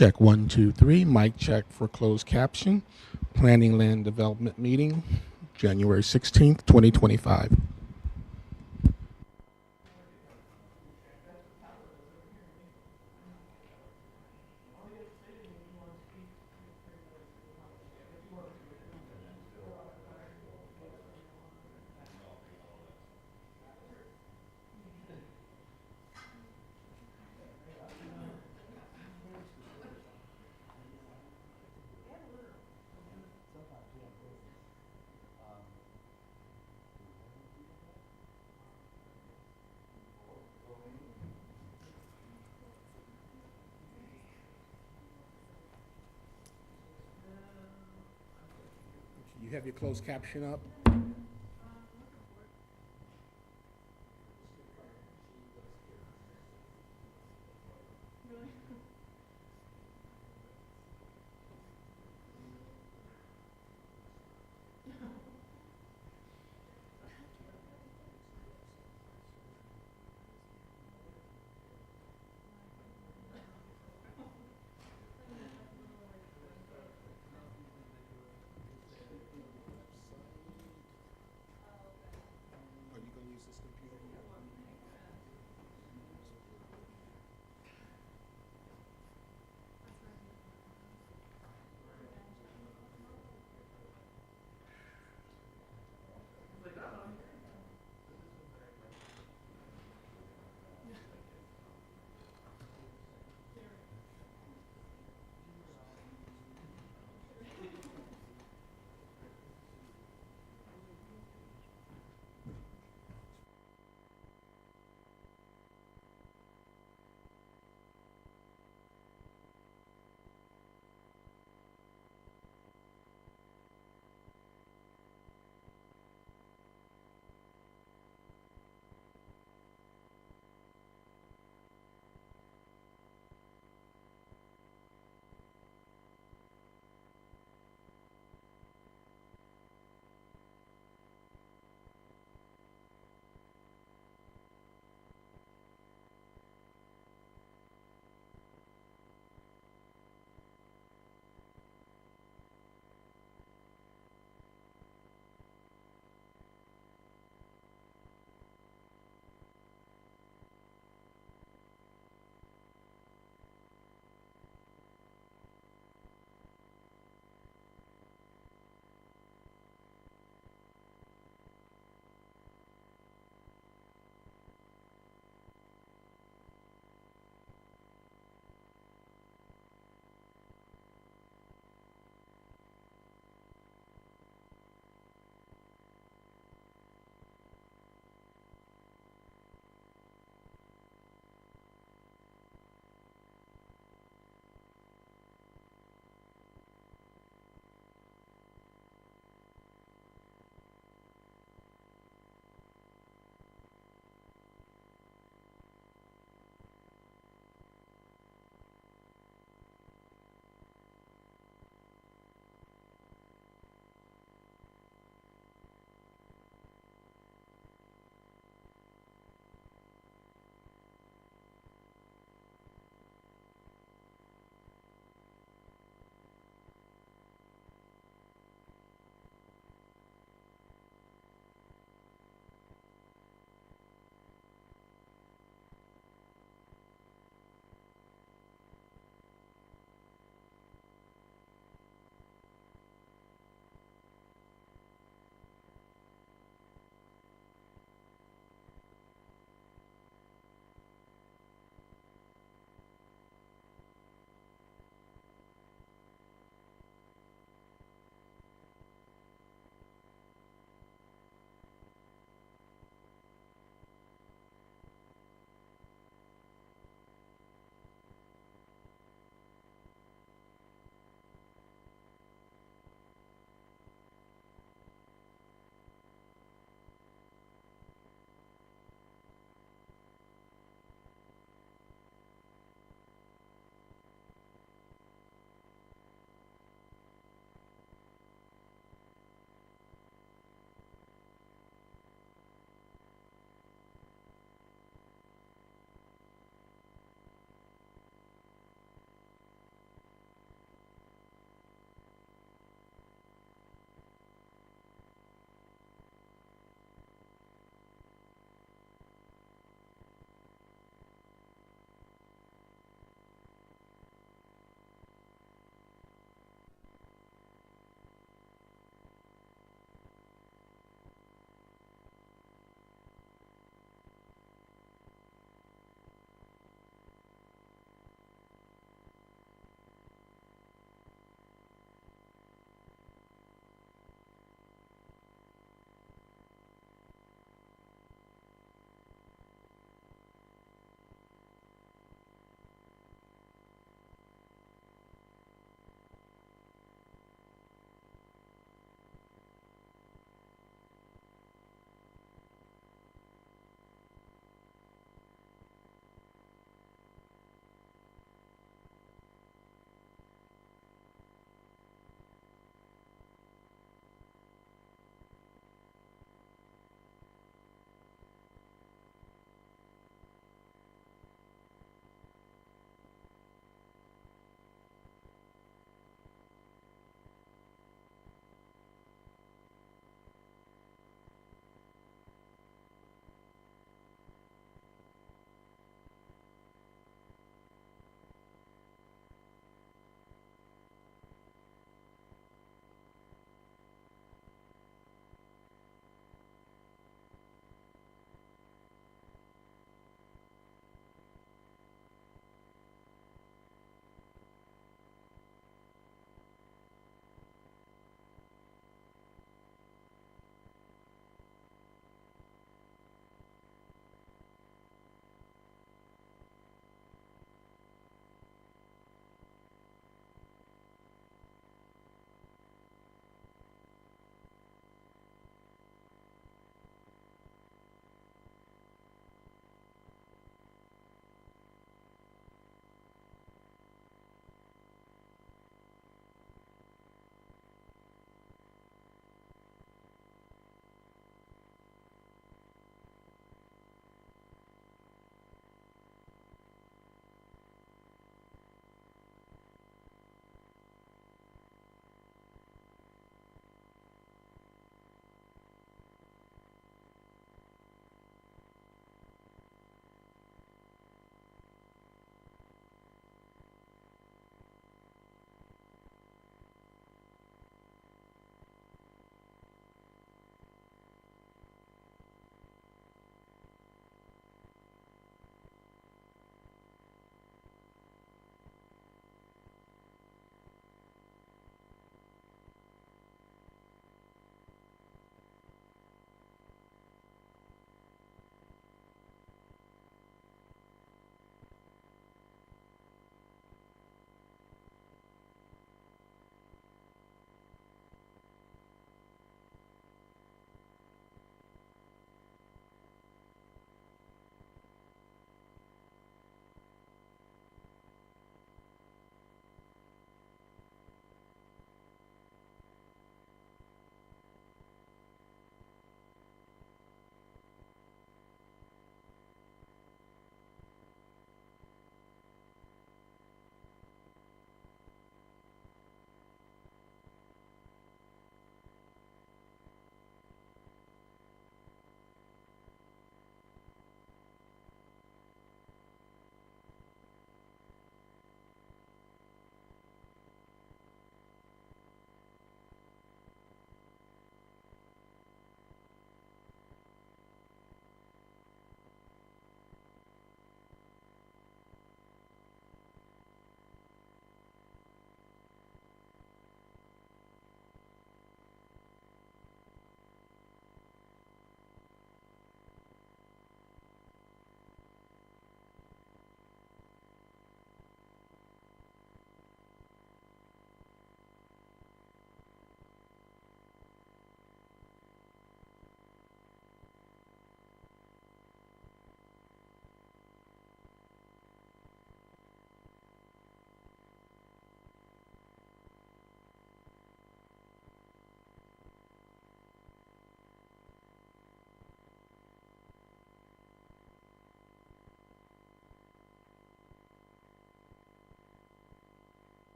Check 1, 2, 3. Mic check for closed caption. Planning Land Development Meeting, January 16th, 2025. You have your closed caption up?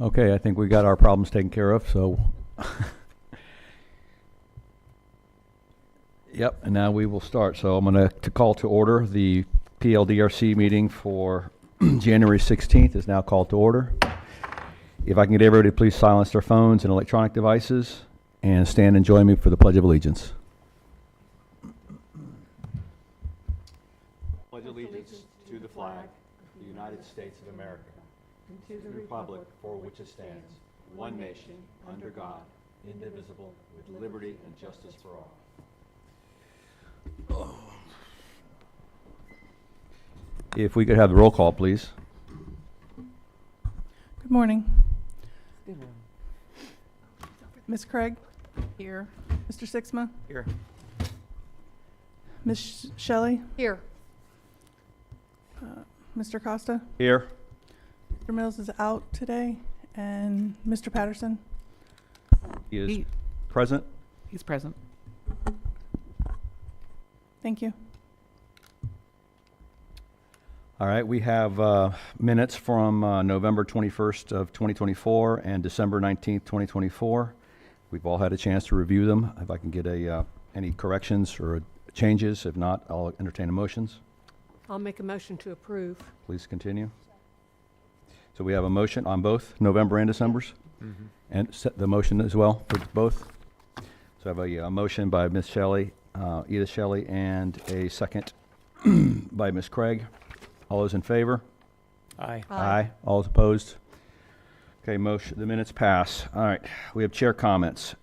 Okay, I think we got our problems taken care of, so. Yep, and now we will start. So I'm going to call to order the PLDRC meeting for January 16th is now called to order. If I can get everybody to please silence their phones and electronic devices and stand and join me for the Pledge of Allegiance. Pledge allegiance to the flag of the United States of America, and to the republic for which it stands, one nation, under God, indivisible, with liberty and justice for all. If we could have the roll call, please. Good morning. Good morning. Ms. Craig? Here. Mr. Sixma? Here. Ms. Shelley? Here. Mr. Costa? Here. Mr. Mills is out today. And Mr. Patterson? He is present. He's present. Thank you. All right, we have minutes from November 21st of 2024 and December 19th, 2024. We've all had a chance to review them. If I can get any corrections or changes, if not, I'll entertain motions. I'll make a motion to approve. Please continue. So we have a motion on both November and December's, and set the motion as well for both. So I have a motion by Ms. Shelley, Edith Shelley, and a second by Ms. Craig. All those in favor? Aye. Aye. All those opposed? Okay, motion. The minutes pass. All right, we have chair comments.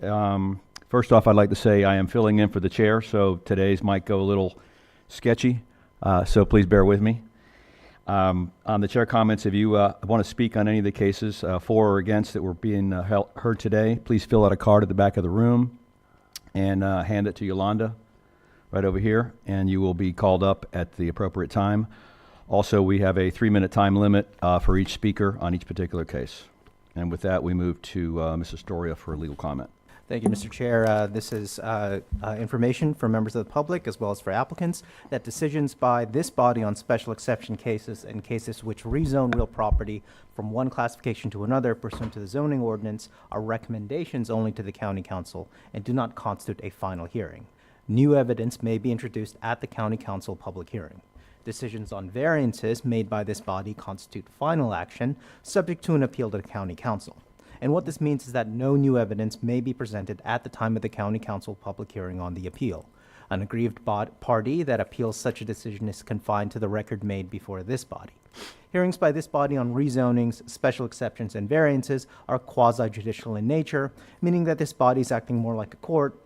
First off, I'd like to say I am filling in for the chair, so today's might go a little sketchy, so please bear with me. On the chair comments, if you want to speak on any of the cases for or against that were being heard today, please fill out a card at the back of the room and hand it to Yolanda right over here, and you will be called up at the appropriate time. Also, we have a 3-minute time limit for each speaker on each particular case. And with that, we move to Mrs. Storia for a legal comment. Thank you, Mr. Chair. This is information for members of the public as well as for applicants that decisions by this body on special exception cases and cases which rezone real property from one classification to another pursuant to the zoning ordinance are recommendations only to the county council and do not constitute a final hearing. New evidence may be introduced at the county council public hearing. Decisions on variances made by this body constitute final action subject to an appeal to the county council. And what this means is that no new evidence may be presented at the time of the county council public hearing on the appeal. An aggrieved party that appeals such a decision is confined to the record made before this body. Hearings by this body on rezonings, special exceptions, and variances are quasi-judicial in nature, meaning that this body is acting more like a court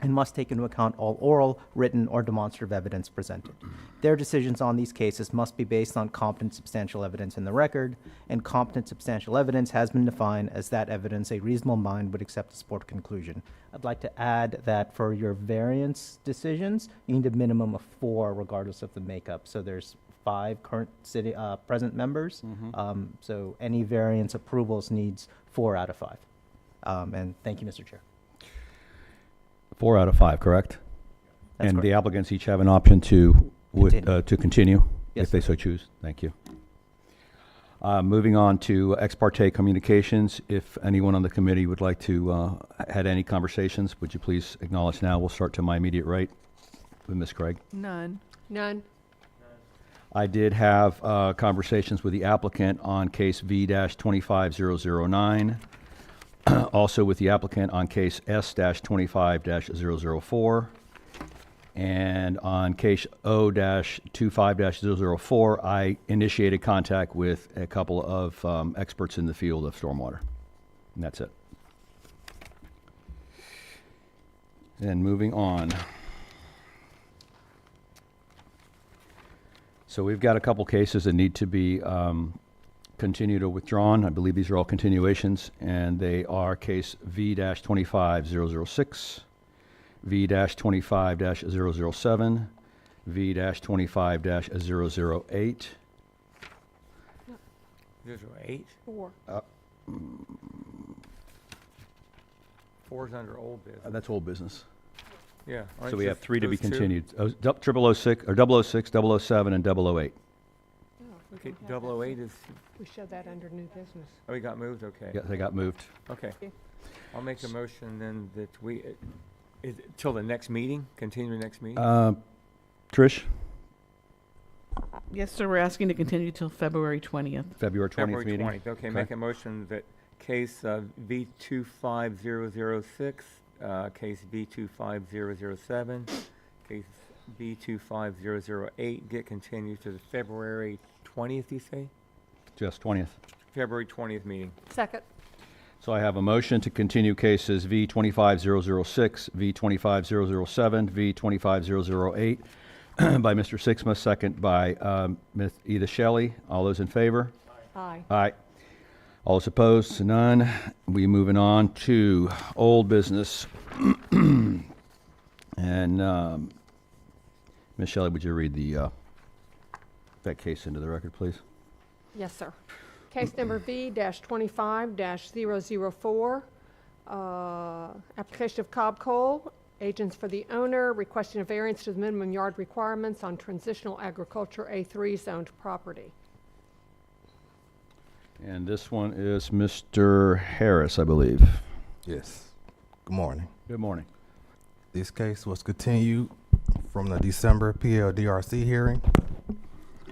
and must take into account all oral, written, or demonstrative evidence presented. Their decisions on these cases must be based on competent substantial evidence in the record, and competent substantial evidence has been defined as that evidence a reasonable mind would accept to support conclusion. I'd like to add that for your variance decisions, you need a minimum of 4 regardless of the makeup. So there's 5 current city present members, so any variance approvals needs 4 out of 5. And thank you, Mr. Chair. 4 out of 5, correct? That's and correct. the applicants each have an option to continue Yes, if they so choose. Thank you. Moving on to ex parte communications. If anyone on the committee would like to had any conversations, would you please acknowledge now? We'll start to my immediate right with Ms. Craig. None. None. I did have conversations with the applicant on case V-25009. Also with the applicant on case S-25-004, and on case O-25-004, I initiated contact with a couple of experts in the field of stormwater, and that's it. And moving on. So we've got a couple cases that need to be continued or withdrawn. I believe these are all continuations, and they are case V-25006, V-25-007, V-25-008. 8? 4. 4 is under old business. That's old business. Yeah. So we have 3 to be continued. 0006, or 006, 007, and 008. Okay, can have that. 008 is, We show that under new business. oh, we got moved, okay. Yeah, they got moved. Okay. I'll make a motion then that we, is it till the next meeting, continue the next meeting? Trish, Yes, sir, we're asking to continue till February 20th. February 20th February meeting. 20th, okay, make a motion that case V25006, case V25007, case V25008 get continued to the February 20th, you say? Just 20th. February 20th meeting. Second. So I have a motion to continue cases V25006, V25007, V25008 by Mr. Sixma, second by Ms. Edith Shelley. All those in favor? Aye. Aye. All those opposed? None. We moving on to old business. And Ms. Shelley, would you read that case into the record, please? Yes, sir. Case number V-25-004, application of Cobb Coal, agents for the owner, requesting a variance to the minimum yard requirements on transitional agriculture A3 zoned property. And this one is Mr. Harris, I believe. Yes. Good morning. Good morning. This case was continued from the December PLDRC hearing.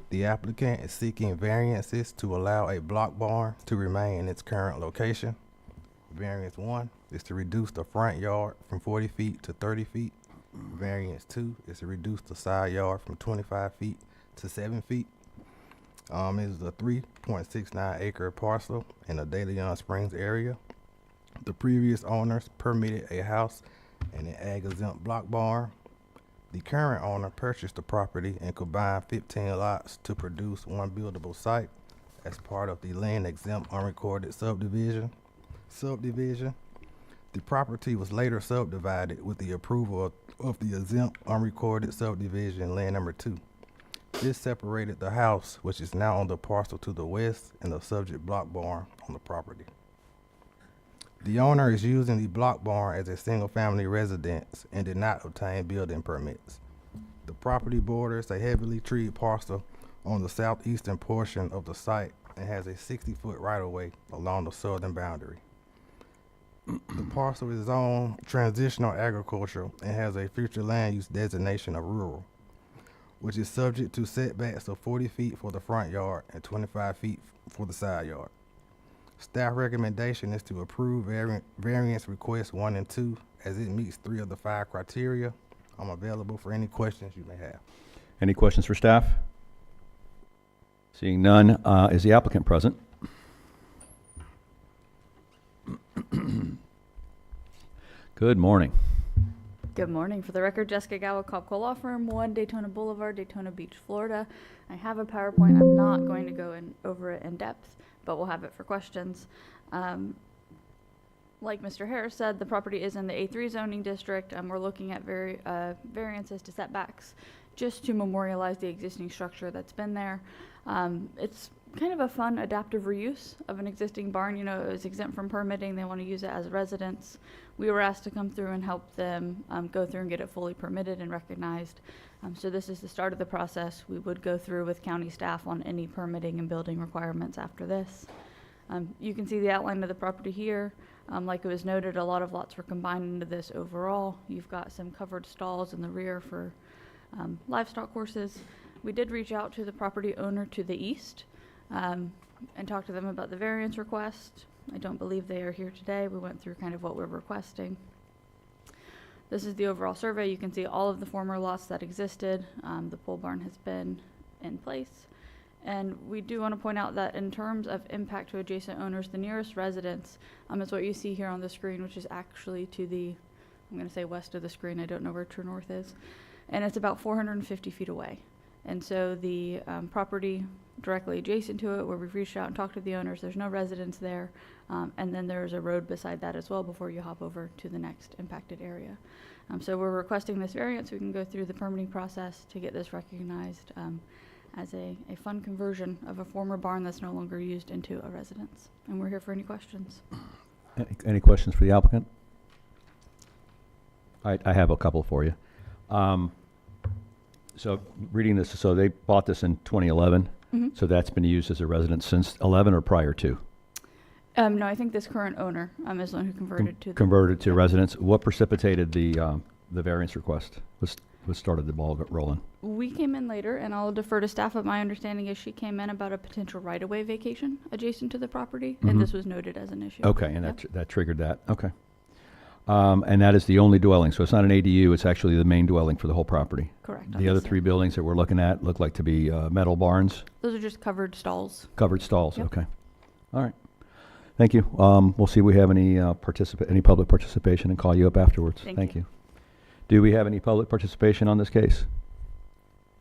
The applicant is seeking variances to allow a block barn to remain in its current location. Variance 1 is to reduce the front yard from 40 feet to 30 feet. Variance 2 is to reduce the side yard from 25 feet to 7 feet. It is a 3.69 acre parcel in the De Leon Springs area. The previous owners permitted a house and an ag-exempt block barn. The current owner purchased the property and combined 15 lots to produce one buildable site as part of the land exempt unrecorded subdivision. The property was later subdivided with the approval of the exempt unrecorded subdivision land number 2. This separated the house, which is now on the parcel to the west, and the subject block barn on the property. The owner is using the block barn as a single-family residence and did not obtain building permits. The property borders a heavily treed parcel on the southeastern portion of the site and has a 60-foot right-of-way along the southern boundary. The parcel is zoned transitional agricultural and has a future land use designation of rural, which is subject to setbacks of 40 feet for the front yard and 25 feet for the side yard. Staff recommendation is to approve variance requests 1 and 2 as it meets 3 of the 5 criteria. I'm available for any questions you may have. Any questions for staff? Seeing none, is the applicant present? Good morning. Good morning. For the record, Jessica Gallo, Cobb Coal Law Firm, 1 Daytona Boulevard, Daytona Beach, Florida. I have a PowerPoint. I'm not going to go over it in depth, but we'll have it for questions. Like Mr. Harris said, the property is in the A3 zoning district, and we're looking at variances to setbacks just to memorialize the existing structure that's been there. It's kind of a fun adaptive reuse of an existing barn. You know, it was exempt from permitting. They want to use it as a residence. We were asked to come through and help them go through and get it fully permitted and recognized. So this is the start of the process. We would go through with county staff on any permitting and building requirements after this. You can see the outline of the property here. Like it was noted, a lot of lots were combined into this overall. You've got some covered stalls in the rear for livestock horses. We did reach out to the property owner to the east and talk to them about the variance request. I don't believe they are here today. We went through kind of what we're requesting. This is the overall survey. You can see all of the former lots that existed. The pole barn has been in place. And we do want to point out that in terms of impact to adjacent owners, the nearest residence is what you see here on the screen, which is actually to the, I'm going to say west of the screen. I don't know where true north is. And it's about 450 feet away. And so the property directly adjacent to it, where we've reached out and talked to the owners, there's no residence there. And then there's a road beside that as well before you hop over to the next impacted area. So we're requesting this variance so we can go through the permitting process to get this recognized as a fun conversion of a former barn that's no longer used into a residence. And we're here for any questions. Any questions for the applicant? I have a couple for you. So reading this, so they bought this in 2011. Mhm. So that's been used as a residence since 11 or prior to? No, I think this current owner is the one who converted to the. Converted to residence. What precipitated the variance request? What started the ball rolling? We came in later, and I'll defer to staff, but my understanding is she came in about a potential right-of-way vacation adjacent to the property, Mhm. and this was noted as an issue. Okay, and Yep. that triggered that. Okay. And that is the only dwelling, so it's not an ADU, it's actually the main dwelling for the whole property. Correct. The other 3 buildings that we're looking at look like to be metal barns, Those are just covered stalls. covered stalls. Yep. Okay. All right. Thank you. We'll see if we have any any public participation and call you up afterwards. Thank you. Do we have any public participation on this case?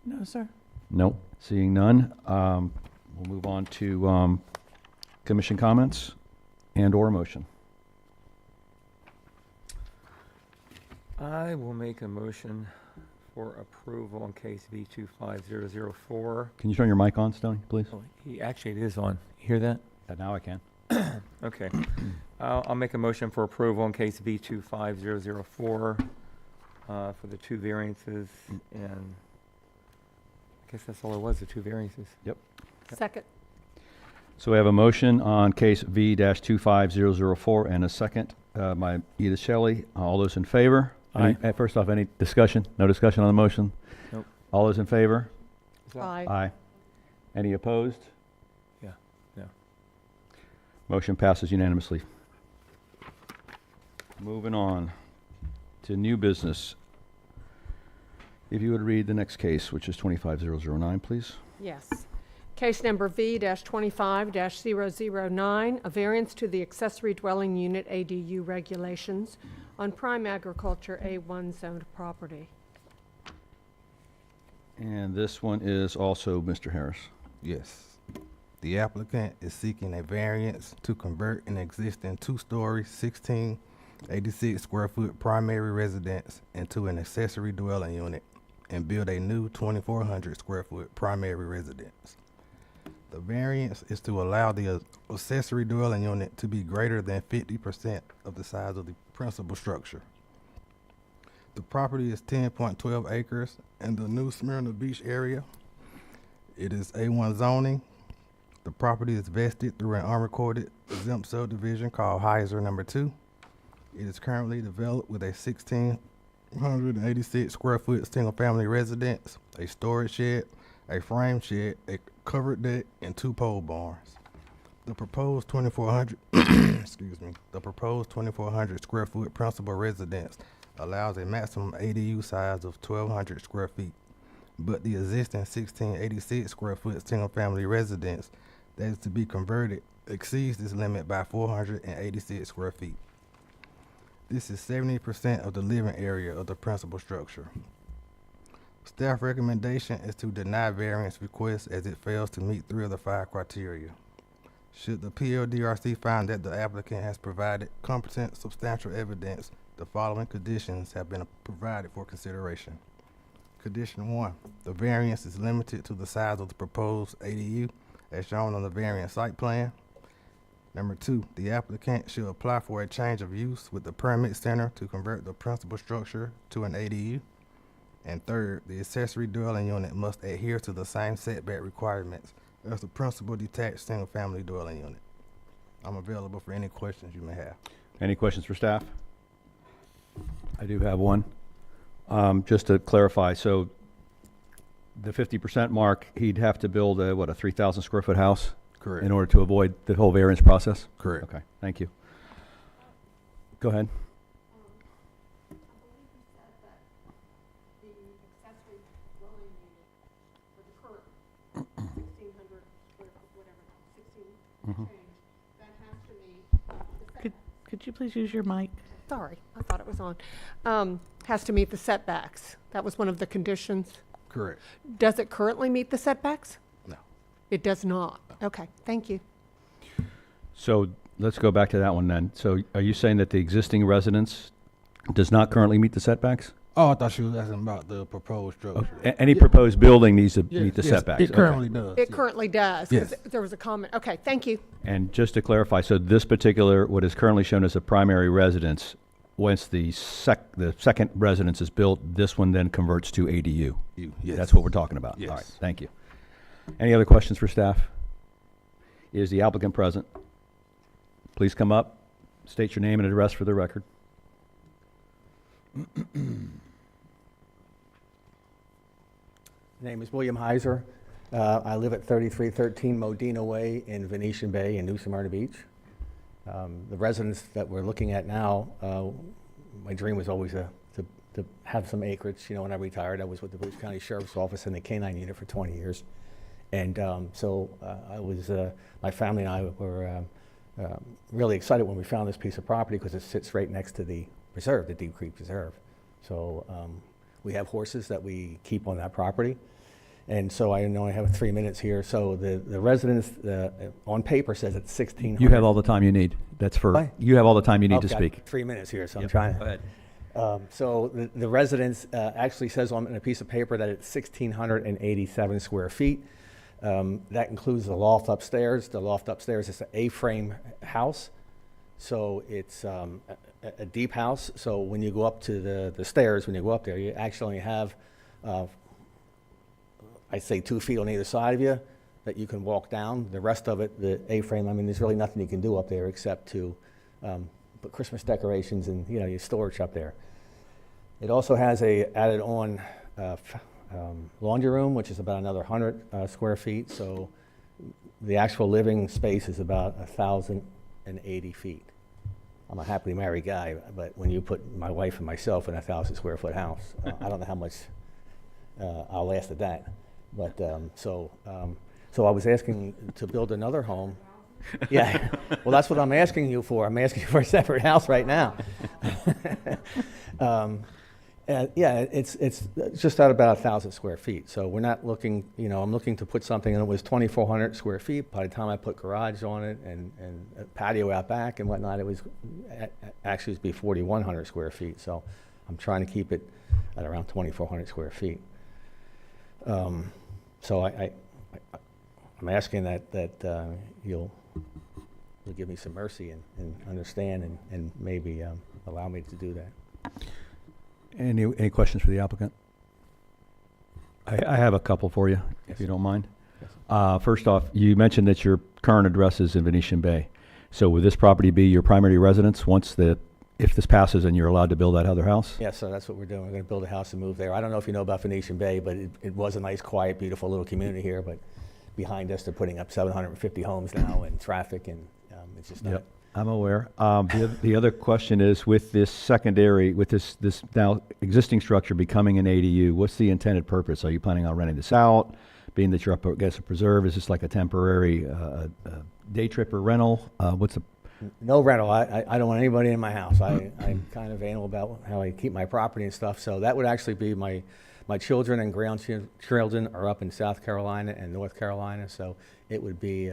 No, sir. No. Seeing none, we'll move on to commission comments and/or motion. I will make a motion for approval on case V25004. Can you turn your mic on, Stoney, please? Oh, actually, it is on. Hear that? Now I can. Okay. I'll make a motion for approval in case V25004 for the 2 variances, and I guess that's all it was, the 2 variances. Second. So we have a motion on case V-25004 and a second by Edith Shelley. All those in favor? Aye. First off, any discussion? No discussion on the motion? Nope. All those in favor? Aye. Aye. Any opposed? Yeah, no. Motion passes unanimously. Moving on to new business. If you would read the next case, which is 25009, please. Yes. Case number V-25-009, a variance to the accessory dwelling unit ADU regulations on prime agriculture A1 zoned property. And this one is also Mr. Harris. Yes. The applicant is seeking a variance to convert an existing 2-story, 1686 square foot primary residence into an accessory dwelling unit and build a new 2,400 square foot primary residence. The variance is to allow the accessory dwelling unit to be greater than 50% of the size of the principal structure. The property is 10.12 acres in the New Smyrna Beach area. It is A1 zoning. The property is vested through an unrecorded exempt subdivision called Heiser Number 2. It is currently developed with a 1,686 square foot single family residence, a storage shed, a frame shed, a covered deck, and 2 pole barns. The proposed 2,400 the proposed 2,400 square foot principal residence allows a maximum ADU size of 1,200 square feet, but the existing 1,686 square foot single family residence that is to be converted exceeds this limit by 486 square feet. This is 70% of the living area of the principal structure. Staff recommendation is to deny variance request as it fails to meet 3 of the 5 criteria. Should the PLDRC find that the applicant has provided competent substantial evidence, the following conditions have been provided for consideration. Condition 1, the variance is limited to the size of the proposed ADU as shown on the variance site plan. Number 2, the applicant should apply for a change of use with the permit center to convert the principal structure to an ADU. And 3rd, the accessory dwelling unit must adhere to the same setback requirements as the principal detached single-family dwelling unit. I'm available for any questions you may have. Any questions for staff? I do have one. Just to clarify, so the 50% mark, he'd have to build a 3,000 square foot house Correct. in order to avoid the whole variance process? Correct. Okay, thank you. Go ahead. Could you please use your mic? Sorry, I thought it was on. Has to meet the setbacks. That was one of the conditions. Correct. Does it currently meet the setbacks? No. It does not. Okay, thank you. So let's go back to that one then. So are you saying that the existing residence does not currently meet the setbacks? Oh, I thought you were asking about the proposed structure. Any proposed building needs to Yes, meet the yes, setbacks? It Okay. currently does. It yeah. currently does, because Yes. there was a comment. Okay, thank you. And just to clarify, so this particular, what is currently shown as a primary residence, once the second residence is built, this one then converts to ADU? Yes. That's what we're talking about? Yes. All right, thank you. Any other questions for staff? Is the applicant present? Please come up, state your name and address for the record. Name is William Heiser. I live at 3313 Modena Way in Venetian Bay in New Smyrna Beach. The residence that we're looking at now, my dream was always to have some acreage. You know, when I retired, I was with the Volusia County Sheriff's Office in the K-9 unit for 20 years. And so my family and I were really excited when we found this piece of property because it sits right next to the preserve, the Deep Creek Preserve. So we have horses that we keep on that property. And so I know I have 3 minutes here. So the residence on paper says it's 1,600. You have all the time you need. That's for, What? you have all the time you need to Okay, speak. 3 minutes here, so I'm Yep, trying. go ahead. So the residence actually says on a piece of paper that it's 1,687 square feet. That includes the loft upstairs. The loft upstairs is an A-frame house. So it's a deep house. So when you go up to the stairs, when you go up there, you actually have, I'd say 2 feet on either side of you that you can walk down. The rest of it, the A-frame, I mean, there's really nothing you can do up there except to put Christmas decorations and, you know, your storage up there. It also has a added-on laundry room, which is about another 100 square feet. So the actual living space is about 1,080 feet. I'm a happily married guy, but when you put my wife and myself in a 1,000 square foot house, I don't know how much I'll last at that. But so I was asking to build another home. Yeah, well, that's what I'm asking you for. I'm asking you for a separate house right now. Yeah, it's just at about 1,000 square feet. So we're not looking, you know, I'm looking to put something, and it was 2,400 square feet. By the time I put garage on it and a patio out back and whatnot, it was actually it'd be 4,100 square feet. So I'm trying to keep it at around 2,400 square feet. So I'm asking that you'll give me some mercy and understand and maybe allow me to do that. Any questions for the applicant? I have a couple for you, if you don't mind. Yes. First off, you mentioned that your current address is in Venetian Bay. So would this property be your primary residence if this passes and you're allowed to build that other house? Yeah, so that's what we're doing. We're going to build a house and move there. I don't know if you know about Venetian Bay, but it was a nice, quiet, beautiful little community here. But behind us, they're putting up 750 homes now and traffic, and it's just not. Yep, I'm aware. The other question is, with this now existing structure becoming an ADU, what's the intended purpose? Are you planning on renting this out? Being that you're up against a preserve, is this like a temporary day tripper rental? What's the No rental. I don't want anybody in my house. I'm kind of anal about how I keep my property and stuff. So that would actually be my children and grandchildren are up in South Carolina and North Carolina. So it would be,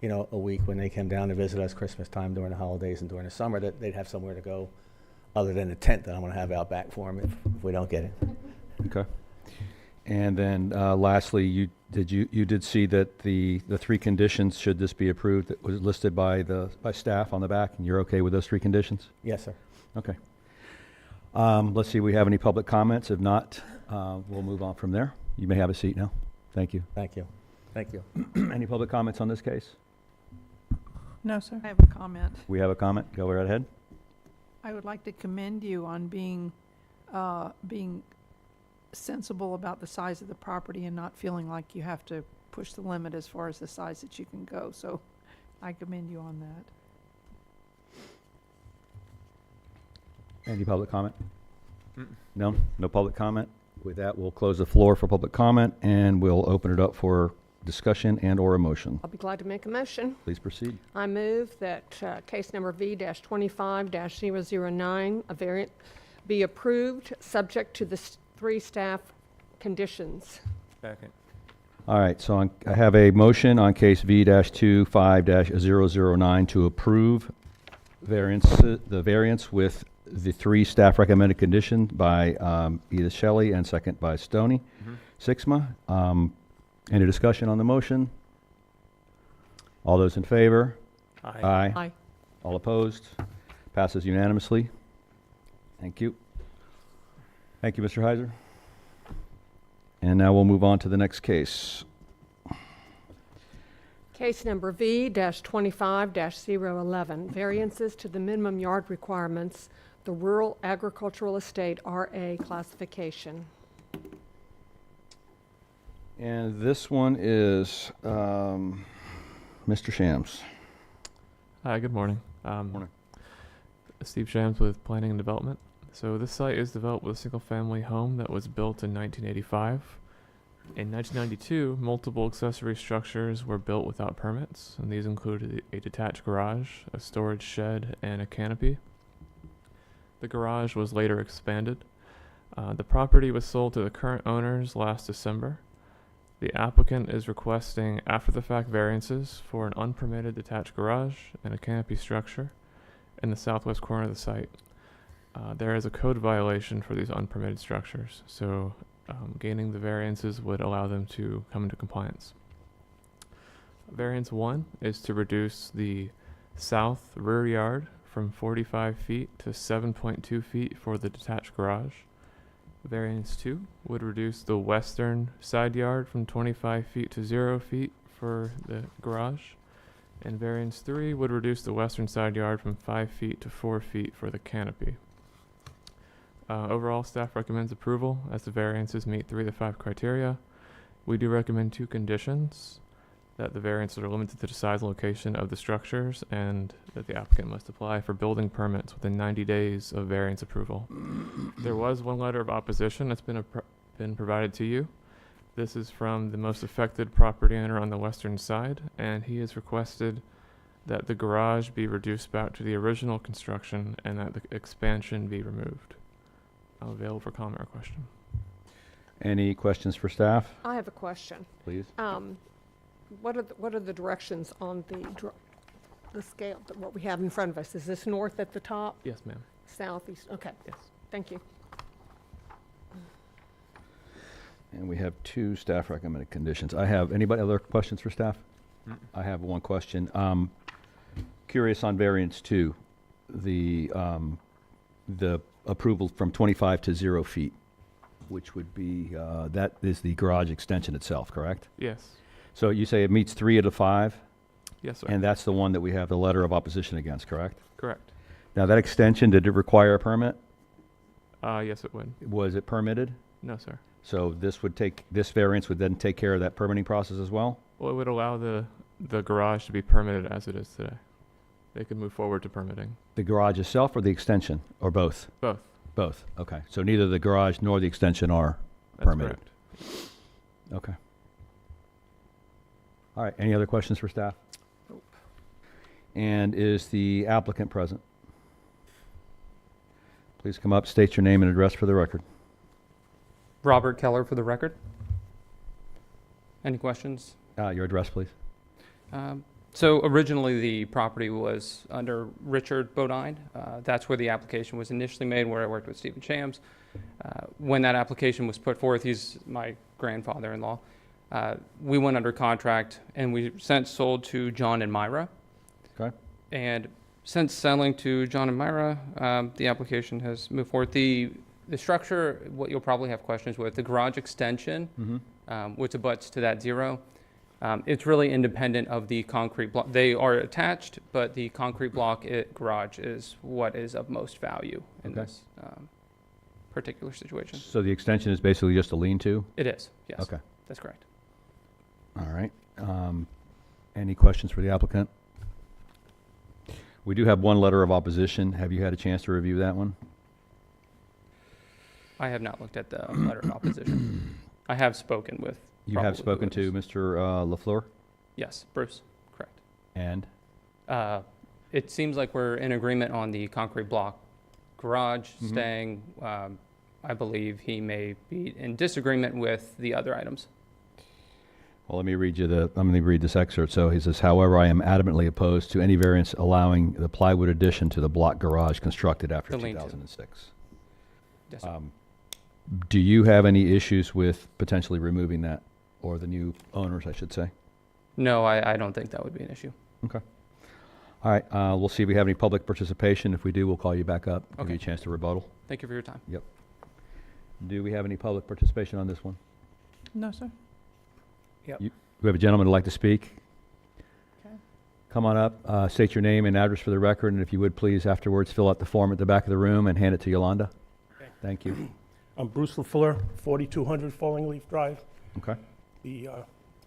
you know, a week when they came down to visit us Christmas time during the holidays and during the summer that they'd have somewhere to go other than the tent that I'm going to have out back for them if we don't get it. Okay. And then lastly, you did see that the 3 conditions, should this be approved, that was listed by staff on the back, and you're okay with those 3 conditions? Yes, sir. Okay. Let's see, we have any public comments? If not, we'll move on from there. You may have a seat now. Thank you. Thank you. Thank you. Any public comments on this case? No, sir. I have a comment. We have a comment. Go right ahead. I would like to commend you on being sensible about the size of the property and not feeling like you have to push the limit as far as the size that you can go. So I commend you on that. Any public comment? No? No public comment? With that, we'll close the floor for public comment, and we'll open it up for discussion and/or a motion. I'll be glad to make a motion. Please proceed. I move that case number V-25-009, a variant, be approved, subject to the 3 staff conditions. Second. All right, so I have a motion on case V-25-009 to approve the variance with the 3 staff recommended conditions by Edith Shelley and second by Stoney Sixma. Any discussion on the motion? All those in favor? Aye. Aye. All opposed? Passes unanimously. Thank you. Thank you, Mr. Heiser. And now we'll move on to the next case. Case number V-25-011, variances to the minimum yard requirements, the rural agricultural estate RA classification. And this one is Mr. Shams. Hi, good morning. Morning. Steve Shams with Planning and Development. So this site is developed with a single-family home that was built in 1985. In 1992, multiple accessory structures were built without permits, and these included a detached garage, a storage shed, and a canopy. The garage was later expanded. The property was sold to the current owners last December. The applicant is requesting after-the-fact variances for an unpermitted detached garage and a canopy structure in the southwest corner of the site. There is a code violation for these unpermitted structures, so gaining the variances would allow them to come into compliance. Variance 1 is to reduce the south rear yard from 45 feet to 7.2 feet for the detached garage. Variance 2 would reduce the western side yard from 25 feet to 0 feet for the garage. And variance 3 would reduce the western side yard from 5 feet to 4 feet for the canopy. Overall, staff recommends approval as the variances meet 3 of the 5 criteria. We do recommend 2 conditions: that the variances are limited to the size and location of the structures, and that the applicant must apply for building permits within 90 days of variance approval. There was 1 letter of opposition that's been provided to you. This is from the most affected property owner on the western side, and he has requested that the garage be reduced back to the original construction and that the expansion be removed. I'm available for comment or question. Any questions for staff, I have a question. please? What are the directions on the scale, what we have in front of us? Is this north at the top, Yes, ma'am. south, east? Okay, Yes. thank you. And we have 2 staff recommended conditions. Anybody other questions for staff? I have 1 question. Curious on variance 2, the approval from 25 to 0 feet, which would be, that is the garage extension itself, correct? Yes. So you say it meets 3 of the 5, Yes, sir. and that's the one that we have the letter of opposition against, correct? Correct. Now, that extension, did it require a permit? Yes, it would. Was it permitted? No, sir. So this variance would then take care of that permitting process as well? Well, it would allow the garage to be permitted as it is today. They could move forward to permitting. The garage itself or the extension, or both? Both. Both, okay. So neither the garage nor the extension are That's permitted? correct. Okay. All right, any other questions for staff? Nope. And is the applicant present? Please come up, state your name and address for the record. Robert Keller for the record. Any questions? Your address, please. So originally the property was under Richard Bodine. That's where the application was initially made, where I worked with Stephen Shams. When that application was put forth, he's my grandfather-in-law. We went under contract and we since sold to John and Myra. Okay. And since selling to John and Myra, the application has moved forward. The structure, what you'll probably have questions with, the garage extension, which abuts to that 0, it's really independent of the concrete block. They are attached, but the concrete block garage is what is of most value in this particular situation. So the extension is basically just a lean-to? It is, yes. Okay. That's correct. All right. Any questions for the applicant? We do have 1 letter of opposition. Have you had a chance to review that one? I have not looked at the letter of opposition. I have spoken with. You have probably spoken to Mr. LaFleur? Yes, Bruce, correct. And? It seems like we're in agreement on the concrete block garage staying. I believe he may be in disagreement with the other items. Well, let me read this excerpt. So he says, however, I am adamantly opposed to any variance allowing the plywood addition to the block garage constructed after The lean-to. 2006. Yes, sir. Do you have any issues with potentially removing that, or the new owners, I should say? No, I don't think that would be an issue. Okay. All right, we'll see if we have any public participation. If we do, we'll call you back up, give you a chance to rebuttal. Thank you for your time. Yep. Do we have any public participation on this one? No, sir. We have a gentleman who'd like to speak. Come on up, state your name and address for the record, and if you would please afterwards fill out the form at the back of the room and hand it to Yolanda. Thank you. I'm Bruce LaFleur, 4200 Falling Leaf Drive. Okay. The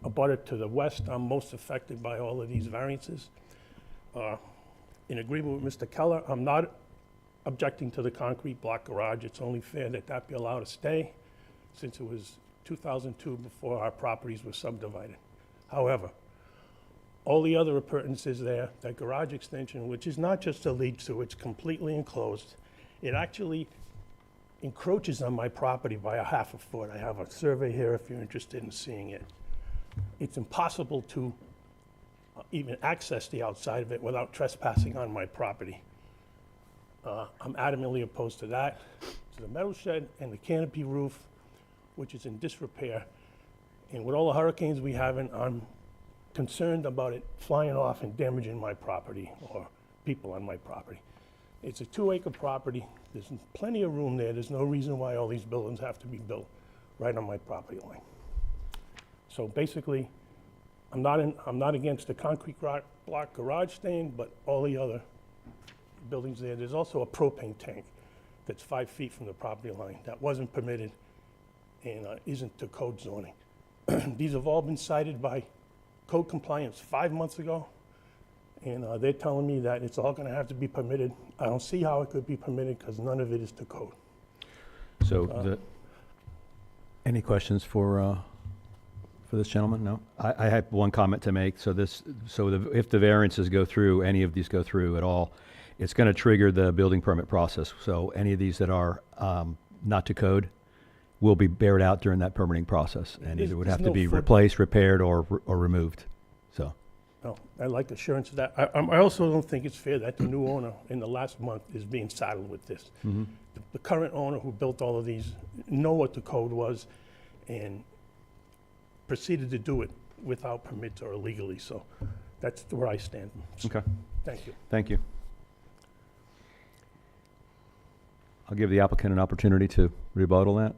abutter to the west, I'm most affected by all of these variances. In agreement with Mr. Keller, I'm not objecting to the concrete block garage. It's only fair that that be allowed to stay since it was 2002 before our properties were subdivided. However, all the other appurtenances there, that garage extension, which is not just a lead-through, it's completely enclosed. It actually encroaches on my property by a half a foot. I have a survey here if you're interested in seeing it. It's impossible to even access the outside of it without trespassing on my property. I'm adamantly opposed to that, to the metal shed and the canopy roof, which is in disrepair. And with all the hurricanes we have, I'm concerned about it flying off and damaging my property or people on my property. It's a 2-acre property. There's plenty of room there. There's no reason why all these buildings have to be built right on my property line. So basically, I'm not against the concrete block garage staying, but all the other buildings there. There's also a propane tank that's 5 feet from the property line that wasn't permitted and isn't to code zoning. These have all been cited by code compliance 5 months ago, and they're telling me that it's all gonna have to be permitted. I don't see how it could be permitted because none of it is to code. So any questions for this gentleman? No? I have one comment to make. So if the variances go through, any of these go through at all, it's going to trigger the building permit process. So any of these that are not to code will be bared out during that permitting process, and either would have to be replaced, repaired, or removed. So. No, I like assurance of that. I also don't think it's fair that the new owner in the last month is being saddled with this. Mm-hmm. The current owner who built all of these know what the code was and proceeded to do it without permits or illegally. So that's where I stand. Okay. Thank you. Thank you. I'll give the applicant an opportunity to rebuttal that.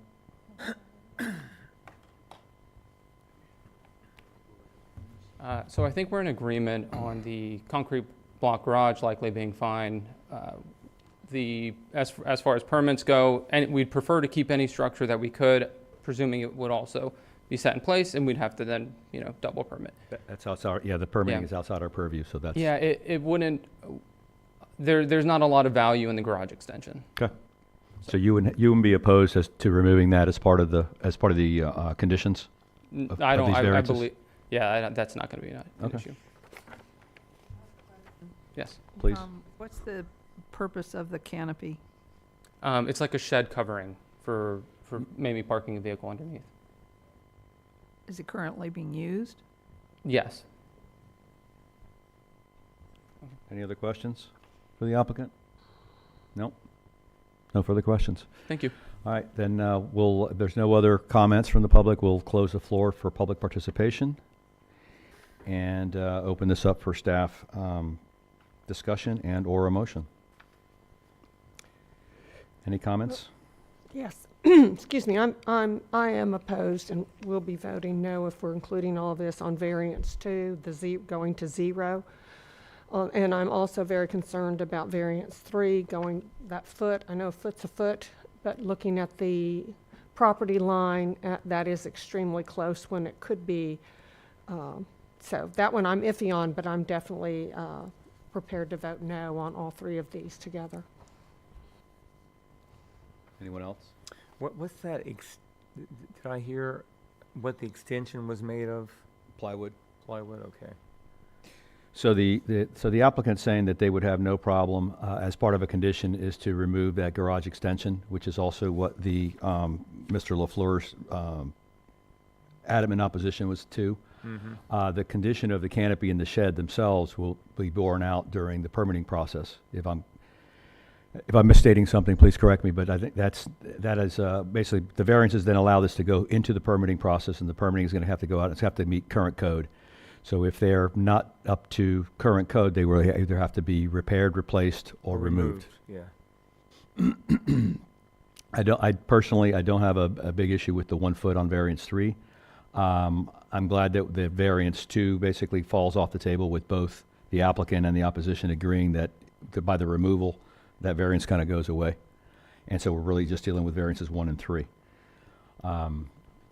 So I think we're in agreement on the concrete block garage likely being fine. As far as permits go, and we'd prefer to keep any structure that we could, presuming it would also be set in place, and we'd have to then, double permit. That's outside. Yeah, the permitting is outside our purview, so that's. Yeah, it wouldn't. There's not a lot of value in the garage extension. Okay. So you wouldn't be opposed to removing that as part of the conditions? I don't. these I variances? believe. Yeah, that's not going to be an issue. Yes. Please. What's the purpose of the canopy? It's like a shed covering for maybe parking a vehicle underneath. Is it currently being used? Yes. Any other questions for the applicant? No? No further questions. Thank you. All right, then if there's no other comments from the public, we'll close the floor for public participation and open this up for staff discussion and/or a motion. Any comments? Yes. Excuse me, I am opposed and will be voting no if we're including all of this on variance 2, going to 0. And I'm also very concerned about variance 3 going that foot. I know a foot's a foot, but looking at the property line, that is extremely close when it could be. So that one I'm iffy on, but I'm definitely prepared to vote no on all 3 of these together. Anyone else? What's that? Did I hear what the extension was made of? Plywood. Plywood. Okay. So the applicant's saying that they would have no problem as part of a condition is to remove that garage extension, which is also what the Mr. LaFleur's adamant opposition was to. Mm-hmm. The condition of the canopy and the shed themselves will be borne out during the permitting process. If I'm misstating something, please correct me, but I think that is basically the variances then allow this to go into the permitting process, and the permitting is going to have to go out. It's have to meet current code. So if they're not up to current code, they will either have to be repaired, replaced, or removed. Yeah. I personally don't have a big issue with the 1 foot on variance 3. I'm glad that the variance 2 basically falls off the table with both the applicant and the opposition agreeing that by the removal, that variance kind of goes away. And so we're really just dealing with variances 1 and 3.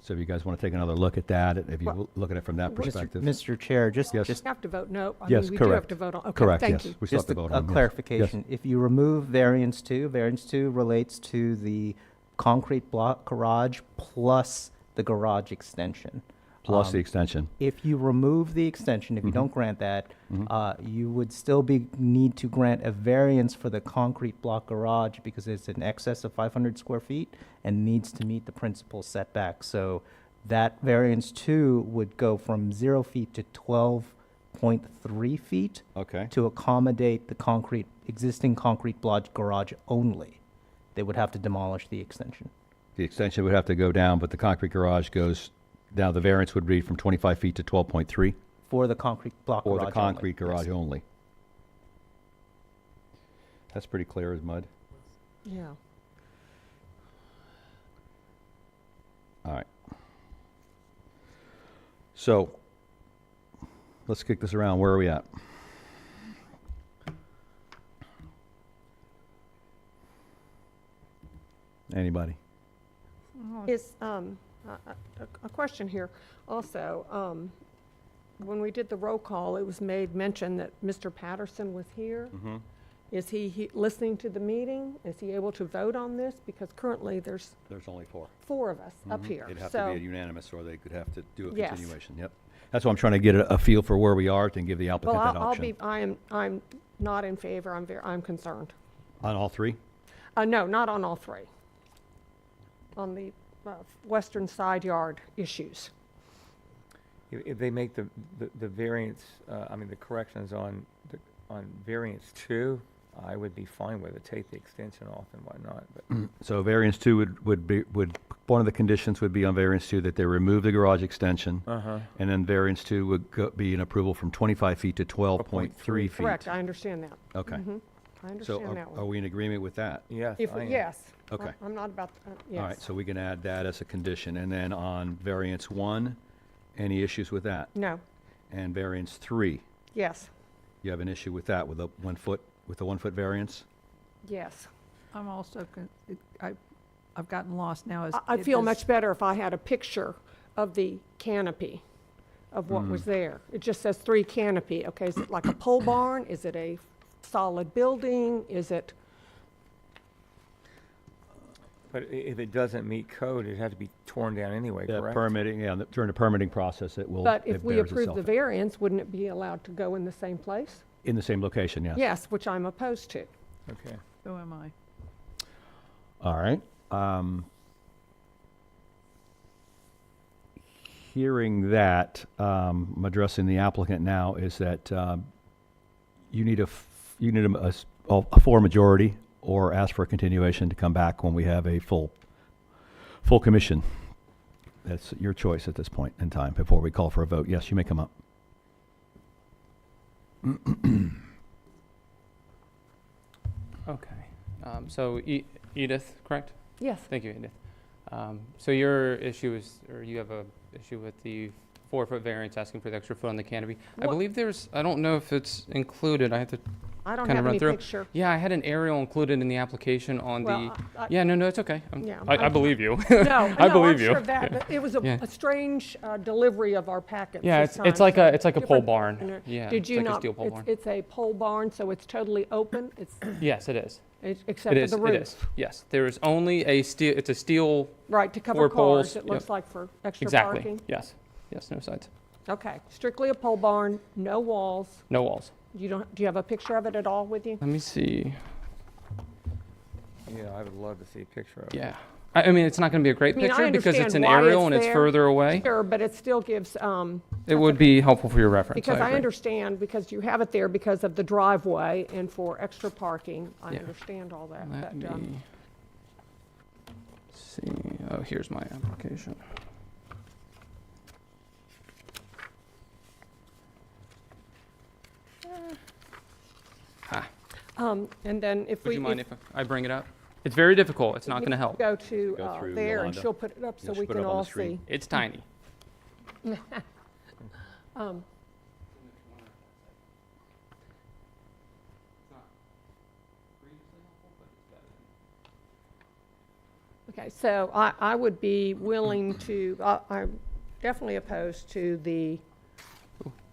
So if you guys want to take another look at that, if you Well, look at it from that Mr. perspective. Mr. Chair, just, Yes. just We have to vote no. I Yes, mean, we do have correct. to vote on, okay, Correct, thank yes. you. We still have just to a, vote a on it, yes. clarification. If you remove variance 2 relates to the concrete block garage plus the garage extension. Plus the extension. If you remove the extension, if you Mhm. don't grant that, Mhm. you would still need to grant a variance for the concrete block garage because it's in excess of 500 square feet and needs to meet the principal setback. So that variance 2 would go from 0 feet to 12.3 feet Okay. to accommodate the existing concrete block garage only. They would have to demolish the extension. The extension would have to go down, but the concrete garage goes, now the variance would read from 25 feet to 12.3 For the concrete block for garage the concrete only. garage Yes. only. That's pretty clear as mud. Yeah. All right. So, let's kick this around. Where are we at? Anybody? Is, a question here also. When we did the roll call, it was made mention that Mr. Patterson was here. Mm-hmm. Is he listening to the meeting? Is he able to vote on this? Because currently there's There's only 4. 4 of us up Mhm. here. It'd have So, to be a unanimous, or they could have to do a Yes. continuation. Yep. That's why I'm trying to get a feel for where we are to give the well, applicant that I'll option. be, I'm not in favor. I'm concerned. On all 3? No, not on all 3. On the western side yard issues. If they make the variance, I mean, the corrections on variance 2, I would be fine with it, take the extension off and whatnot, but. So variance 2 would one of the conditions would be on variance 2 that they remove the garage extension, Uh-huh. and then variance 2 would be an approval from 25 feet to 12.3 feet. Correct, I understand that. Okay. Mhm. I So understand that are one. we in agreement with that? Yes, If, I am. yes. Okay. I'm not about, yes. All right, so we can add that as a condition. And then on variance 1, any issues with that? No, And variance 3, yes, you have an issue with that, with the 1 foot variance? yes. I'm also, I've gotten lost now. I'd feel much better if I had a picture of the canopy of what was there. It just says 3 canopy. Okay, is it like a pole barn? Is it a solid building? Is it, But if it doesn't meet code, it'd have to be torn down anyway, The correct? permitting, yeah, during the permitting process, it will, but it if we bears approve itself the variance, wouldn't it be allowed to go in the same place? in the same location, yes. Yes, which I'm opposed to. Okay. So am I. All right. Hearing that, I'm addressing the applicant now, is that you need a 4 majority or ask for a continuation to come back when we have a full commission. That's your choice at this point in time before we call for a vote. Yes, you may come up. Okay. So Edith, correct? Yes. Thank you, Edith. So your issue is, or you have a issue with the 4-foot variance asking for the extra foot on the canopy. I What- believe I don't know if it's included. I have to I don't kinda have run any through. picture. Yeah, I had an aerial included in the application on Well, the. Yeah, no, it's okay. Yeah, I I'm- believe you. No, I no, believe I'm you. sure of that, but it was Yeah. a strange delivery of our packets Yeah, this it's time, like so a pole different- barn. Yeah, Did it's you like a not, steel pole barn. it's a pole barn, so it's totally open, Yes, it is. except It for is. the It roof? is. Yes, there is only a steel. It's a steel. Right, to cover 4 cars, poles, it looks yep. like for extra Exactly. parking? Yes. Yes. No sides. Okay, strictly a pole barn, no walls. No walls. Do you have a picture of it at all with you? Let me see. Yeah, I would love to see a picture of it. Yeah. I mean, it's not going to be a great I mean, I picture because it's understand an why aerial it's and it's there. further away. Sure, but it still gives, It would be helpful for your reference. because I agree. understand, because you have it there because of the driveway and for extra parking. I Yeah. understand all that, Let but, me see. Oh, here's my application. and then if Would we. you mind if I bring it up? It's very difficult. It's not going to help. Go to Go through there and Yolanda. she'll put it up so Yeah, she'll we put it can up on the all screen. see. It's tiny. Okay, so I would be willing to, I'm definitely opposed to the,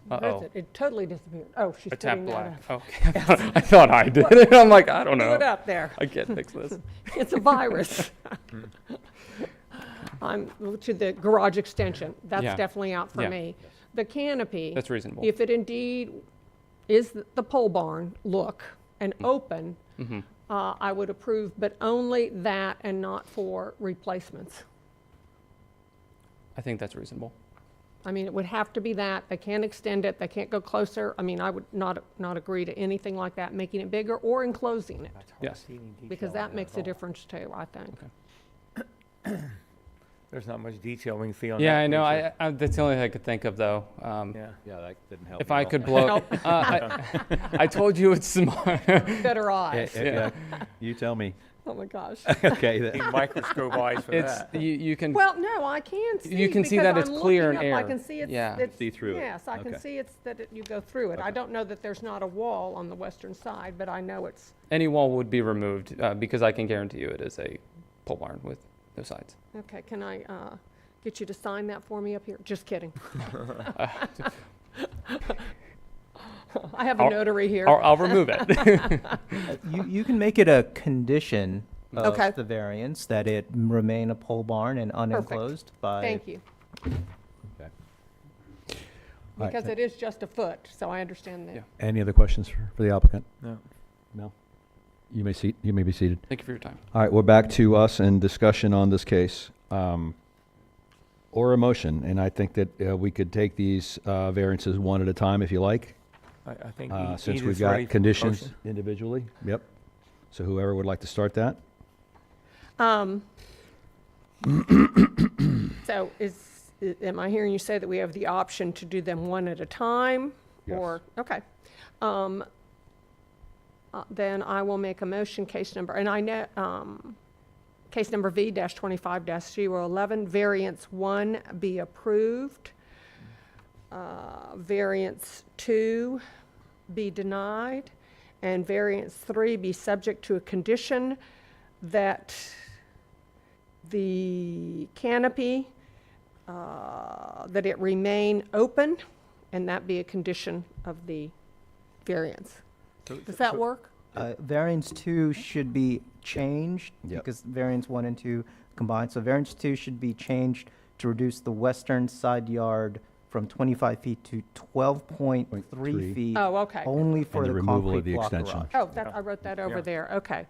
what is Uh-oh. it? It totally disappeared. Oh, she's I tapped putting that black. up. Okay. I thought I did it. I'm like, I don't Do know. it up there. I can't fix this. It's a virus. I'm to the garage extension. That's Yeah. definitely out for Yeah. me. The canopy. That's reasonable. If it indeed is the pole barn look and open, Mhm. I would approve, but only that and not for replacements. I think that's reasonable. I mean, it would have to be that. They can't extend it. They can't go closer. I mean, I would not agree to anything like that, making it bigger or enclosing it, Yes. because that makes a difference too, I think. There's not much detail we can see on that. Yeah, I know. picture. That's the only thing I could think of, though. Yeah. Yeah, that didn't help. If me I at all. could blow, I told you it's smart. Better Yeah, eyes. yeah, you tell me. Oh my gosh. Okay. Need microscope eyes for It's that. you can. Well, no, I can see. You can see because that it's I'm clear looking in up. I air. can see it's. Yeah. it's- See through it. Yes, I can Okay. see it's that you go through it. I Okay. don't know that there's not a wall on the western side, but I know it's, Any wall would be removed because I can guarantee you it is a pole barn with no sides. okay, can I get you to sign that for me up here? Just kidding. I have a I'll- notary here. I'll remove it. You can make it a condition Okay. of the variance that it remain a pole barn and unenclosed by. Thank you. Okay. All right, Because it is just a foot, so I understand that. Yeah. Any other questions for the applicant? No. No? You may be seated. Thank you for your time. All right, we're back to us and discussion on this case. Or a motion, and I think that we could take these variances one at a time if you like, I think since Edith's we've ready got for conditions motion. individually. Yep. So whoever would like to start that? So am I hearing you say that we have the option to do them one at a time? Yes. Or, okay. Then I will make a motion, case number, and I know, case number V-25-011, variance 1 be approved. Variance 2 be denied, and variance 3 be subject to a condition that the canopy, that it remain open, and that be a condition of the variance. Does that work? Variance 2 should be changed Yep. because variance 1 and 2 combined. So variance 2 should be changed to reduce the western side yard from 25 feet to 12.3 3. feet. Oh, okay. Only for And the the removal concrete of the block extension. garage. Oh, that, I wrote that over Yeah. there, okay.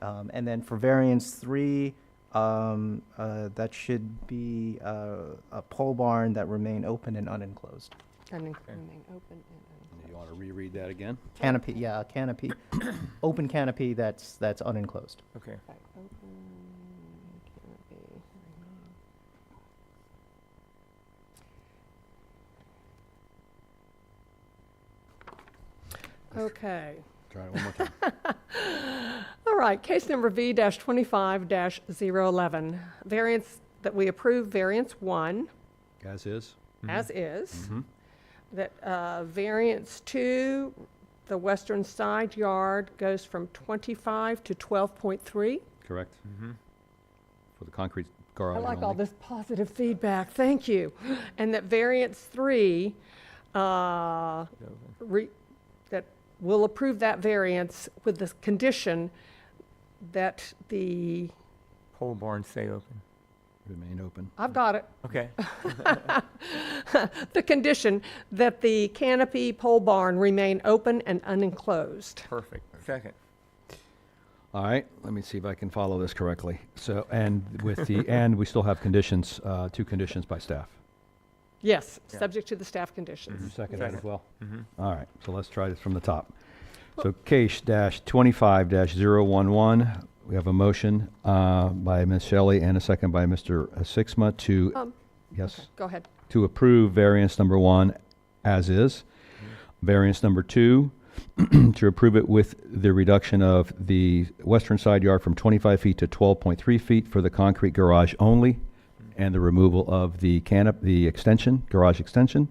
And then for variance 3, that should be a pole barn that remain open and unenclosed. And then remain open and You want to reread that again? Canopy, yeah, a canopy, open canopy that's unenclosed. Okay. okay, open canopy, remain. Okay. Try it one more time. All right, case number V-25-011. Variance that we approve, variance 1, As is? as is. Mhm. That variance 2, the western side yard goes from 25 to 12.3. Correct? Mm-hmm. For the concrete garage I like all only. this positive feedback, thank you. And that variance 3, that we'll approve that variance with the condition that the, Pole barn stay open. Remain open. I've got it, Okay. the condition that the canopy pole barn remain open and unenclosed. Perfect. Second. All right, let me see if I can follow this correctly. So, and with the, and we still have conditions, 2 conditions by staff. Yes, Yeah. subject to the staff conditions. You second that as well? Mm-hmm. All right, so let's try this from the top. So case dash 25-011, we have a motion by Ms. Shelley and a second by Mr. Sixma to, yes, Okay, go ahead. to approve variance number 1 as is. Variance number 2, to approve it with the reduction of the western side yard from 25 feet to 12.3 feet for the concrete garage only, and the removal of the the extension, garage extension.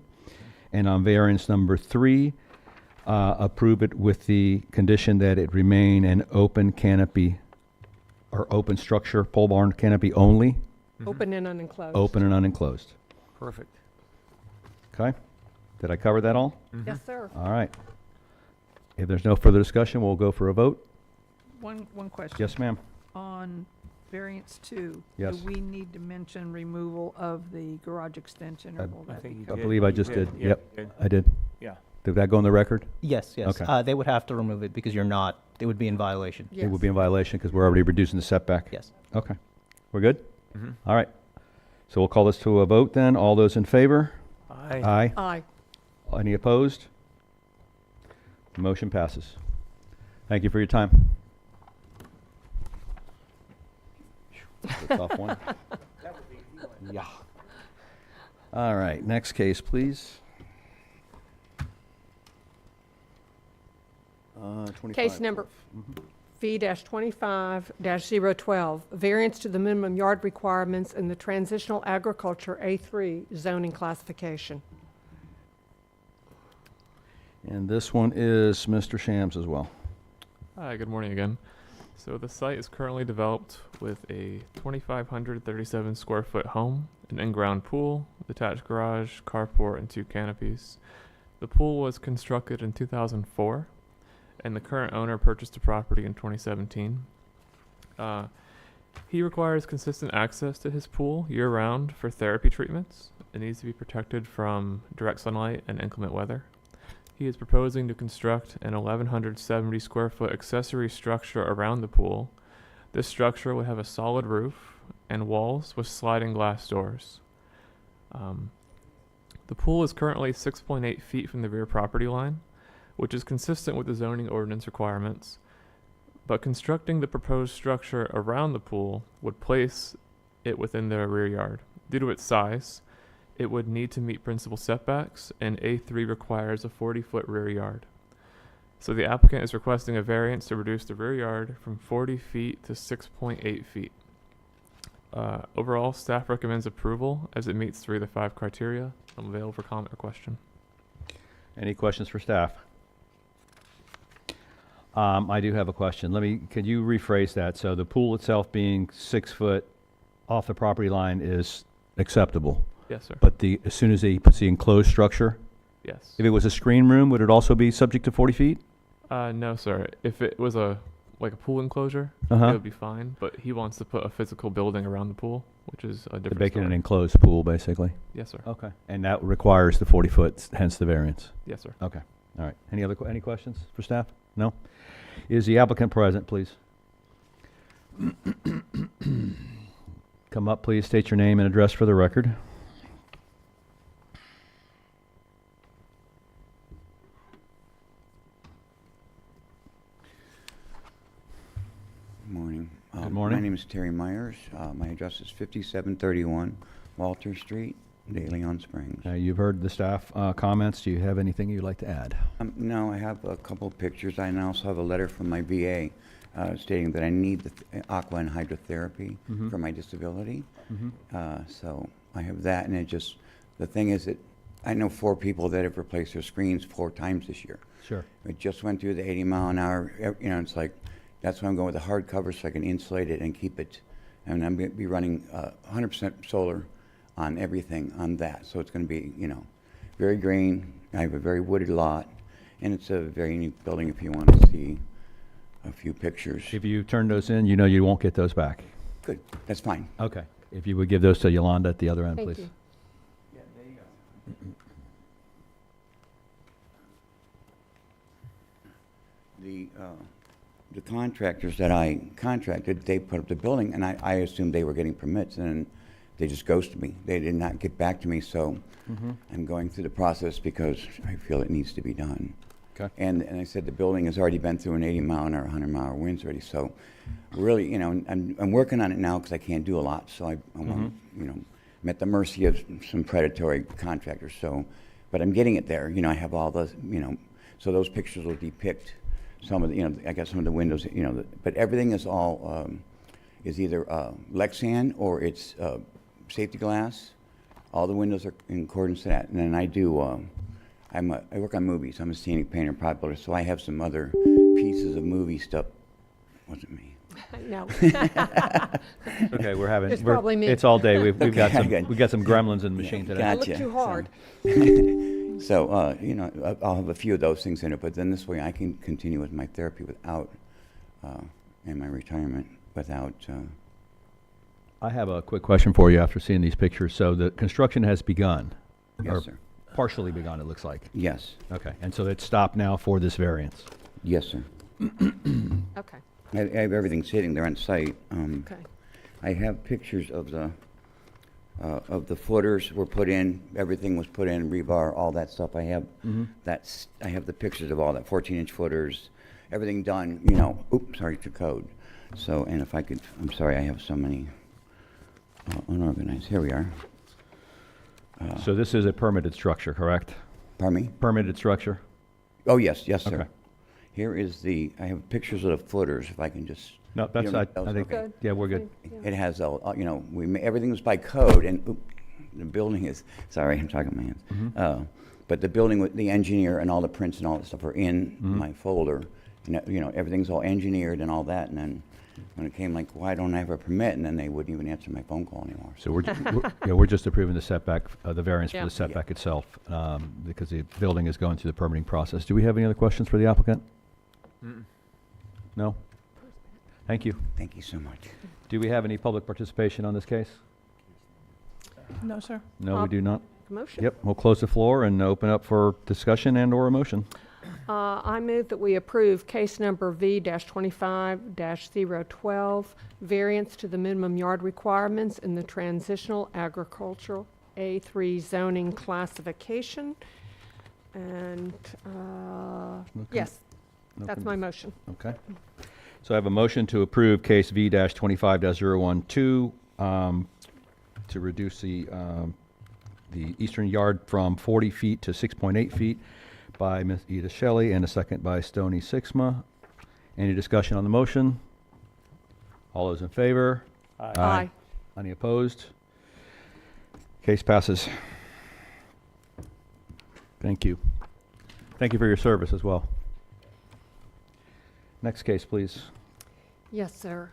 And on variance number 3, approve it with the condition that it remain an open canopy or open structure, pole barn canopy only, Open and unenclosed. open and unenclosed. Perfect. Okay? Did I cover that all? Yes, sir. All right. If there's no further discussion, we'll go for a vote. One question. Yes, ma'am. On variance 2. Yes. Do we need to mention removal of the garage extension, or will I that be think you I covered? believe I You just did. Yeah, Yep, you did. I did. Yeah. Did that go on the record? Yes, yes. Okay. They would have to remove it because you're not, it would be in violation. It would be in violation because we're already reducing the setback? Yes. Okay. We're good? Mm-hmm. All right. So we'll call this to a vote then. All those in favor? Aye. Aye. Aye. Any opposed? Motion passes. Thank you for your time. That's a tough one. Yeah. All right, next case, please. 25. Case number V-25-012, variance to the minimum yard requirements in the transitional agriculture A3 zoning classification. And this one is Mr. Shams as well. Hi, good morning again. So the site is currently developed with a 2,537 square foot home, an in-ground pool, detached garage, carport, and 2 canopies. The pool was constructed in 2004, and the current owner purchased the property in 2017. He requires consistent access to his pool year-round for therapy treatments. It needs to be protected from direct sunlight and inclement weather. He is proposing to construct an 1,170 square foot accessory structure around the pool. This structure would have a solid roof and walls with sliding glass doors. The pool is currently 6.8 feet from the rear property line, which is consistent with the zoning ordinance requirements, but constructing the proposed structure around the pool would place it within the rear yard. Due to its size, it would need to meet principal setbacks, and A3 requires a 40-foot rear yard. So the applicant is requesting a variance to reduce the rear yard from 40 feet to 6.8 feet. Overall, staff recommends approval as it meets 3 of the 5 criteria. I'm available for comment or question. Any questions for staff? I do have a question. Could you rephrase that? So the pool itself being 6 foot off the property line is acceptable, Yes, sir. but as soon as he puts the enclosed structure, Yes. if it was a screen room, would it also be subject to 40 feet? No, sir. If it was a pool enclosure, it Uh-huh. would be fine. But he wants to put a physical building around the pool, which is a To different make it an story. enclosed pool, basically. Yes, sir. Okay. And that requires the 40 foot, hence the variance. Yes, sir. Okay. All right. Any questions for staff? No? Is the applicant present, please? Come up, please. State your name and address for the record. Morning. Good morning. My name is Terry Myers. My address is 5731 Walter Street, De Leon Springs. You've heard the staff comments. Do you have anything you'd like to add? No, I have a couple of pictures. I also have a letter from my VA stating that I need the aqua and hydrotherapy Mhm. for my disability. Mm-hmm. So I have that, and the thing is that I know 4 people that have replaced their screens 4 times this year. Sure. It just went through the 80 mile an hour, it's like, that's why I'm going with the hard cover so I can insulate it and keep it. And I'm going to be running 100% solar on everything on that. So it's going to be, very green. I have a very wooded lot, and it's a very neat building if you want to see a few pictures. If you turn those in, you won't get those back. Good, that's fine. Okay. If you would give those to Yolanda at the other end, Thank please. you. The contractors that I contracted, they put up the building, and I assumed they were getting permits, and they just ghosted me. They did not get back to me, so I'm going through the process because I feel it needs to be done. Okay. And I said the building has already been through an 80 mile an hour, 100 mile winds already, so really, I'm working on it now because I can't do a lot, so I'm I'm at the mercy of some predatory contractors, but I'm getting it there. I have all those, so those pictures will depict some of the, I got some of the windows, but everything is all, is either Lexan or it's safety glass. All the windows are in accordance to that. And then I do, I work on movies. I'm a scenic painter and prop builder, so I have some other pieces of movie stuff. Wasn't me. No. Okay, we're having, It's probably me. it's all day. We've got Okay, some, good. we've got some gremlins in the machine today. I Gotcha. look too hard. So, you know, I'll have a few of those things in it, but then this way I can continue with my therapy without, and my retirement without, I have a quick question for you after seeing these pictures. So the construction has begun? yes, or sir. partially begun, it looks like. Yes, Okay, and so it's stopped now for this variance? yes, sir. Okay, I have everything sitting there on site. okay. I have pictures of the footers were put in, everything was put in, rebar, all that stuff. I have I have the pictures of all that, 14-inch footers, everything done, you know, sorry, to code. So, and if I could, I'm sorry, I have so many unorganized. Here we are. So this is a permitted structure, correct? Pardon me? Permitted structure? Oh, yes, yes, sir. Okay. Here is I have pictures of the footers, if I can just. No, you that's, don't I need those? think, Okay. yeah, we're good. It has, you know, everything was by code, and the building is, sorry, I'm talking with my hands. But the building, with the engineer and all the prints and all that stuff are in my folder. And, you know, everything's all engineered and all that, and then when it came like, why don't I have a permit? And then they wouldn't even answer my phone call anymore. So we're just approving the setback, the variance for Yeah. the setback itself, because the building is going through the permitting process. Do we have any other questions for the applicant? No? Thank you. Thank you so much. Do we have any public participation on this case? No, sir. No, we do not. Motion? Yep, we'll close the floor and open up for discussion and/or a motion. I move that we approve case number V-25-012, variance to the minimum yard requirements in the transitional agricultural A3 zoning classification. And, yes, that's my motion. Okay. So I have a motion to approve case V-25-012, to reduce the eastern yard from 40 feet to 6.8 feet by Ms. Ida Shelley, and a second by Stoney Sixma. Any discussion on the motion? All those in favor? Aye. Any opposed? Case passes. Thank you. Thank you for your service as well. Next case, please. Yes, sir.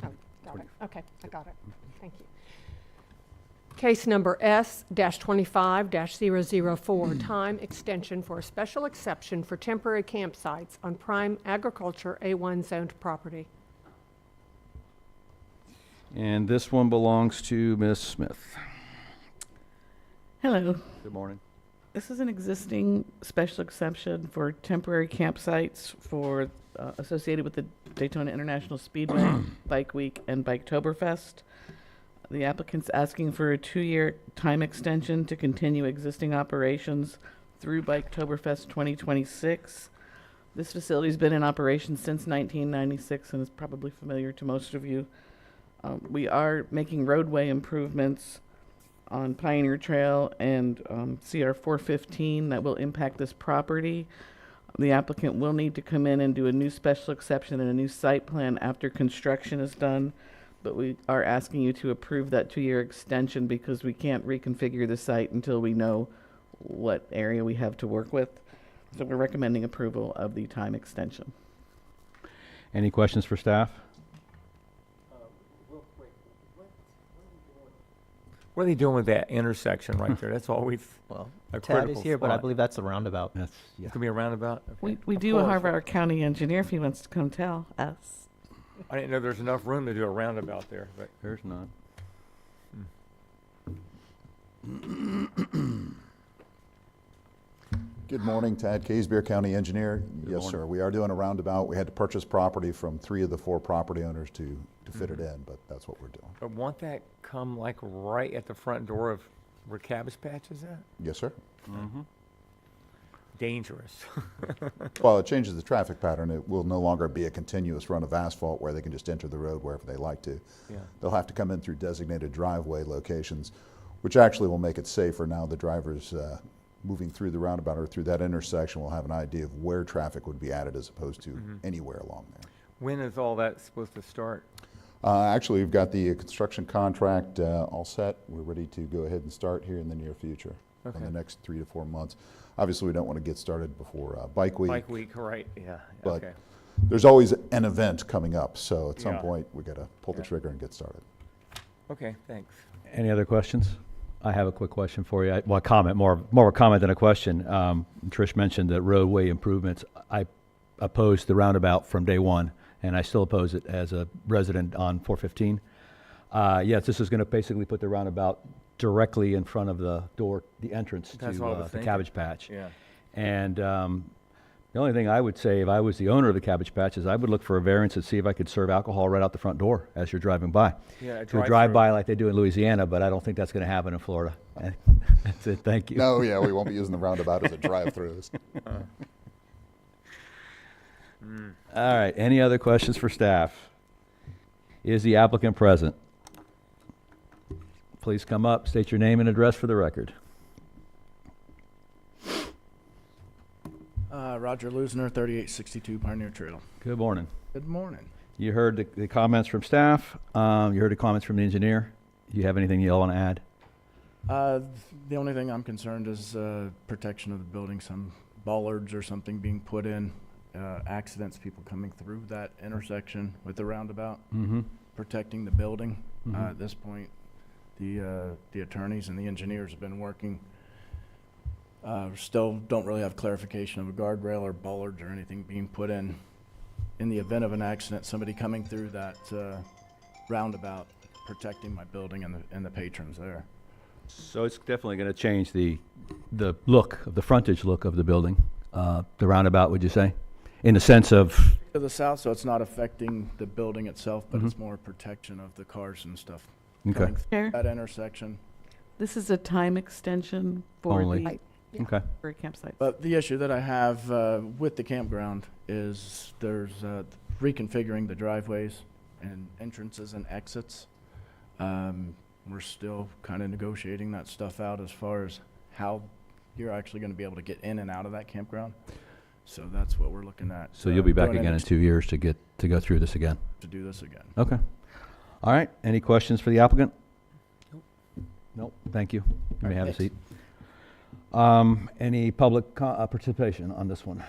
Oh, got it. Okay, I got it. Thank you. Case number S-25-004, time extension for a special exception for temporary campsites on prime agriculture A1 zoned property. And this one belongs to Ms. Smith. Hello. Good morning. This is an existing special exception for temporary campsites for associated with the Daytona International Speedway, Bike Week, and Biketoberfest. The applicant's asking for a 2-year time extension to continue existing operations through Biketoberfest 2026. This facility's been in operation since 1996 and is probably familiar to most of you. We are making roadway improvements on Pioneer Trail and CR 415 that will impact this property. The applicant will need to come in and do a new special exception and a new site plan after construction is done, but we are asking you to approve that 2-year extension because we can't reconfigure the site until we know what area we have to work with. So we're recommending approval of the time extension. Any questions for staff? What are they doing with that intersection right there? That's always Well, a Tad critical is here, but I spot. believe that's a roundabout. That's, yeah. It's gonna be a roundabout? Okay. We do have our county engineer if he wants to come tell us. I didn't know there's enough room to do a roundabout there, but. There's none. Good morning, Tad Casebeer, County Engineer. Good Yes, morning. sir, we are doing a roundabout. We had to purchase property from 3 of the 4 property owners to fit it in, but that's what we're doing. But won't that come like right at the front door of where Cabbage Patch is at? Yes, sir. Dangerous. Well, it changes the traffic pattern. It will no longer be a continuous run of asphalt where they can just enter the road wherever they like to. Yeah. They'll have to come in through designated driveway locations, which actually will make it safer. Now the drivers moving through the roundabout or through that intersection will have an idea of where traffic would be added as opposed to anywhere along there. When is all that supposed to start? Actually, we've got the construction contract all set. We're ready to go ahead and start here in the near future. on Okay. the next 3 to 4 months. Obviously, we don't want to get started before Bike Week. Bike week, right, yeah, But okay. there's always an event coming up, so at some Yeah. point, we got to pull the Yeah. trigger and get started. Okay, thanks. Any other questions? I have a quick question for you. Well, a comment, more of a comment than a question. Trish mentioned the roadway improvements. I opposed the roundabout from day one, and I still oppose it as a resident on 415. Yes, this is going to basically put the roundabout directly in front of the door, the entrance to That's what I was the thinking. Cabbage Patch. Yeah. And the only thing I would say if I was the owner of the Cabbage Patch is I would look for a variance and see if I could serve alcohol right out the front door as you're driving by. Yeah, To a drive-by like they do in Louisiana, but I don't think that's going to happen in Florida. That's it. Thank you. No, yeah, we won't be using the roundabout as a drive-through. All right. Any other questions for staff? Is the applicant present? Please come up, state your name and address for the record. Roger Lusner, 3862 Pioneer Trail. Good morning. Good morning. You heard the comments from staff. You heard the comments from the engineer. Do you have anything you all want to add? The only thing I'm concerned is protection of the building, some bollards or something being put in, accidents, people coming through that intersection with the roundabout, Mm-hmm. protecting the building. Mhm. At this point, the attorneys and the engineers have been working. Still don't really have clarification of a guardrail or bollards or anything being put in the event of an accident, somebody coming through that roundabout, protecting my building and the patrons there. So it's definitely going to change the look, the frontage look of the building, the roundabout, would you say? In the sense of, To the south, so it's not affecting the building itself, but Mhm. it's more protection of the cars and stuff. Okay. Coming through Chair? that intersection. This is a time extension for Only. the, okay. for campsites. But the issue that I have with the campground is there's reconfiguring the driveways and entrances and exits. We're still kind of negotiating that stuff out as far as how you're actually going to be able to get in and out of that campground. So that's what we're looking at. So you'll be back doing an again in 2 years to go through this again. to do this again. Okay. All right. Any questions for the applicant? Nope. Thank you. You may have a seat. Any public participation on this one?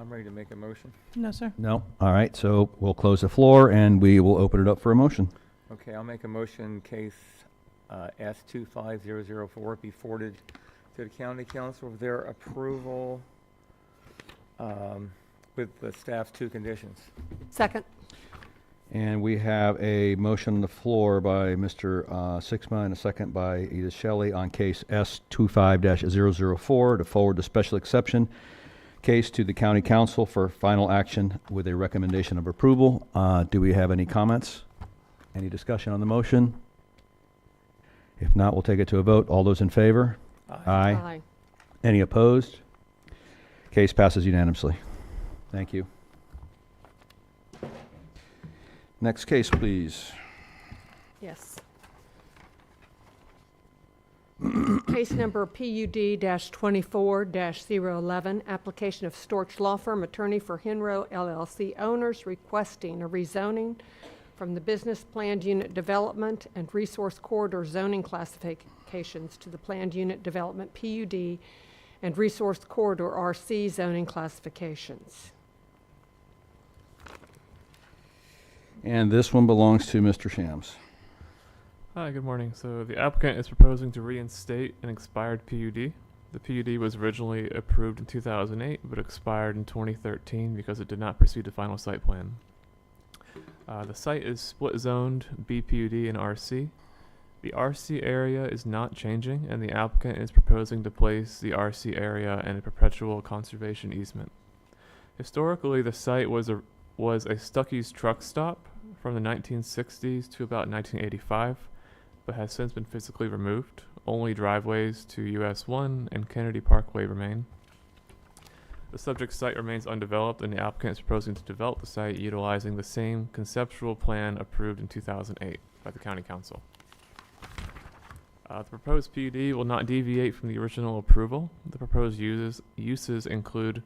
I'm ready to make a motion. No, sir. No. All right. So we'll close the floor and we will open it up for a motion. Okay, I'll make a motion case S25004 be forwarded to the county council for their approval with the staff's 2 conditions. Second. And we have a motion on the floor by Mr. Sixma and a second by Edith Shelley on case S25-004 to forward the special exception case to the county council for final action with a recommendation of approval. Do we have any comments? Any discussion on the motion? If not, we'll take it to a vote. All those in favor? Aye. Any opposed? Case passes unanimously. Thank you. Next case, please. Yes. Case number PUD-24-011, application of Storch Law Firm, attorney for Henro LLC owners requesting a rezoning from the Business Planned Unit Development and Resource Corridor zoning classifications to the Planned Unit Development PUD and Resource Corridor RC zoning classifications. And this one belongs to Mr. Shams. Hi, good morning. So the applicant is proposing to reinstate an expired PUD. The PUD was originally approved in 2008, but expired in 2013 because it did not proceed to final site plan. The site is split zoned BPUD and RC. The RC area is not changing, and the applicant is proposing to place the RC area in a perpetual conservation easement. Historically, the site was a Stuckey's truck stop from the 1960s to about 1985, but has since been physically removed. Only driveways to US 1 and Kennedy Parkway remain. The subject site remains undeveloped, and the applicant is proposing to develop the site utilizing the same conceptual plan approved in 2008 by the County Council. The proposed PUD will not deviate from the original approval. The proposed uses include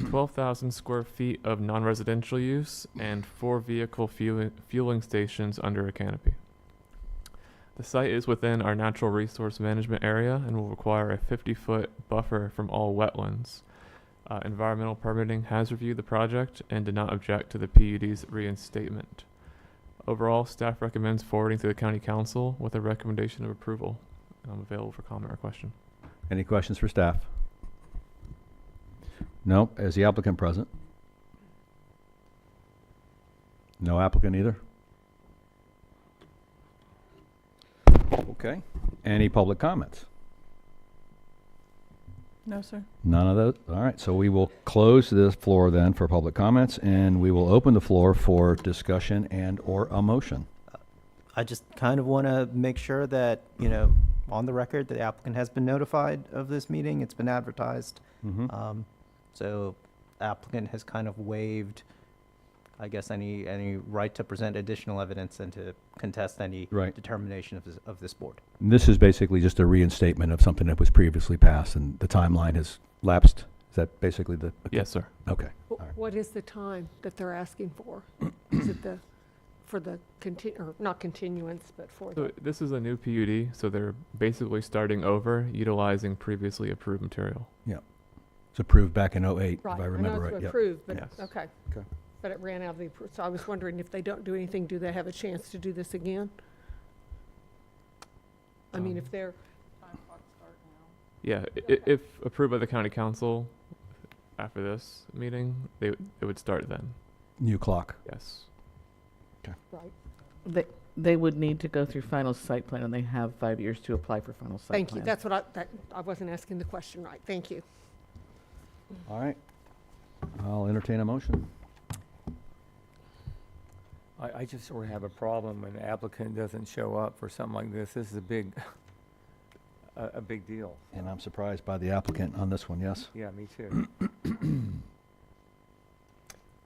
12,000 square feet of non-residential use and 4 vehicle fueling stations under a canopy. The site is within our natural resource management area and will require a 50-foot buffer from all wetlands. Environmental permitting has reviewed the project and did not object to the PUD's reinstatement. Overall, staff recommends forwarding to the county council with a recommendation of approval. I'm available for comment or question. Any questions for staff? No. Is the applicant present? No applicant either? Okay. Any public comments? No, sir. None of those? All right, so we will close this floor then for public comments, and we will open the floor for discussion and or a motion. I just kind of want to make sure that, on the record, the applicant has been notified of this meeting. It's been advertised. So applicant has kind of waived, I guess, any right to present additional evidence and to contest any determination of this board. And this is basically just a reinstatement of something that was previously passed, and the timeline has lapsed. Is that basically the? Yes, sir. Okay. What is the time that they're asking for? Is it for the or not continuance, but for So this is a new PUD, so they're basically starting over, utilizing previously approved material. Yeah. It's approved back in 08, right? if I remember I know right. it's approved, but Yes. okay. Okay. But it ran out of the appro, so I was wondering if they don't do anything, do they have a chance to do this again? I mean, if they're. Yeah, if approved by the county council after this meeting, it would start then. New clock. Yes. Right. They would need to go through final site plan, and they have 5 years to apply for final site plan. Thank you. That's what I wasn't asking the question right. Thank you. All right. I'll entertain a motion. I just sort of have a problem when the applicant doesn't show up for something like this. This is a big, a big deal. And I'm surprised by the applicant on this one, yes? Yeah, me too.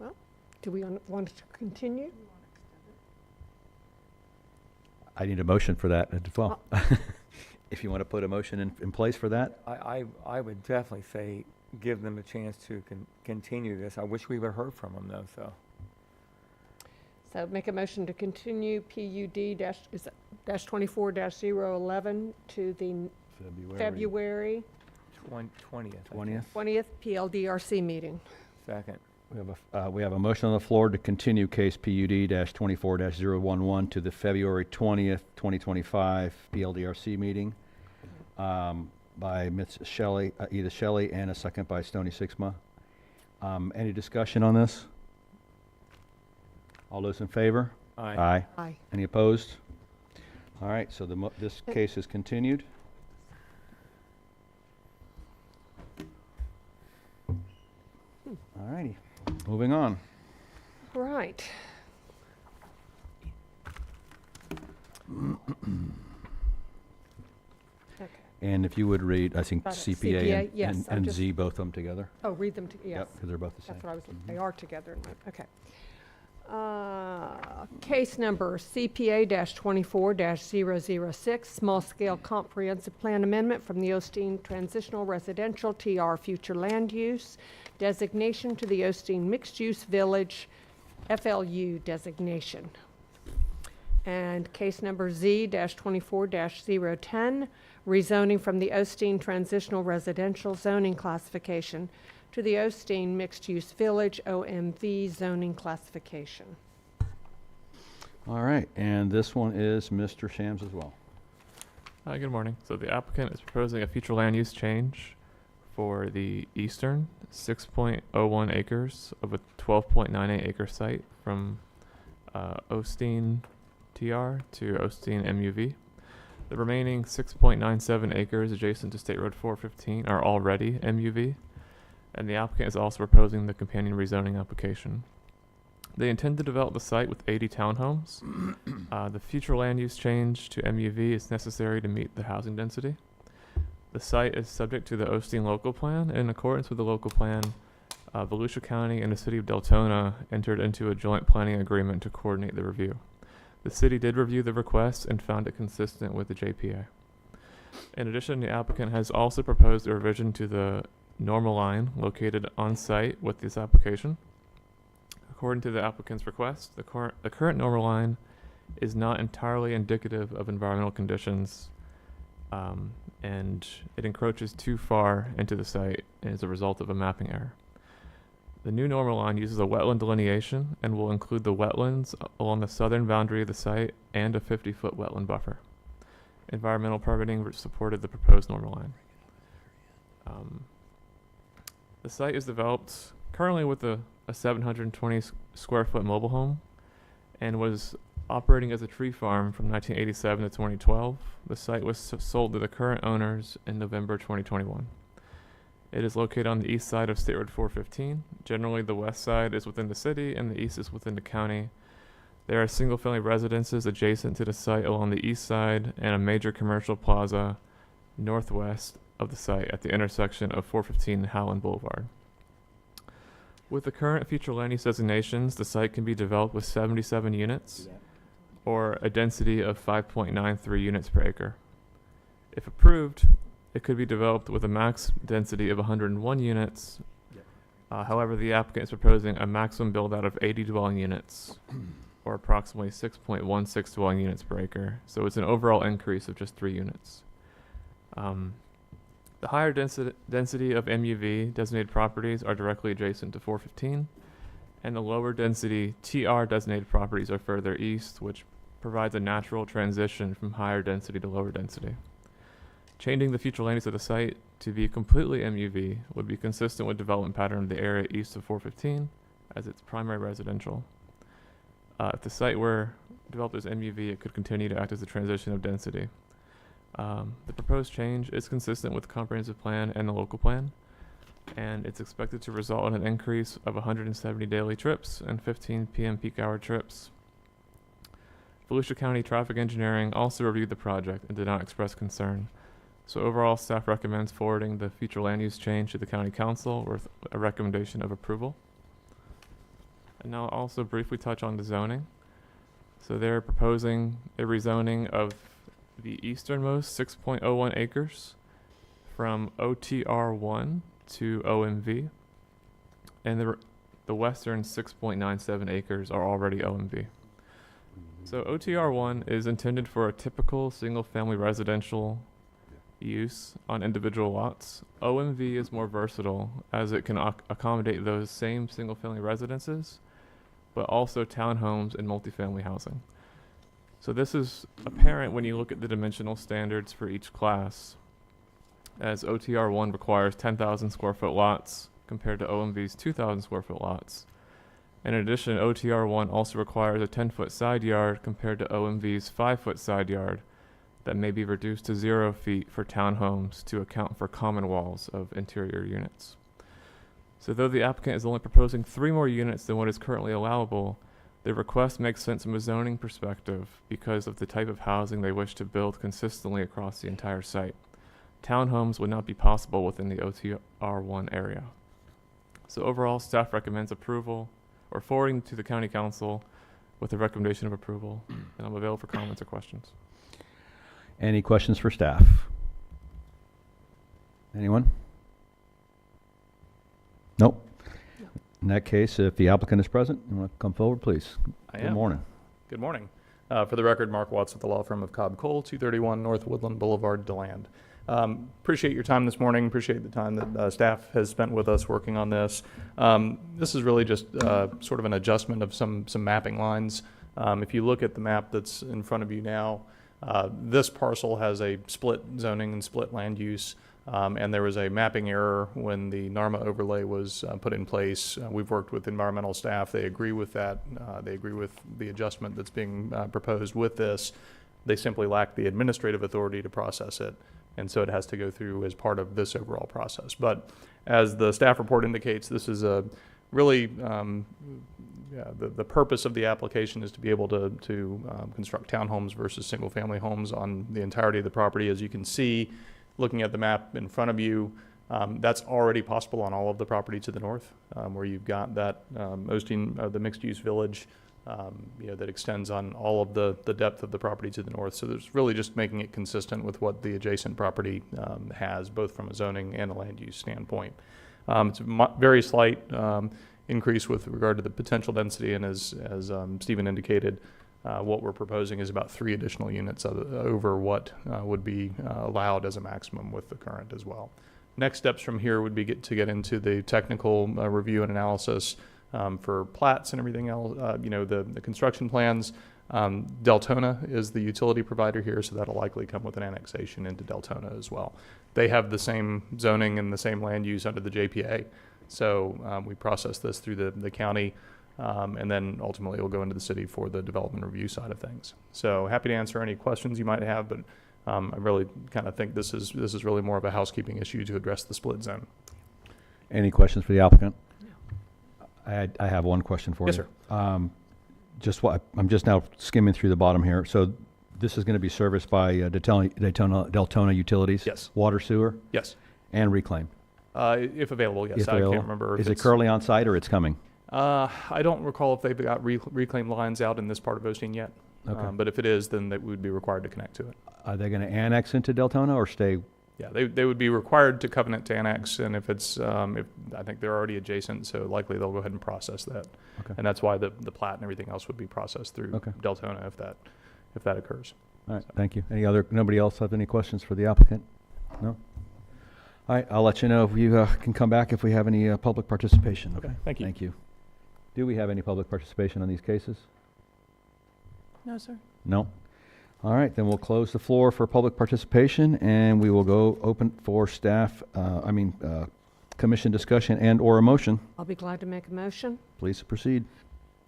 Well, do we want to continue? I need a motion for that as well. If you want to put a motion in place for that. I would definitely say give them a chance to continue this. I wish we would have heard from them though, so. So make a motion to continue PUD dash 24-011 to the February 20th. PLDRC meeting. Second. We have a motion on the floor to continue case PUD-24-011 to the February 20th, 2025 PLDRC meeting by Ms. Shelley, Edith Shelley, and a second by Stoney Sixma. Any discussion on this? All those in favor? Aye. Aye. Aye. Any opposed? All right, so this case is continued. All righty, moving on. Right. Okay. And if you would read, I think Got it. CPA CPA, yes, I'm and just- Z, both of them together. Oh, read them, yes. Yep, because they're both the same. That's what I was, they are together, okay. Case number CPA-24-006, small-scale comprehensive plan amendment from the Osteen Transitional Residential TR Future Land Use designation to the Osteen Mixed Use Village FLU designation. And case number Z-24-010, rezoning from the Osteen Transitional Residential Zoning Classification to the Osteen Mixed Use Village OMV zoning classification. All right, and this one is Mr. Shams as well. Hi, good morning. So the applicant is proposing a future land use change for the eastern 6.01 acres of a 12.98 acre site from Osteen TR to Osteen MUV. The remaining 6.97 acres adjacent to State Road 415 are already MUV, and the applicant is also proposing the companion rezoning application. They intend to develop the site with 80 townhomes. The future land use change to MUV is necessary to meet the housing density. The site is subject to the Osteen local plan. In accordance with the local plan, Volusia County and the City of Deltona entered into a joint planning agreement to coordinate the review. The city did review the request and found it consistent with the JPA. In addition, the applicant has also proposed a revision to the normal line located on site with this application. According to the applicant's request, the current normal line is not entirely indicative of environmental conditions, and it encroaches too far into the site and is a result of a mapping error. The new normal line uses a wetland delineation and will include the wetlands along the southern boundary of the site and a 50-foot wetland buffer. Environmental permitting supported the proposed normal line. The site is developed currently with a 720 square foot mobile home and was operating as a tree farm from 1987 to 2012. The site was sold to the current owners in November 2021. It is located on the east side of State Road 415. Generally, the west side is within the city and the east is within the county. There are single-family residences adjacent to the site along the east side and a major commercial plaza northwest of the site at the intersection of 415 and Howland Boulevard. With the current future land use designations, the site can be developed with 77 units or a density of 5.93 units per acre. If approved, it could be developed with a max density of 101 units. However, the applicant is proposing a maximum build-out of 80 dwelling units, or approximately 6.16 dwelling units per acre. So it's an overall increase of just 3 units. The higher density of MUV designated properties are directly adjacent to 415, and the lower density TR designated properties are further east, which provides a natural transition from higher density to lower density. Changing the future land use of the site to be completely MUV would be consistent with development pattern of the area east of 415 as its primary residential. If the site were developed as MUV, it could continue to act as a transition of density. The proposed change is consistent with the comprehensive plan and the local plan, and it's expected to result in an increase of 170 daily trips and 15 p.m. peak hour trips. Volusia County Traffic Engineering also reviewed the project and did not express concern. So overall, staff recommends forwarding the future land use change to the County Council with a recommendation of approval. And now I'll also briefly touch on the zoning. So they're proposing a rezoning of the easternmost 6.01 acres from OTR1 to OMV, and the western 6.97 acres are already OMV. So OTR1 is intended for a typical single-family residential use on individual lots. OMV is more versatile as it can accommodate those same single-family residences, but also townhomes and multifamily housing. So this is apparent when you look at the dimensional standards for each class, as OTR1 requires 10,000 square foot lots compared to OMV's 2,000 square foot lots. In addition, OTR1 also requires a 10-foot side yard compared to OMV's 5-foot side yard that may be reduced to 0 feet for townhomes to account for common walls of interior units. So though the applicant is only proposing 3 more units than what is currently allowable, the request makes sense from a zoning perspective because of the type of housing they wish to build consistently across the entire site. Townhomes would not be possible within the OTR1 area. So overall, staff recommends approval or forwarding to the County Council with a recommendation of approval, and I'm available for comments or questions. Any questions for staff? Anyone? Nope. In that case, if the applicant is present, you want to come forward, please. Good morning. Good morning. For the record, Mark Watts with the law firm of Cobb Cole, 231 North Woodland Boulevard, DeLand. Appreciate your time this morning. Appreciate the time that staff has spent with us working on this. This is really just sort of an adjustment of some mapping lines. If you look at the map that's in front of you now, this parcel has a split zoning and split land use. And there was a mapping error when the NARMA overlay was put in place. We've worked with environmental staff. They agree with that. They agree with the adjustment that's being proposed with this. They simply lack the administrative authority to process it. And so it has to go through as part of this overall process. But as the staff report indicates, this is a really, the purpose of the application is to be able to construct townhomes versus single family homes on the entirety of the property. As you can see, looking at the map in front of you, that's already possible on all of the property to the north, where you've got that Osteen, the mixed-use village, that extends on all of the depth of the property to the north. So there's really just making it consistent with what the adjacent property has, both from a zoning and a land use standpoint. It's a very slight increase with regard to the potential density, and as Stephen indicated, What we're proposing is about 3 additional units over what would be allowed as a maximum with the current as well. Next steps from here would be to get into the technical review and analysis for plats and everything else, the construction plans. Deltona is the utility provider here, so that'll likely come with an annexation into Deltona as well. They have the same zoning and the same land use under the JPA, so we process this through the county, and then ultimately it will go into the city for the development review side of things. So happy to answer any questions you might have, but I really kind of think this is really more of a housekeeping issue to address the split zone. Any questions for the applicant? I have one question for Yes, you. sir. I'm just now skimming through the bottom here. So this is going to be serviced by Deltona Utilities? Yes. Water, sewer? Yes. And reclaim? If available, yes. If I available. can't remember. If Is it it's- currently on site or it's coming? I don't recall if they've got reclaim lines out in this part of Osteen yet. Okay. But if it is, then they would be required to connect to it. Are they going to annex into Deltona or stay? Yeah, they would be required to covenant to annex, and if it's, if I think they're already adjacent, so likely they'll go ahead and process that. Okay. And that's why the plat and everything else would be processed through Okay. Deltona if that occurs. All right, thank you. Nobody else have any questions for the applicant? No? All right, I'll let you know if you can come back if we have any public participation. Okay, thank you. Thank you. Do we have any public participation on these cases? No, sir. No? All right, then we'll close the floor for public participation, and we will go open for commission discussion and/or a motion. I'll be glad to make a motion Please proceed.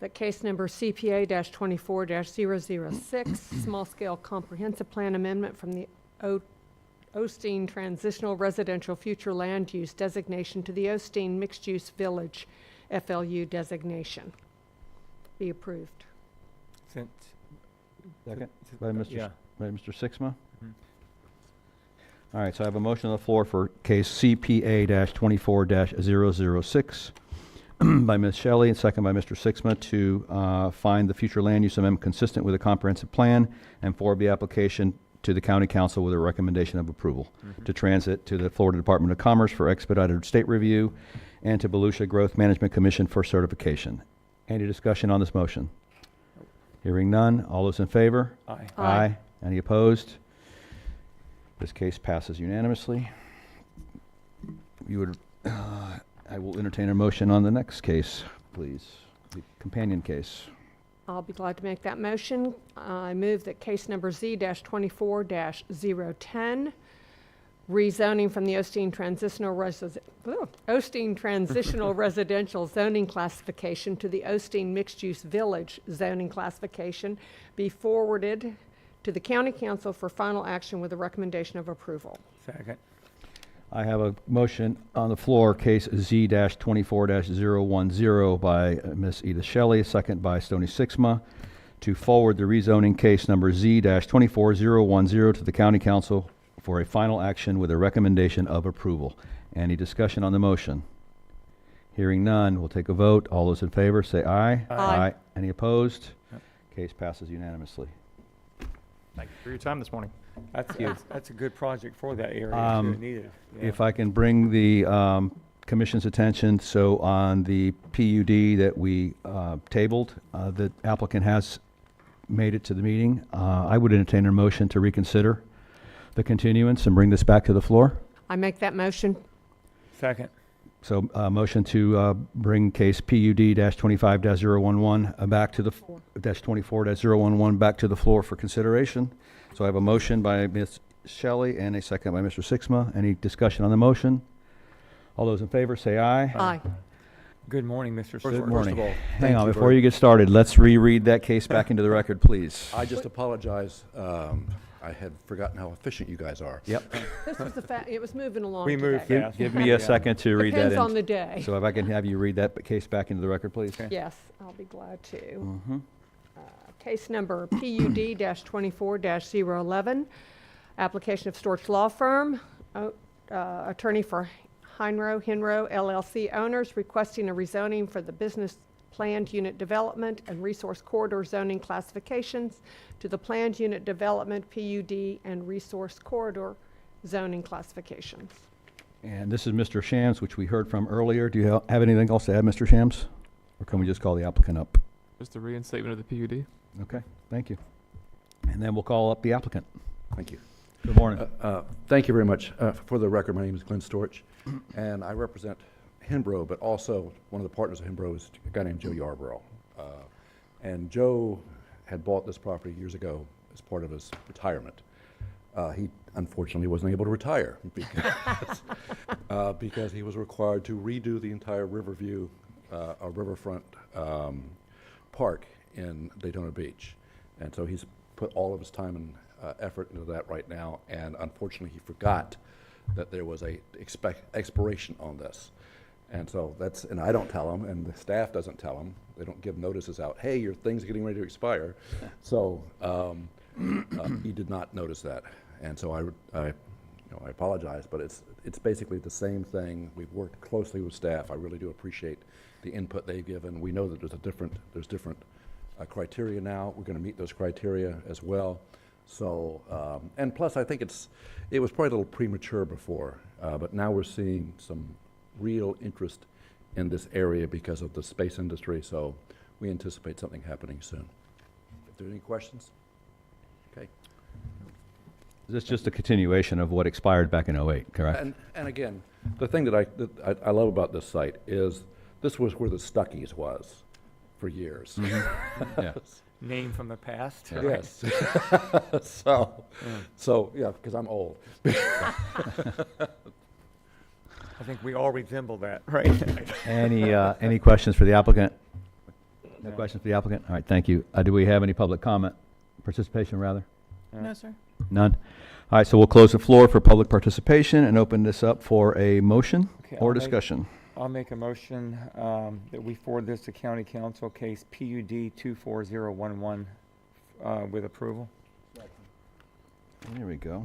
that case number CPA-24-006, small-scale comprehensive plan amendment from the Osteen Transitional Residential Future Land Use designation to the Osteen Mixed Use Village FLU designation be approved. Since, Second by Mr. Yeah. By Mr. Sixma. Mhm. All right, so I have a motion on the floor for case CPA-24-006 by Ms. Shelley and second by Mr. Sixma to find the future land use amendment consistent with a comprehensive plan and forward the application to the county council with a recommendation of approval to transit to the Florida Department of Commerce for expedited state review and to Volusia Growth Management Commission for certification. Any discussion on this motion? Hearing none. All those in favor? Aye. Aye. Any opposed? This case passes unanimously. I will entertain a motion on the next case, please. The companion case. I'll be glad to make that motion. I move that case number Z-24-010, rezoning from the Osteen Transitional Residential Zoning Classification to the Osteen Mixed Use Village Zoning Classification, be forwarded to the County Council for final action with a recommendation of approval. Second. I have a motion on the floor, case Z-24-010 by Ms. Edith Shelley, second by Stoney Sixma, to forward the rezoning case number Z-24010 to the County Council for a final action with a recommendation of approval. Any discussion on the motion? Hearing none, we'll take a vote. All those in favor say aye. Aye. Any opposed? Yep. Case passes unanimously. Thank you for your time this morning. That's a good project for that area. Um, It's needed. If I can bring the commission's attention, so on the PUD that we tabled, the applicant has made it to the meeting. I would entertain a motion to reconsider the continuance and bring this back to the floor. I make that motion. Second. So motion to bring case PUD-25-011 back to the -24-011 back to the floor for consideration. So I have a motion by Ms. Shelley and a second by Mr. Sixma. Any discussion on the motion? All those in favor say aye. Aye. Good morning, Mr. Good Stewart. morning. First of all, Hang thank on, you before very- you get started, let's reread that case back into the record, please. I just apologize. I had forgotten how efficient you guys are. Yep. This was it was moving along We moved today. fast. Give me a second to read that in. Depends on the day. So if I can have you read that case back into the record, please. Yes, I'll be glad to. Mhm. Case number PUD-24-011, application of Storch Law Firm, attorney for Hinro LLC owners requesting a rezoning for the business planned unit development and resource corridor zoning classifications to the planned unit development, PUD, and resource corridor zoning classifications. And this is Mr. Shams, which we heard from earlier. Do you have anything else to add, Mr. Shams? Or can we just call the applicant up? Just a reinstatement of the PUD. Okay, thank you. And then we'll call up the applicant. Thank you. Good morning. Thank you very much. For the record, my name is Glenn Storch, and I represent Hembro, but also one of the partners of Hembro is a guy named Joe Yarborough. And Joe had bought this property years ago as part of his retirement. He unfortunately wasn't able to retire because he was required to redo the entire Riverview, riverfront park in Daytona Beach. And so he's put all of his time and effort into that right now, and unfortunately he forgot that there was a expiration on this. And so and I don't tell him, and the staff doesn't tell him. They don't give notices out, hey, your thing's getting ready to expire. So he did not notice that. And so I apologize, but it's basically the same thing. We've worked closely with staff. I really do appreciate the input they've given. We know that there's different criteria now. We're going to meet those criteria as well. So, and plus I think it was probably a little premature before, but now we're seeing some real interest in this area because of the space industry, so we anticipate something happening soon. If there are any questions? Okay. Is this just a continuation of what expired back in '08, correct? And again, the thing that I love about this site is this was where the Stuckey's was for years. Mm-hmm. Yeah. Name from the past. Yes. So yeah, because I'm old. I think we all resemble that, right? Any questions for the applicant? No questions for the applicant? All right, thank you. Do we have any public comment, participation rather? No, sir. None? All right, so we'll close the floor for public participation and open this up for a motion or discussion. I'll make a motion that we forward this to County Council, case PUD 24011, with approval. There we go.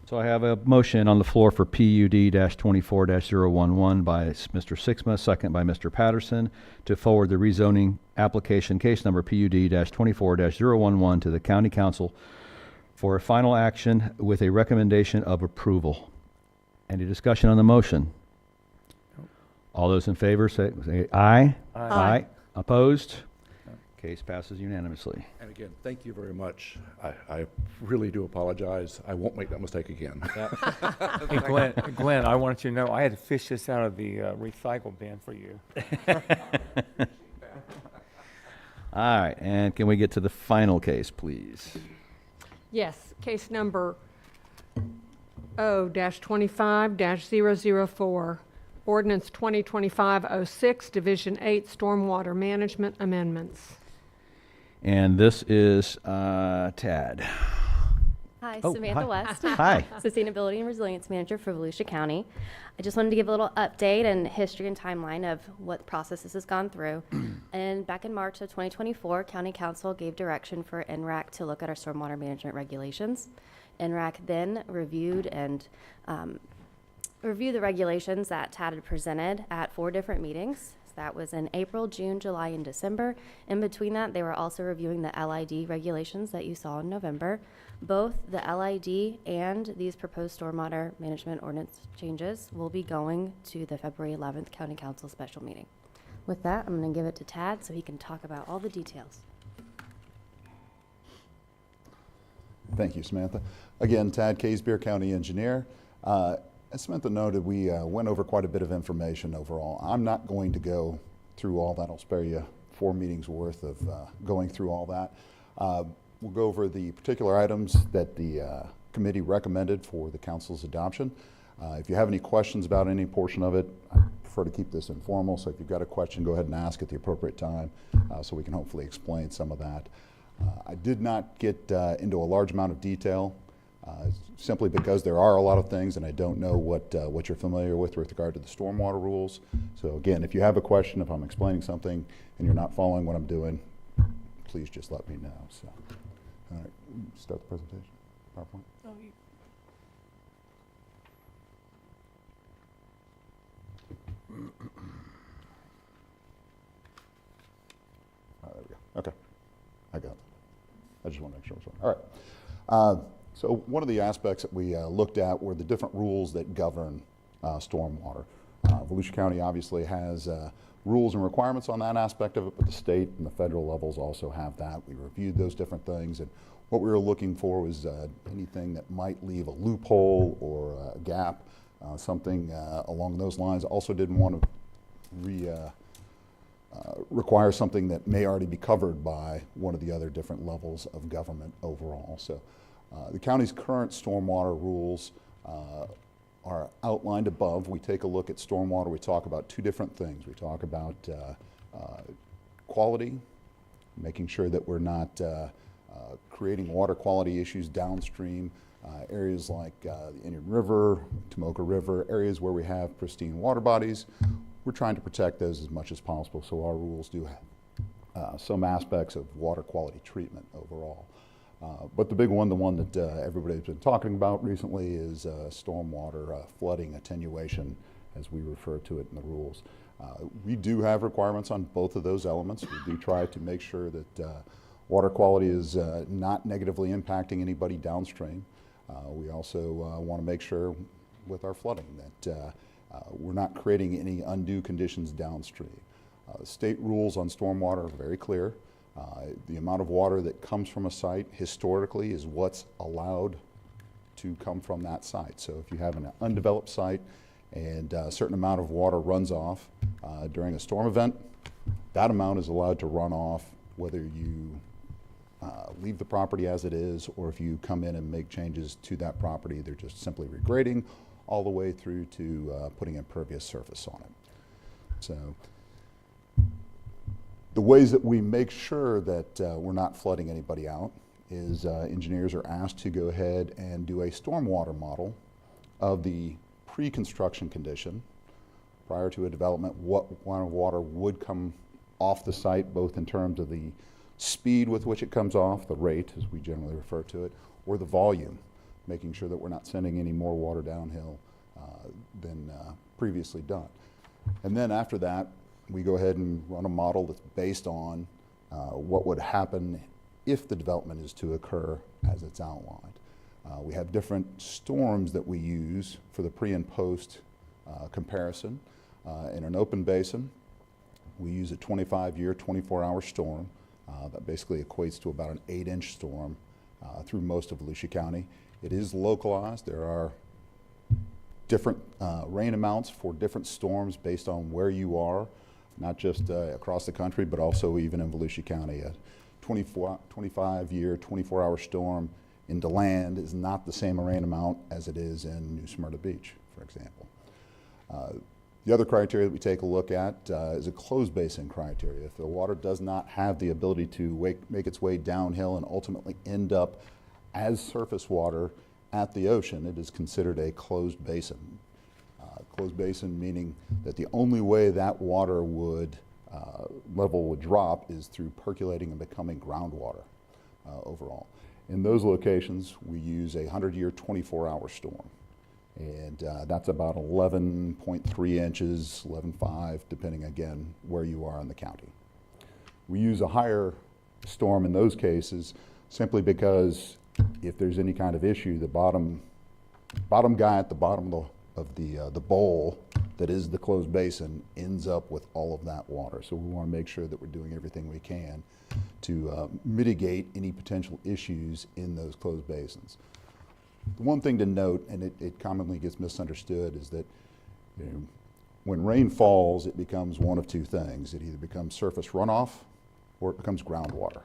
So I have a motion on the floor for PUD-24-011 by Mr. Sixma, second by Mr. Patterson, to forward the rezoning application case number PUD-24-011 to the County Council for a final action with a recommendation of approval. Any discussion on the motion? All those in favor say aye. Aye. Opposed? Case passes unanimously. And again, thank you very much. I really do apologize. I won't make that mistake again. Hey, Glenn, I want you to know I had to fish this out of the recycle bin for you. All right, and can we get to the final case, please? Yes, case number O-25-004, ordinance 2025-06, Division 8, Stormwater Management Amendments. And this is Tad. Hi, Oh, Samantha hi. West. Hi. Sustainability and Resilience Manager for Volusia County. I just wanted to give a little update and history and timeline of what process this has gone through. And back in March of 2024, County Council gave direction for NRAC to look at our stormwater management regulations. NRAC then reviewed the regulations that Tad had presented at 4 different meetings. So that was in April, June, July, and December. In between that, they were also reviewing the LID regulations that you saw in November. Both the LID and these proposed stormwater management ordinance changes will be going to the February 11th County Council special meeting. With that, I'm going to give it to Tad so he can talk about all the details. Thank you, Samantha. Again, Tad Casebeer, County Engineer. As Samantha noted, we went over quite a bit of information overall. I'm not going to go through all that. I'll spare you 4 meetings worth of going through all that. We'll go over the particular items that the committee recommended for the council's adoption. If you have any questions about any portion of it, I prefer to keep this informal, so if you've got a question, go ahead and ask at the appropriate time so we can hopefully explain some of that. I did not get into a large amount of detail simply because there are a lot of things and I don't know what you're familiar with regard to the stormwater rules. So again, if you have a question, if I'm explaining something and you're not following what I'm doing, please just let me know. So, all right, start the presentation. PowerPoint. Oh, There we go. Okay, I got it. I just want to make sure it's on. All right. So one of the aspects that we looked at were the different rules that govern stormwater. Volusia County obviously has rules and requirements on that aspect of it, but the state and the federal levels also have that. We reviewed those different things, and what we were looking for was anything that might leave a loophole or a gap, something along those lines. Also didn't want to require something that may already be covered by one of the other different levels of government overall. So the county's current stormwater rules are outlined above. We take a look at stormwater. We talk about two different things. We talk about quality, making sure that we're not creating water quality issues downstream. Areas like the Indian River, Tomoka River, areas where we have pristine water bodies, we're trying to protect those as much as possible. So our rules do have some aspects of water quality treatment overall. But the big one, the one that everybody's been talking about recently, is stormwater flooding attenuation, as we refer to it in the rules. We do have requirements on both of those elements. We do try to make sure that water quality is not negatively impacting anybody downstream. We also want to make sure with our flooding that we're not creating any undue conditions downstream. State rules on stormwater are very clear. The amount of water that comes from a site historically is what's allowed to come from that site. So if you have an undeveloped site and a certain amount of water runs off during a storm event, that amount is allowed to run off whether you leave the property as it is, or if you come in and make changes to that property. They're just simply regrading all the way through to putting impervious surface on it. So the ways that we make sure that we're not flooding anybody out is engineers are asked to go ahead and do a stormwater model of the pre-construction condition prior to a development, what kind of water would come off the site, both in terms of the speed with which it comes off, the rate as we generally refer to it, or the volume, making sure that we're not sending any more water downhill than previously done. And then after that, we go ahead and run a model that's based on what would happen if the development is to occur as it's outlined. We have different storms that we use for the pre and post comparison. In an open basin, we use a 25-year, 24-hour storm. That basically equates to about an 8-inch storm through most of Volusia County. It is localized. There are different rain amounts for different storms based on where you are, not just across the country, but also even in Volusia County. A 25-year, 24-hour storm in DeLand is not the same rain amount as it is in New Smyrna Beach, for example. The other criteria that we take a look at is a closed basin criteria. If the water does not have the ability to make its way downhill and ultimately end up as surface water at the ocean, it is considered a closed basin. Closed basin meaning that the only way that water would level would drop is through percolating and becoming groundwater overall. In those locations, we use a 100-year, 24-hour storm. And that's about 11.3 inches, 11.5, depending again where you are in the county. We use a higher storm in those cases simply because if there's any kind of issue, the bottom guy at the bottom of the bowl that is the closed basin ends up with all of that water. So we want to make sure that we're doing everything we can to mitigate any potential issues in those closed basins. The one thing to note, and it commonly gets misunderstood, is that when rain falls, it becomes one of two things. It either becomes surface runoff or it becomes groundwater.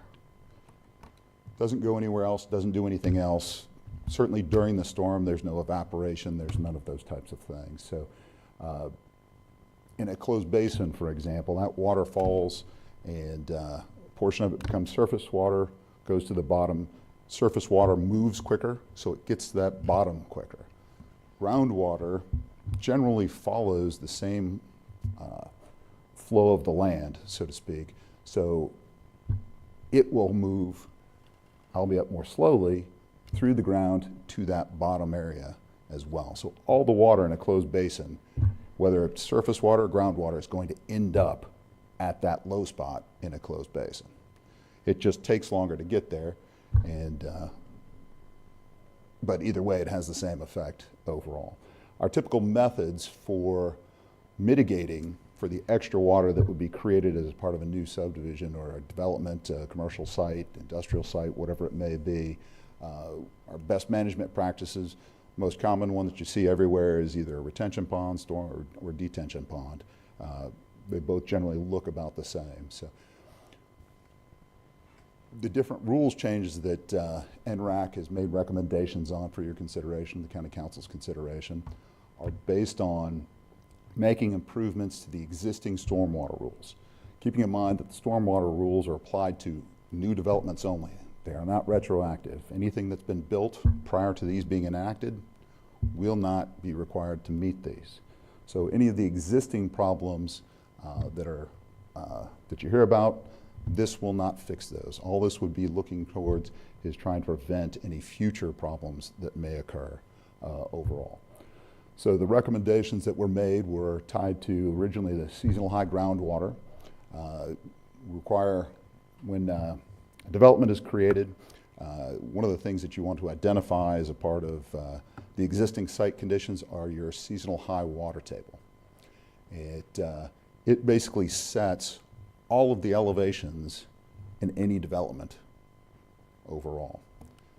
Doesn't go anywhere else, doesn't do anything else. Certainly during the storm, there's no evaporation, there's none of those types of things. So in a closed basin, for example, that water falls and a portion of it becomes surface water, goes to the bottom. Surface water moves quicker, so it gets to that bottom quicker. Groundwater generally follows the same flow of the land, so to speak. So it will move, albeit more slowly, through the ground to that bottom area as well. So all the water in a closed basin, whether it's surface water or groundwater, is going to end up at that low spot in a closed basin. It just takes longer to get there. But either way, it has the same effect overall. Our typical methods for mitigating for the extra water that would be created as part of a new subdivision or a development, a commercial site, industrial site, whatever it may be. Our best management practices, most common one that you see everywhere is either a retention pond, storm, or detention pond. They both generally look about the same. So the different rules changes that NRAC has made recommendations on for your consideration, the County Council's consideration, are based on making improvements to the existing stormwater rules. Keeping in mind that the stormwater rules are applied to new developments only. They are not retroactive. Anything that's been built prior to these being enacted will not be required to meet these. So any of the existing problems that you hear about, this will not fix those. All this would be looking towards is trying to prevent any future problems that may occur overall. So the recommendations that were made were tied to originally the seasonal high groundwater. Require when development is created, one of the things that you want to identify as a part of the existing site conditions are your seasonal high water table. It basically sets all of the elevations in any development overall.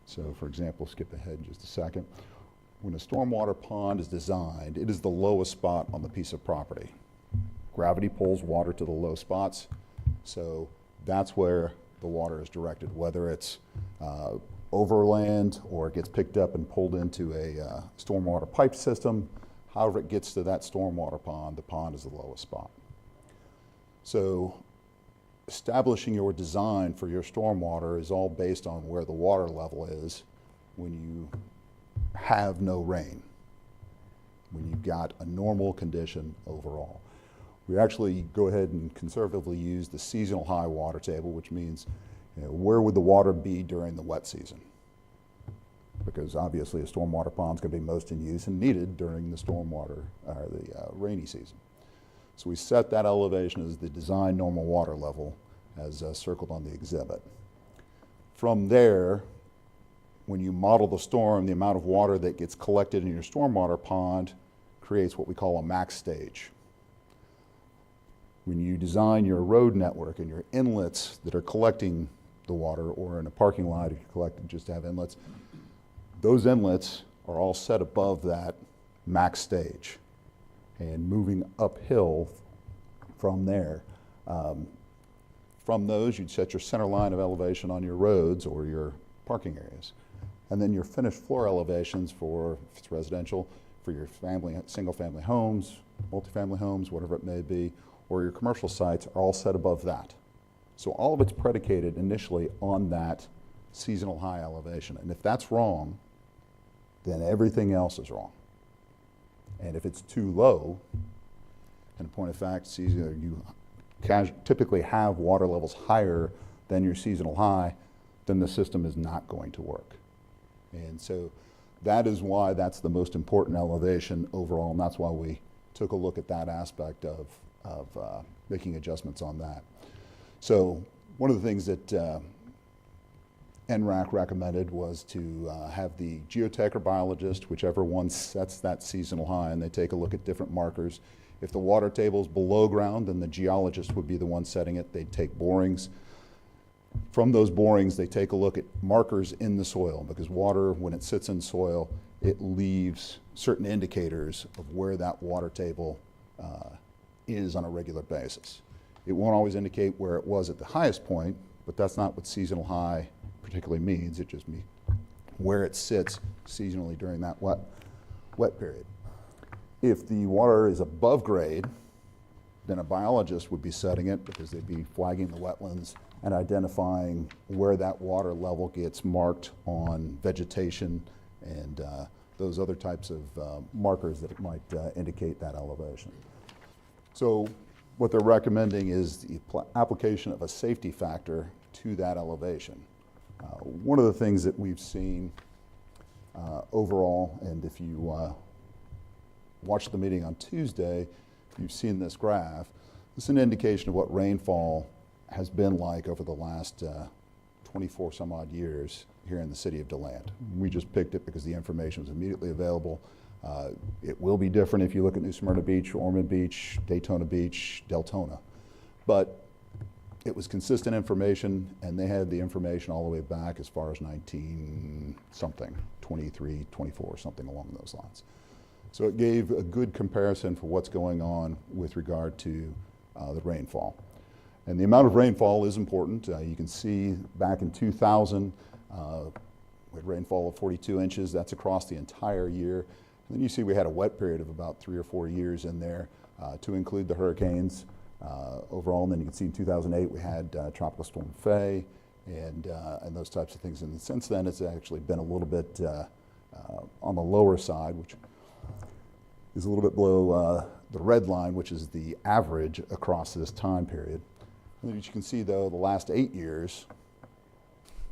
So for example, skip ahead just a second. When a stormwater pond is designed, it is the lowest spot on the piece of property. Gravity pulls water to the low spots, so that's where the water is directed, whether it's overland or it gets picked up and pulled into a stormwater pipe system. However it gets to that stormwater pond, the pond is the lowest spot. So establishing your design for your stormwater is all based on where the water level is when you have no rain, when you've got a normal condition overall. We actually go ahead and conservatively use the seasonal high water table, which means, you know, where would the water be during the wet season? Because obviously a stormwater pond is going to be most in use and needed during the stormwater or the rainy season. So we set that elevation as the design normal water level as circled on the exhibit. From there, when you model the storm, the amount of water that gets collected in your stormwater pond creates what we call a max stage. When you design your road network and your inlets that are collecting the water, or in a parking lot, if you collect just to have inlets, those inlets are all set above that max stage. And moving uphill from there, from those, you'd set your center line of elevation on your roads or your parking areas. And then your finished floor elevations for, if it's residential, for your family, single family homes, multifamily homes, whatever it may be, or your commercial sites are all set above that. So all of it's predicated initially on that seasonal high elevation. And if that's wrong, then everything else is wrong. And if it's too low, in point of fact, you typically have water levels higher than your seasonal high, then the system is not going to work. And so that is why that's the most important elevation overall, and that's why we took a look at that aspect of making adjustments on that. So one of the things that NRAC recommended was to have the geotech or biologist, whichever one sets that seasonal high, and they take a look at different markers. If the water table is below ground, then the geologist would be the one setting it. They'd take borings. From those borings, they take a look at markers in the soil, because water, when it sits in soil, it leaves certain indicators of where that water table is on a regular basis. It won't always indicate where it was at the highest point, but that's not what seasonal high particularly means. It just means where it sits seasonally during that wet period. If the water is above grade, then a biologist would be setting it, because they'd be flagging the wetlands and identifying where that water level gets marked on vegetation and those other types of markers that might indicate that elevation. So what they're recommending is the application of a safety factor to that elevation. One of the things that we've seen overall, and if you watched the meeting on Tuesday, you've seen this graph. This is an indication of what rainfall has been like over the last 24 some odd years here in the city of DeLand. We just picked it because the information was immediately available. It will be different if you look at New Smyrna Beach, Ormond Beach, Daytona Beach, Deltona. But it was consistent information, and they had the information all the way back as far as 19 something, 23, 24, something along those lines. So it gave a good comparison for what's going on with regard to the rainfall. And the amount of rainfall is important. You can see back in 2000, we had rainfall of 42 inches. That's across the entire year. And then you see we had a wet period of about 3 or 4 years in there to include the hurricanes overall. And then you can see in 2008 we had Tropical Storm Faye and those types of things. And since then it's actually been a little bit on the lower side, which is a little bit below the red line, which is the average across this time period. And as you can see, though, the last 8 years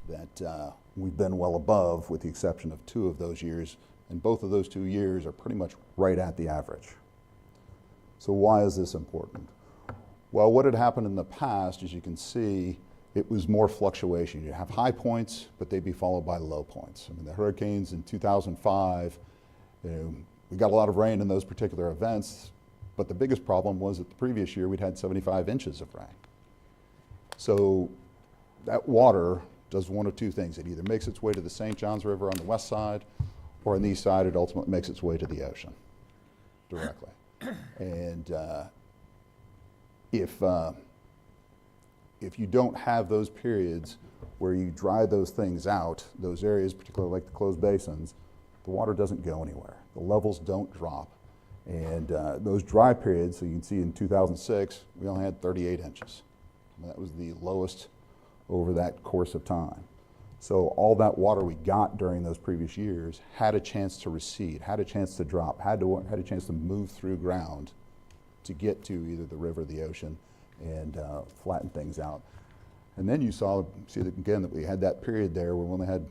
that we've been well above, with the exception of 2 of those years, and both of those 2 years are pretty much right at the average. So why is this important? Well, what had happened in the past, as you can see, it was more fluctuation. You have high points, but they'd be followed by low points. I mean, the hurricanes in 2005, we got a lot of rain in those particular events, but the biggest problem was that the previous year we'd had 75 inches of rain. So that water does one of 2 things. It either makes its way to the St. Johns River on the west side, or on the east side, it ultimately makes its way to the ocean directly. And if you don't have those periods where you dry those things out, those areas, particularly like the closed basins, the water doesn't go anywhere. The levels don't drop. And those dry periods, so you can see in 2006, we only had 38 inches. That was the lowest over that course of time. So all that water we got during those previous years had a chance to recede, had a chance to drop, had a chance to move through ground to get to either the river or the ocean and flatten things out. And then you see that again that we had that period there where we only had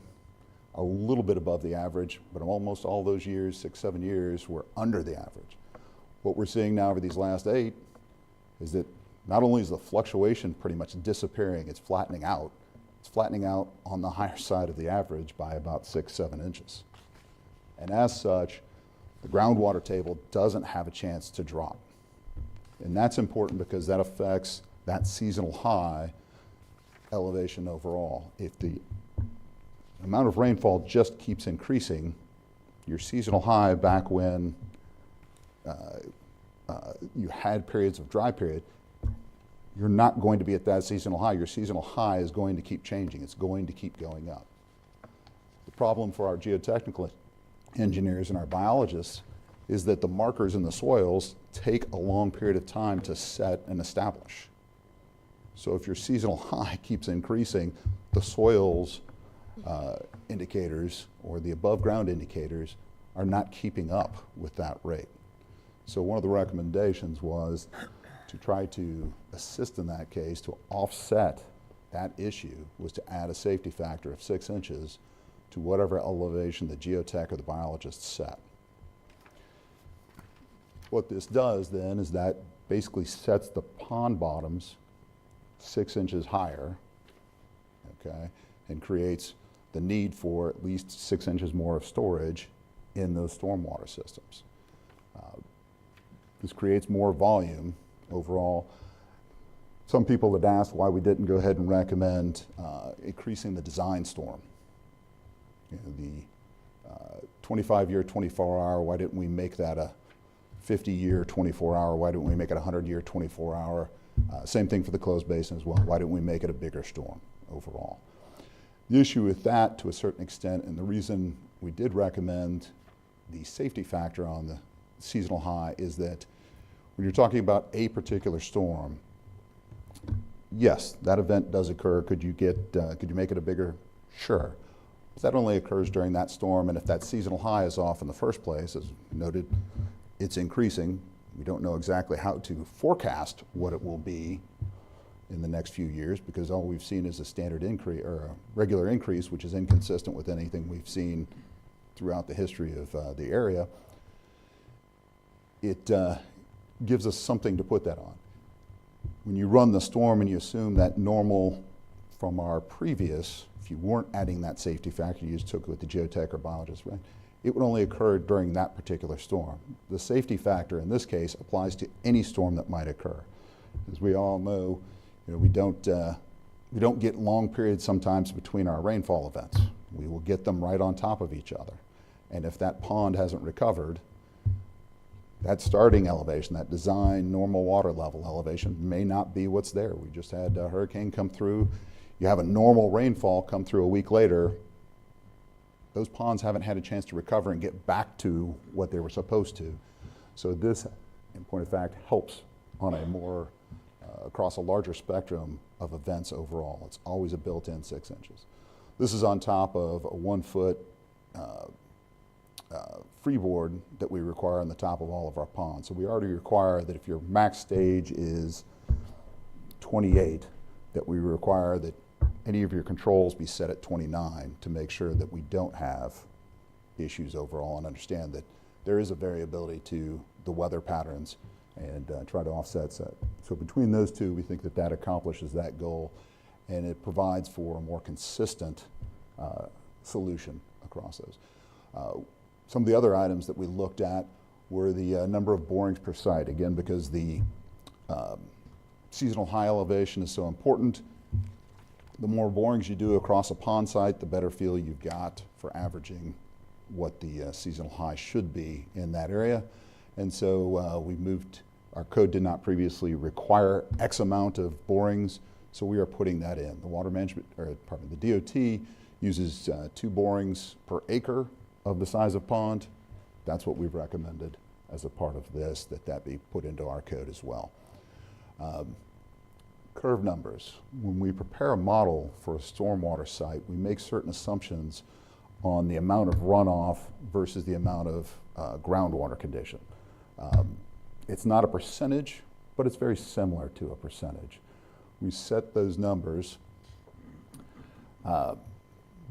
a little bit above the average, but almost all those years, 6, 7 years, were under the average. What we're seeing now over these last 8 is that not only is the fluctuation pretty much disappearing, it's flattening out. It's flattening out on the higher side of the average by about 6, 7 inches. And as such, the groundwater table doesn't have a chance to drop. And that's important because that affects that seasonal high elevation overall. If the amount of rainfall just keeps increasing, your seasonal high back when you had periods of dry period, you're not going to be at that seasonal high. Your seasonal high is going to keep changing. It's going to keep going up. The problem for our geotechnical engineers and our biologists is that the markers in the soils take a long period of time to set and establish. So if your seasonal high keeps increasing, the soils indicators or the above ground indicators are not keeping up with that rate. So one of the recommendations was to try to assist in that case, to offset that issue, was to add a safety factor of 6 inches to whatever elevation the geotech or the biologist set. What this does then is that basically sets the pond bottoms 6 inches higher, okay, and creates the need for at least 6 inches more of storage in those stormwater systems. This creates more volume overall. Some people had asked why we didn't go ahead and recommend increasing the design storm. You know, the 25-year, 24-hour, why didn't we make that a 50-year, 24-hour? Why didn't we make it a 100-year, 24-hour? Same thing for the closed basin as well. Why didn't we make it a bigger storm overall? The issue with that, to a certain extent, and the reason we did recommend the safety factor on the seasonal high, is that when you're talking about a particular storm, yes, that event does occur. Could you make it a bigger? Sure. But that only occurs during that storm, and if that seasonal high is off in the first place, as noted, it's increasing. We don't know exactly how to forecast what it will be in the next few years, because all we've seen is a standard increase or a regular increase, which is inconsistent with anything we've seen throughout the history of the area. It gives us something to put that on. When you run the storm and you assume that normal from our previous, if you weren't adding that safety factor, you just took it with the geotech or biologist, right? it would only occur during that particular storm. The safety factor in this case applies to any storm that might occur. As we all know, we don't get long periods sometimes between our rainfall events. We will get them right on top of each other. And if that pond hasn't recovered, that starting elevation, that design normal water level elevation may not be what's there. We just had a hurricane come through. You have a normal rainfall come through a week later. Those ponds haven't had a chance to recover and get back to what they were supposed to. So this, in point of fact, helps on a more, across a larger spectrum of events overall. It's always a built-in 6 inches. This is on top of a 1 foot freeboard that we require on the top of all of our ponds. So we already require that if your max stage is 28, that we require that any of your controls be set at 29 to make sure that we don't have issues overall, and understand that there is a variability to the weather patterns, and try to offset that. So between those two, we think that that accomplishes that goal, and it provides for a more consistent solution across those. Some of the other items that we looked at were the number of borings per site. Again, because the seasonal high elevation is so important, the more borings you do across a pond site, the better feel you've got for averaging what the seasonal high should be in that area. And so we moved, our code did not previously require X amount of borings, so we are putting that in. The water management, or pardon me, the DOT uses 2 borings per acre of the size of pond. That's what we've recommended as a part of this, that be put into our code as well. Curve numbers. When we prepare a model for a stormwater site, we make certain assumptions on the amount of runoff versus the amount of groundwater condition. It's not a percentage, but it's very similar to a percentage. We set those numbers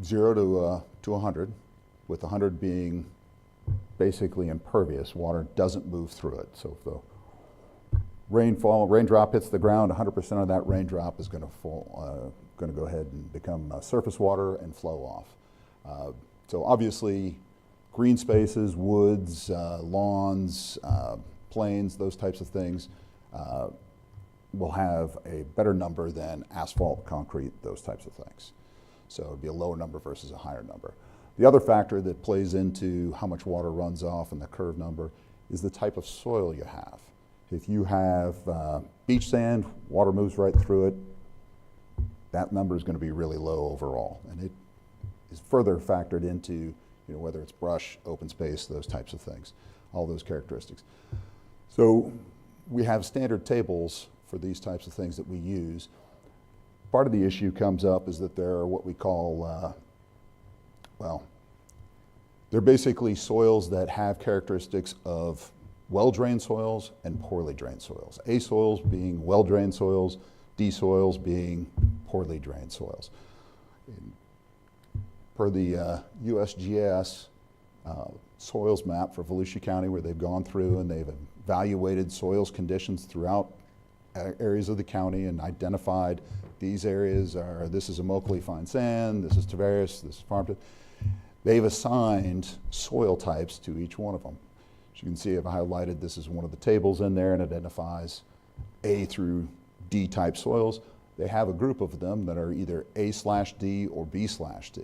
0 to 100, with 100 being basically impervious. Water doesn't move through it. So if the raindrop hits the ground, 100% of that raindrop is going to fall, going to go ahead and become surface water and flow off. So obviously, green spaces, woods, lawns, plains, those types of things will have a better number than asphalt, concrete, those types of things. So it would be a lower number versus a higher number. The other factor that plays into how much water runs off in the curve number is the type of soil you have. If you have beach sand, water moves right through it, that number is going to be really low overall. And it is further factored into whether it's brush, open space, those types of things, all those characteristics. So we have standard tables for these types of things that we use. Part of the issue comes up is that there are what we call, they're basically soils that have characteristics of well-drained soils and poorly drained soils. A soils being well-drained soils, D soils being poorly drained soils. Per the USGS soils map for Volusia County, where they've gone through and they've evaluated soils conditions throughout areas of the county and identified these areas are, this is Immokalee fine sand, this is Tavares, this is Farmington. They've assigned soil types to each one of them. As you can see, I've highlighted, this is one of the tables in there and identifies A through D type soils. They have a group of them that are either A/D or B/D.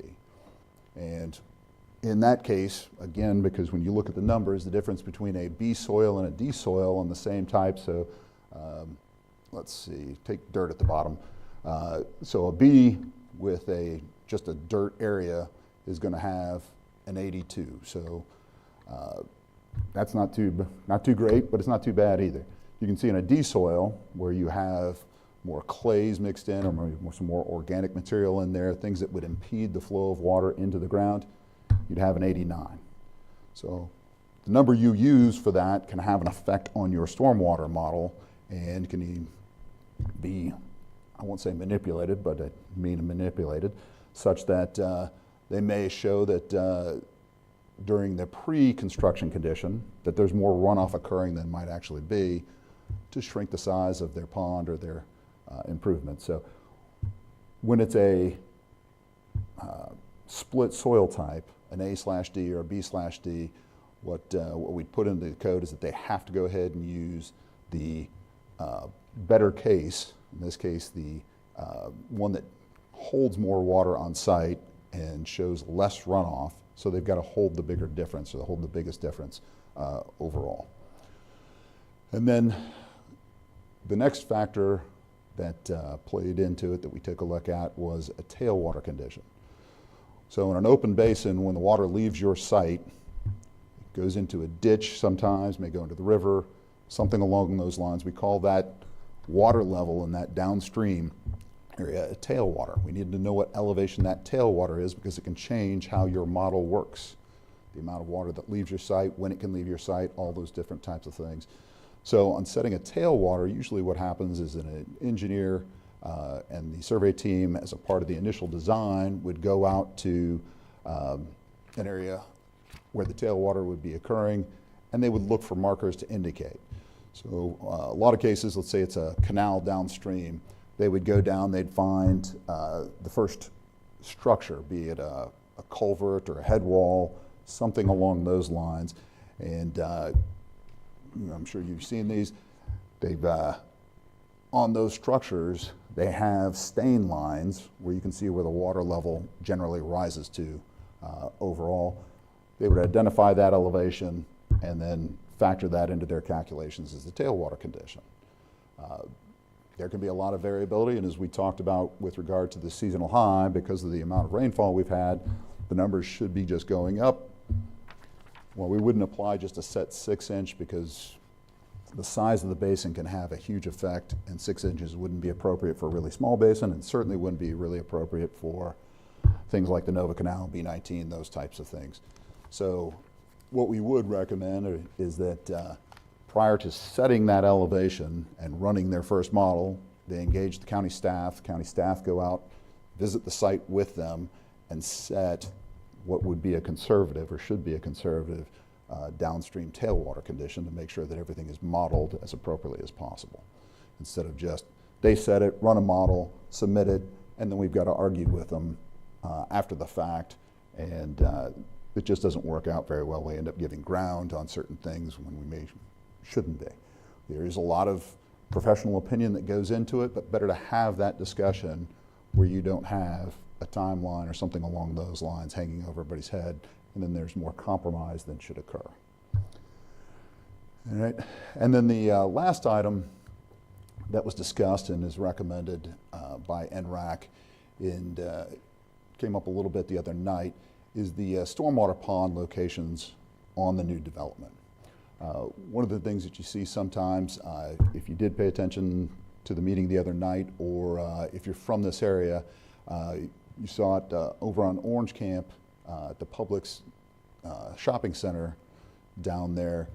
And in that case, again, because when you look at the numbers, the difference between a B soil and a D soil on the same type, so let's see, take dirt at the bottom. So a B with just a dirt area is going to have an 82. So that's not too great, but it's not too bad either. You can see in a D soil where you have more clays mixed in or some more organic material in there, things that would impede the flow of water into the ground, you'd have an 89. So the number you use for that can have an effect on your stormwater model and can be, I won't say manipulated, but I mean manipulated, such that they may show that during the pre-construction condition that there's more runoff occurring than might actually be to shrink the size of their pond or their improvement. So when it's a split soil type, an A/D or a B/D, what we'd put into the code is that they have to go ahead and use the better case, in this case the one that holds more water on site and shows less runoff, so they've got to hold the bigger difference, or hold the biggest difference overall. And then the next factor that played into it that we took a look at was a tailwater condition. So in an open basin, when the water leaves your site, it goes into a ditch sometimes, may go into the river, something along those lines. We call that water level in that downstream area a tailwater. We need to know what elevation that tailwater is because it can change how your model works. The amount of water that leaves your site, when it can leave your site, all those different types of things. So on setting a tailwater, usually what happens is an engineer and the survey team, as a part of the initial design, would go out to an area where the tailwater would be occurring, and they would look for markers to indicate. So a lot of cases, let's say it's a canal downstream, they would go down, they'd find the first structure, be it a culvert or a head wall, something along those lines. And I'm sure you've seen these. They've, on those structures, they have stain lines where you can see where the water level generally rises to overall. They would identify that elevation and then factor that into their calculations as the tailwater condition. There can be a lot of variability, and as we talked about with regard to the seasonal high, because of the amount of rainfall we've had, the numbers should be just going up. Well, we wouldn't apply just a set 6-inch because the size of the basin can have a huge effect, and 6 inches wouldn't be appropriate for a really small basin, and certainly wouldn't be really appropriate for things like the Nova Canal, B19, those types of things. So what we would recommend is that prior to setting that elevation and running their first model, they engage the county staff. County staff go out, visit the site with them, and set what would be a conservative, or should be a conservative, downstream tailwater condition to make sure that everything is modeled as appropriately as possible. Instead of just, they set it, run a model, submit it, and then we've got to argue with them after the fact, and it just doesn't work out very well. We end up giving ground on certain things when we shouldn't be. There is a lot of professional opinion that goes into it, but better to have that discussion where you don't have a timeline or something along those lines hanging over everybody's head, and then there's more compromise than should occur. All right, and then the last item that was discussed and is recommended by NRAC and came up a little bit the other night is the stormwater pond locations on the new development. One of the things that you see sometimes, if you did pay attention to the meeting the other night, or if you're from this area, you saw it over on Orange Camp at the Publix shopping center down there.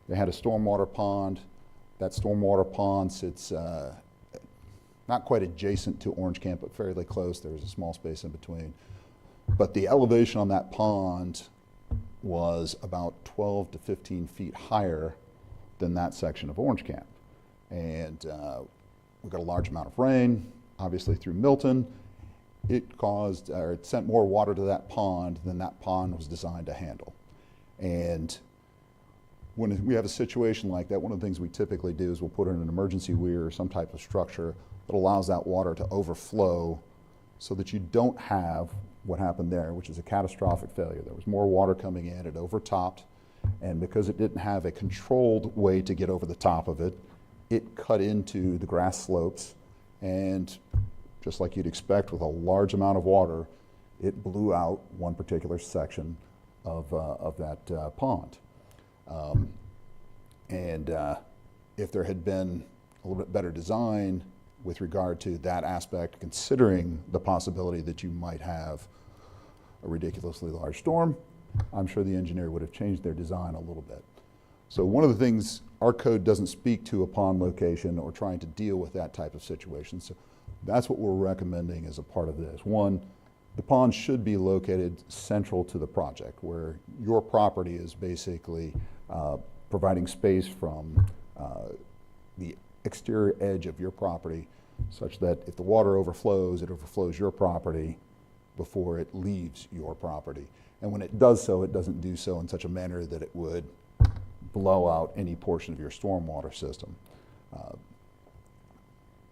They had a stormwater pond. That stormwater pond sits not quite adjacent to Orange Camp, but fairly close. There was a small space in between. But the elevation on that pond was about 12 to 15 feet higher than that section of Orange Camp. And we got a large amount of rain, obviously through Milton. It caused, or it sent more water to that pond than that pond was designed to handle. And when we have a situation like that, one of the things we typically do is we'll put in an emergency weir or some type of structure that allows that water to overflow so that you don't have what happened there, which is a catastrophic failure. There was more water coming in, it overtopped, and because it didn't have a controlled way to get over the top of it, it cut into the grass slopes, and just like you'd expect with a large amount of water, it blew out one particular section of that pond. If there had been a little bit better design with regard to that aspect, considering the possibility that you might have a ridiculously large storm, I'm sure the engineer would have changed their design a little bit. So one of the things our code doesn't speak to a pond location or trying to deal with that type of situation. So that's what we're recommending as a part of this. One, the pond should be located central to the project, where your property is basically providing space from the exterior edge of your property, such that if the water overflows, it overflows your property before it leaves your property. And when it does so, it doesn't do so in such a manner that it would blow out any portion of your stormwater system.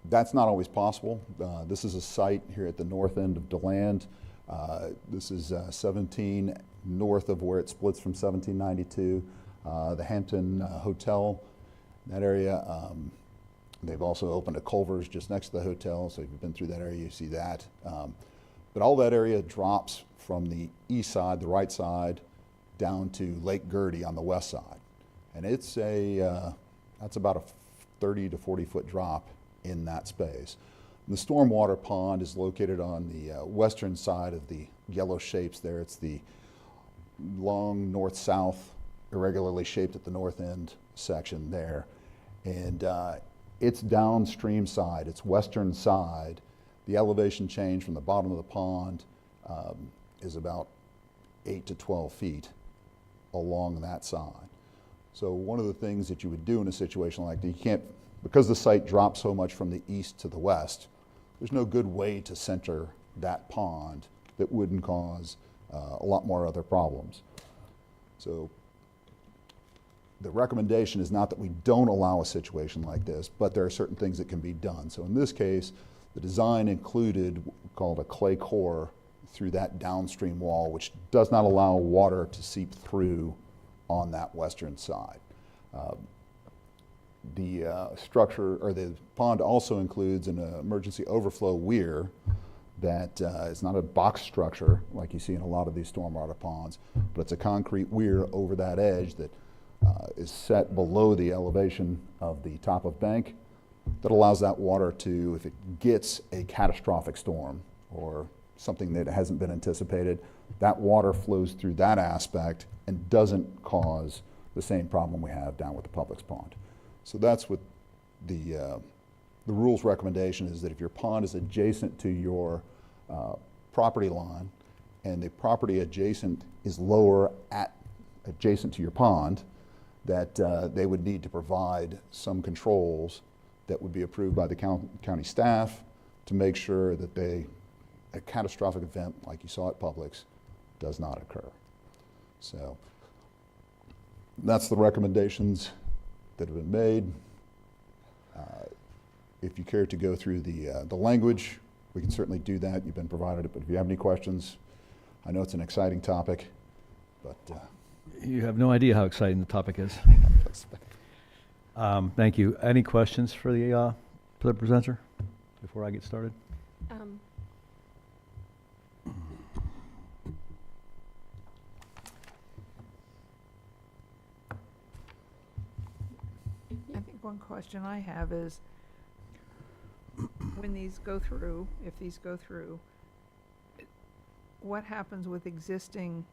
That's not always possible. This is a site here at the north end of DeLand. This is 17 north of where it splits from 1792. The Hampton Hotel, that area. They've also opened a Culver's just next to the hotel, so if you've been through that area, you see that. But all that area drops from the east side, the right side, down to Lake Gertie on the west side. And it's that's about a 30 to 40 foot drop in that space. And the stormwater pond is located on the western side of the yellow shapes there. It's the long north-south, irregularly shaped at the north end section there. And its downstream side, its western side, the elevation change from the bottom of the pond is about 8 to 12 feet along that side. So one of the things that you would do in a situation like that, you can't, because the site drops so much from the east to the west, there's no good way to center that pond that wouldn't cause a lot more other problems. So the recommendation is not that we don't allow a situation like this, but there are certain things that can be done. So in this case, the design included what we called a clay core through that downstream wall, which does not allow water to seep through on that western side. The structure, or the pond, also includes an emergency overflow weir that is not a box structure like you see in a lot of these stormwater ponds, but it's a concrete weir over that edge that is set below the elevation of the top of bank that allows that water to, if it gets a catastrophic storm or something that hasn't been anticipated, that water flows through that aspect and doesn't cause the same problem we have down with the Publix pond. So that's what the rules recommendation is, that if your pond is adjacent to your property line and the property adjacent is lower adjacent to your pond, that they would need to provide some controls that would be approved by the county staff to make sure that a catastrophic event like you saw at Publix does not occur. So that's the recommendations that have been made. If you care to go through the language, we can certainly do that. You've been provided it, but if you have any questions, I know it's an exciting topic, but you have no idea how exciting the topic is. Thank you. Any questions for the presenter before I get started? I think one question I have is, when these go through, if these go through, what happens with existing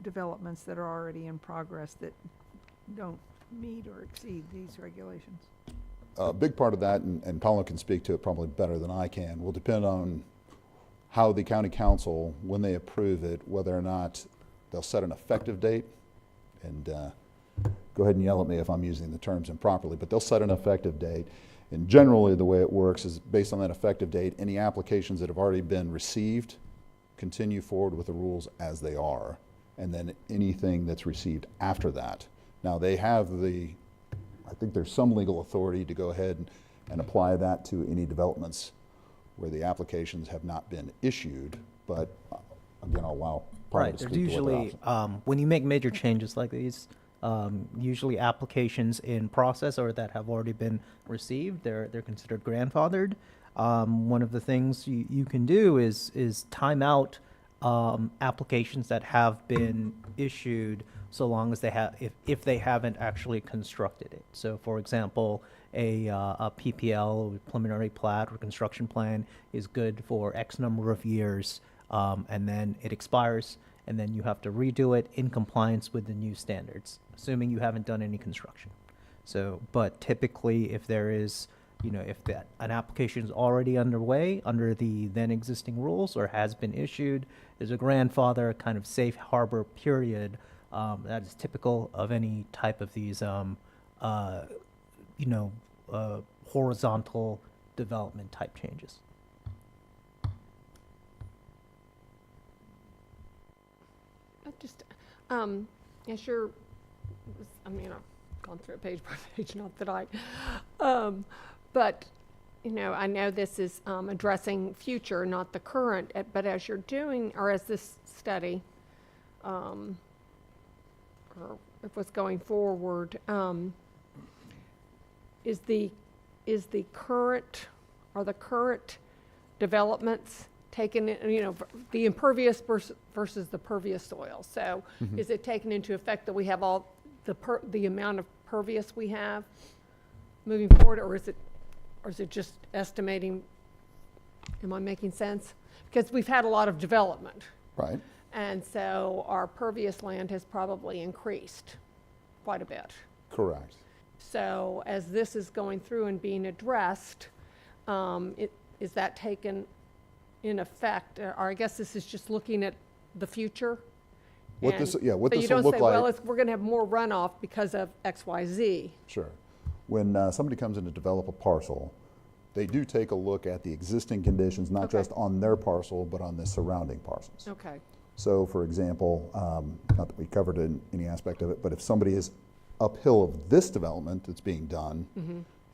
developments that are already in progress that don't meet or exceed these regulations? A big part of that, and Colin can speak to it probably better than I can, will depend on how the county council, when they approve it, whether or not they'll set an effective date. And go ahead and yell at me if I'm using the terms improperly, but they'll set an effective date. And generally the way it works is, based on that effective date, any applications that have already been received continue forward with the rules as they are. And then anything that's received after that. Now they have I think there's some legal authority to go ahead and apply that to any developments where the applications have not been issued, but again, I'll allow Paul to speak to what There's usually, when you make major changes like these, usually applications in process or that have already been received, they're considered grandfathered. One of the things you can do is time out applications that have been issued, so long as they have, if they haven't actually constructed it. So for example, a PPL, preliminary plat or construction plan, is good for X number of years, and then it expires, and then you have to redo it in compliance with the new standards, assuming you haven't done any construction. So, but typically if there is, if an application is already underway under the then existing rules or has been issued, there's a grandfather kind of safe harbor period that is typical of any type of these, horizontal development type changes. just, as you're, I mean, I've gone through it page by page, not that I, but, you know, I know this is addressing future, not the current, but as you're doing, or as this study, or if what's going forward, is the current, are the current developments taken, you know, the impervious versus the pervious soil? So is it taken into effect that we have all the amount of pervious we have moving forward, or is it just estimating? Am I making sense? Because we've had a lot of development. Right. And so our pervious land has probably increased quite a bit. Correct. So as this is going through and being addressed, is that taken in effect? Or I guess this is just looking at the future? What this will look you don't say, like. well, we're going to have more runoff because of X, Y, Z. Sure. When somebody comes in to develop a parcel, they do take a look at the existing conditions, not just on their parcel, but on the surrounding parcels. Okay. So, for example, not that we covered any aspect of it, but if somebody is uphill of this development that's being done,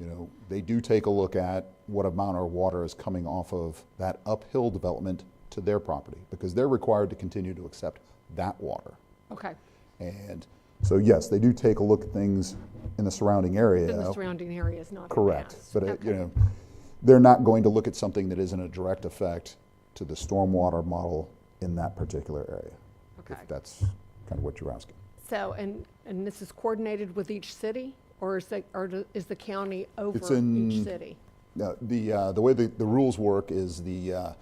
you know, they do take a look at what amount of water is coming off of that uphill development to their property, because they're required to continue to accept that water. Okay. And so, yes, they do take a look at things in the surrounding area. In the surrounding area is not correct, advanced. but you know, they're not going to look at something that isn't a direct effect to the stormwater model in that particular area. Okay. If that's kind of what you're asking. So, and this is coordinated with each city, or is the county over It's in, each city? The way the rules work is the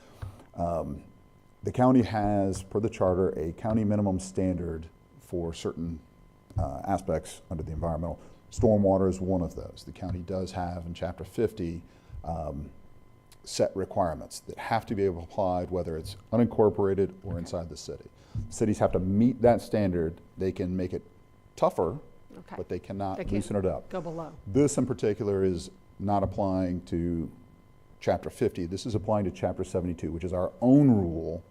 county has, per the charter, a county minimum standard for certain aspects under the environmental. Stormwater is one of those. The county does have in Chapter 50 set requirements that have to be applied whether it's unincorporated or inside the city. Cities have to meet that standard. They can make it tougher, but they cannot loosen it up. Go below. This in particular is not applying to Chapter 50. This is applying to Chapter 72, which is our own rule.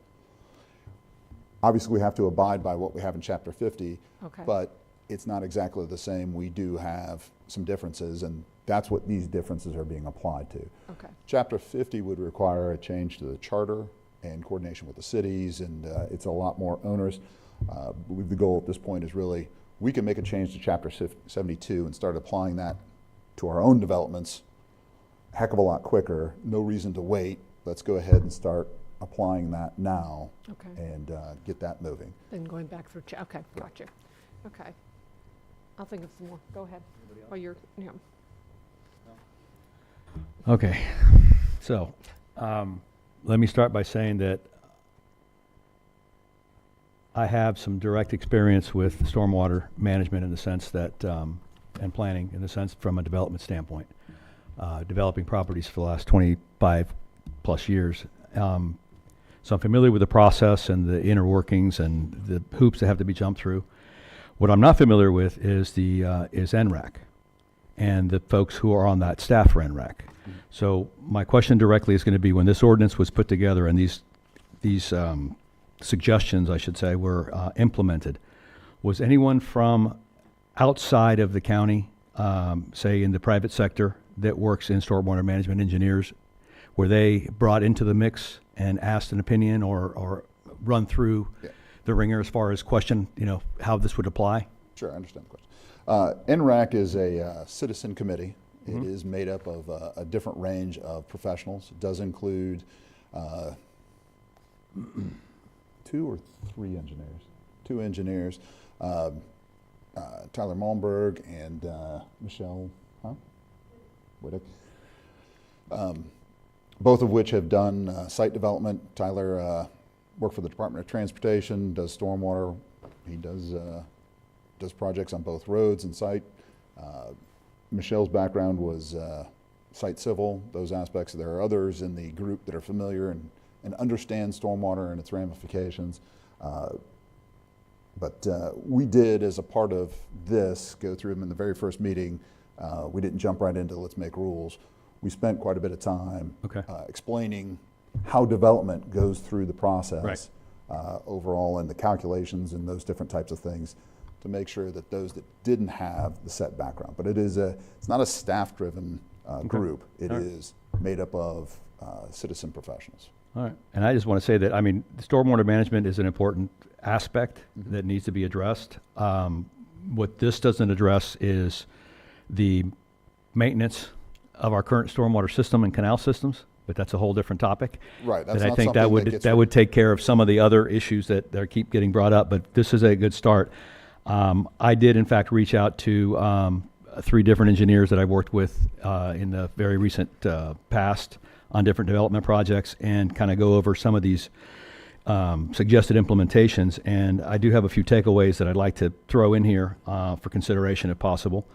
Obviously, we have to abide by what we have in Chapter 50, but it's not exactly the same. We do have some differences, and that's what these differences are being applied to. Okay. Chapter 50 would require a change to the charter and coordination with the cities, and it's a lot more onerous. I believe the goal at this point is really, we can make a change to Chapter 72 and start applying that to our own developments a heck of a lot quicker. No reason to wait. Let's go ahead and start applying that now and get that moving. Then going back through, okay, gotcha. Okay. I'll think of some more. Go ahead. While you're, yeah. Okay, so let me start by saying that I have some direct experience with stormwater management in the sense that, and planning in the sense from a development standpoint, developing properties for the last 25 plus years. So I'm familiar with the process and the inner workings and the hoops that have to be jumped through. What I'm not familiar with is is NRAC and the folks who are on that staff for NRAC. So my question directly is going to be, when this ordinance was put together and these suggestions, I should say, were implemented, was anyone from outside of the county, say in the private sector that works in stormwater management, engineers, were they brought into the mix and asked an opinion or run through the ringer as far as question, you know, how this would apply? Sure, I understand the question. NRAC is a citizen committee. It is made up of a different range of professionals. It does include 2 or 3 engineers. 2 engineers, Tyler Malmberg and Michelle Whittick, both of which have done site development. Tyler worked for the Department of Transportation, does stormwater. He does projects on both roads and site. Michelle's background was site civil, those aspects. There are others in the group that are familiar and understand stormwater and its ramifications. But we did, as a part of this, go through them in the very first meeting. We didn't jump right into let's make rules. We spent quite a bit of time explaining how development goes through the process. overall in the calculations and those different types of things to make sure that those that didn't have the set background. But it's not a staff-driven group. It is made up of citizen professionals. All right. And I just want to say that, I mean, stormwater management is an important aspect that needs to be addressed. What this doesn't address is the maintenance of our current stormwater system and canal systems, but that's a whole different topic. Right. That's That I not think something that would take care of some of the other issues that keep getting brought up, but this is a good start. I did, in fact, reach out to 3 different engineers that I've worked with in the very recent past on different development projects and kind of go over some of these suggested implementations. And I do have a few takeaways that I'd like to throw in here for consideration if possible.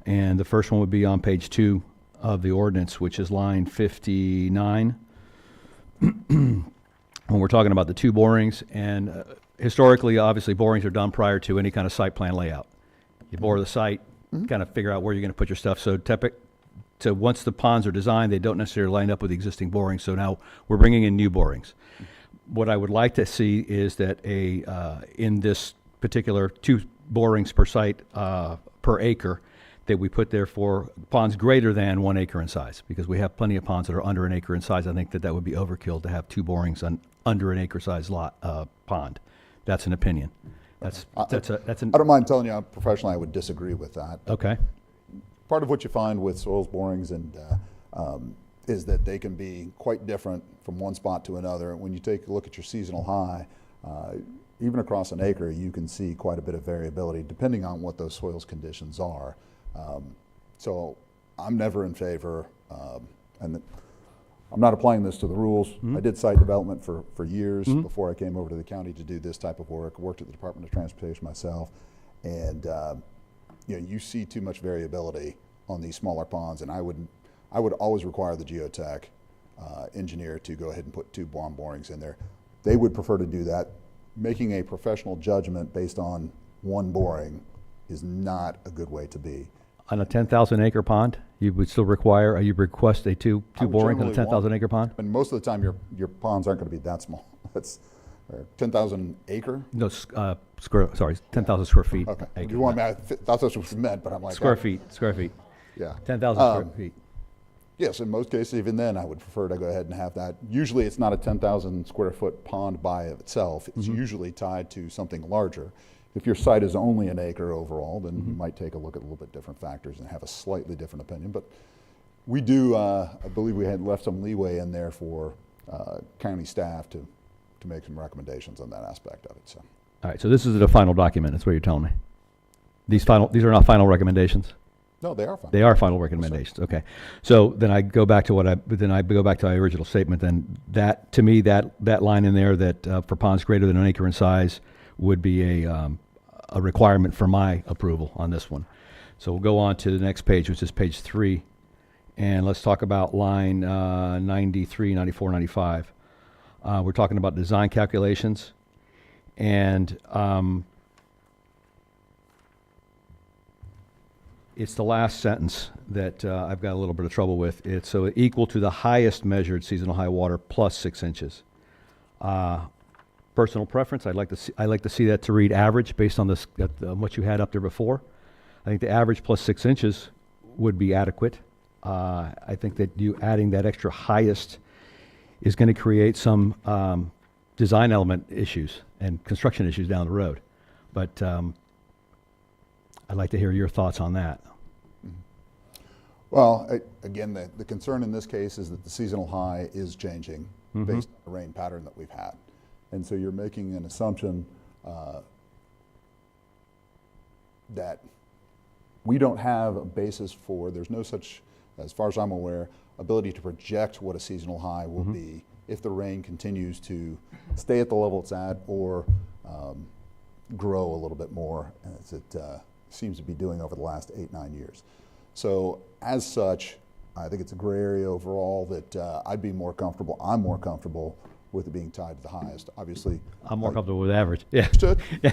And the first one would be on page 2 of the ordinance, which is line 59. When we're talking about the 2 borings, and historically, obviously, borings are done prior to any kind of site plan layout. You bore the site, kind of figure out where you're going to put your stuff. So once the ponds are designed, they don't necessarily line up with existing borings. So now we're bringing in new borings. What I would like to see is that in this particular 2 borings per site per acre, that we put there for ponds greater than 1 acre in size, because we have plenty of ponds that are under an acre in size. I think that would be overkill to have 2 borings on under an acre size pond. That's an opinion. I don't mind telling you, professionally, I would disagree with that. Okay. Part of what you find with soils borings and is that they can be quite different from one spot to another. When you take a look at your seasonal high, even across an acre, you can see quite a bit of variability depending on what those soils conditions are. So I'm never in favor, and I'm not applying this to the rules. I did site development for years before I came over to the county to do this type of work. Worked at the Department of Transportation myself, and you see too much variability on these smaller ponds, and I would always require the geotech engineer to go ahead and put 2 bond borings in there. They would prefer to do that. Making a professional judgment based on 1 boring is not a good way to be. On a 10,000 acre pond, you would still require, you request a two borings on a 10,000 acre pond? And most of the time, your ponds aren't going to be that small. That's 10,000 acre? No, 10,000 square feet. Okay. Acre. You want me? That's what was meant, but I'm like square feet. Yeah. 10,000 square feet. Yes, in most cases, even then, I would prefer to go ahead and have that. Usually, it's not a 10,000 square foot pond by itself. It's usually tied to something larger. If your site is only an acre overall, then you might take a look at a little bit different factors and have a slightly different opinion. But we do, I believe we had left some leeway in there for county staff to make some recommendations on that aspect of it. So. All right, so this is the final document, that's what you're telling me. These are not final recommendations? No, they are final. They are final recommendations. Okay. So then I go back to my original statement. Then that, to me, that line in there that for ponds greater than 1 acre in size would be a requirement for my approval on this one. So we'll go on to the next page, which is page 3, and let's talk about line 93, 94, 95. We're talking about design calculations, and it's the last sentence that I've got a little bit of trouble with. It's so equal to the highest measured seasonal high water plus 6 inches. Personal preference, I'd like to see that to read average based on this what you had up there before. I think the average plus 6 inches would be adequate. I think that you adding that extra highest is going to create some design element issues and construction issues down the road. But I'd like to hear your thoughts on that. Well, again, the concern in this case is that the seasonal high is changing based on the rain pattern that we've had. And so you're making an assumption that we don't have a basis for, there's no such, as far as I'm aware, ability to project what a seasonal high will be if the rain continues to stay at the level it's at or grow a little bit more as it seems to be doing over the last 8-9 years. So as such, I think it's a gray area overall that I'd be more comfortable, I'm more comfortable with it being tied to the highest. Obviously, I'm more comfortable with average. Yeah. Understood? Yeah.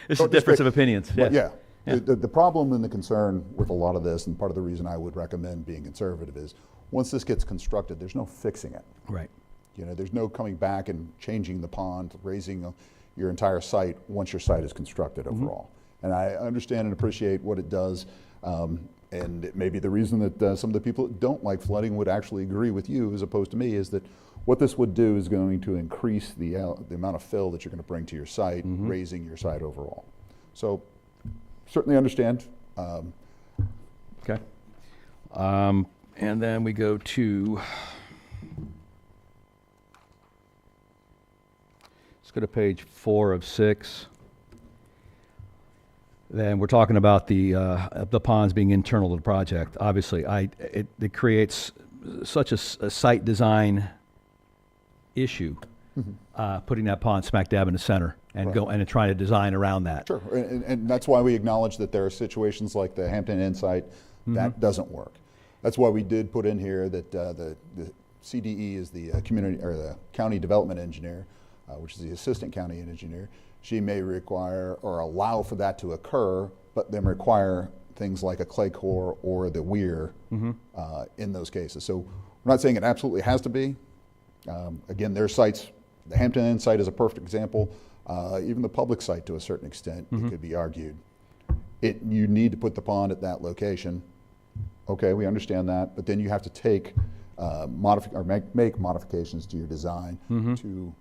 It's a difference of opinions. Yeah. Yeah. The problem and the concern with a lot of this, and part of the reason I would recommend being conservative, is once this gets constructed, there's no fixing it. Right. You know, there's no coming back and changing the pond, raising your entire site once your site is constructed overall. And I understand and appreciate what it does. And it may be the reason that some of the people that don't like flooding would actually agree with you as opposed to me, is that what this would do is going to increase the amount of fill that you're going to bring to your site, raising your site overall. So certainly understand. Okay. And then we go to, let's go to page 4 of 6. Then we're talking about the ponds being internal to the project. Obviously, it creates such a site design issue, putting that pond smack dab in the center and and trying to design around that. Sure, and that's why we acknowledge that there are situations like the Hampton Inn site that doesn't work. That's why we did put in here that the CDE is the community or the county development engineer, which is the assistant county engineer. She may require or allow for that to occur, but then require things like a clay core or the weir in those cases. So we're not saying it absolutely has to be. Again, their sites, the Hampton Inn site is a perfect example. Even the public site, to a certain extent, it could be argued. You need to put the pond at that location. Okay, we understand that, but then you have to take make modifications to your design to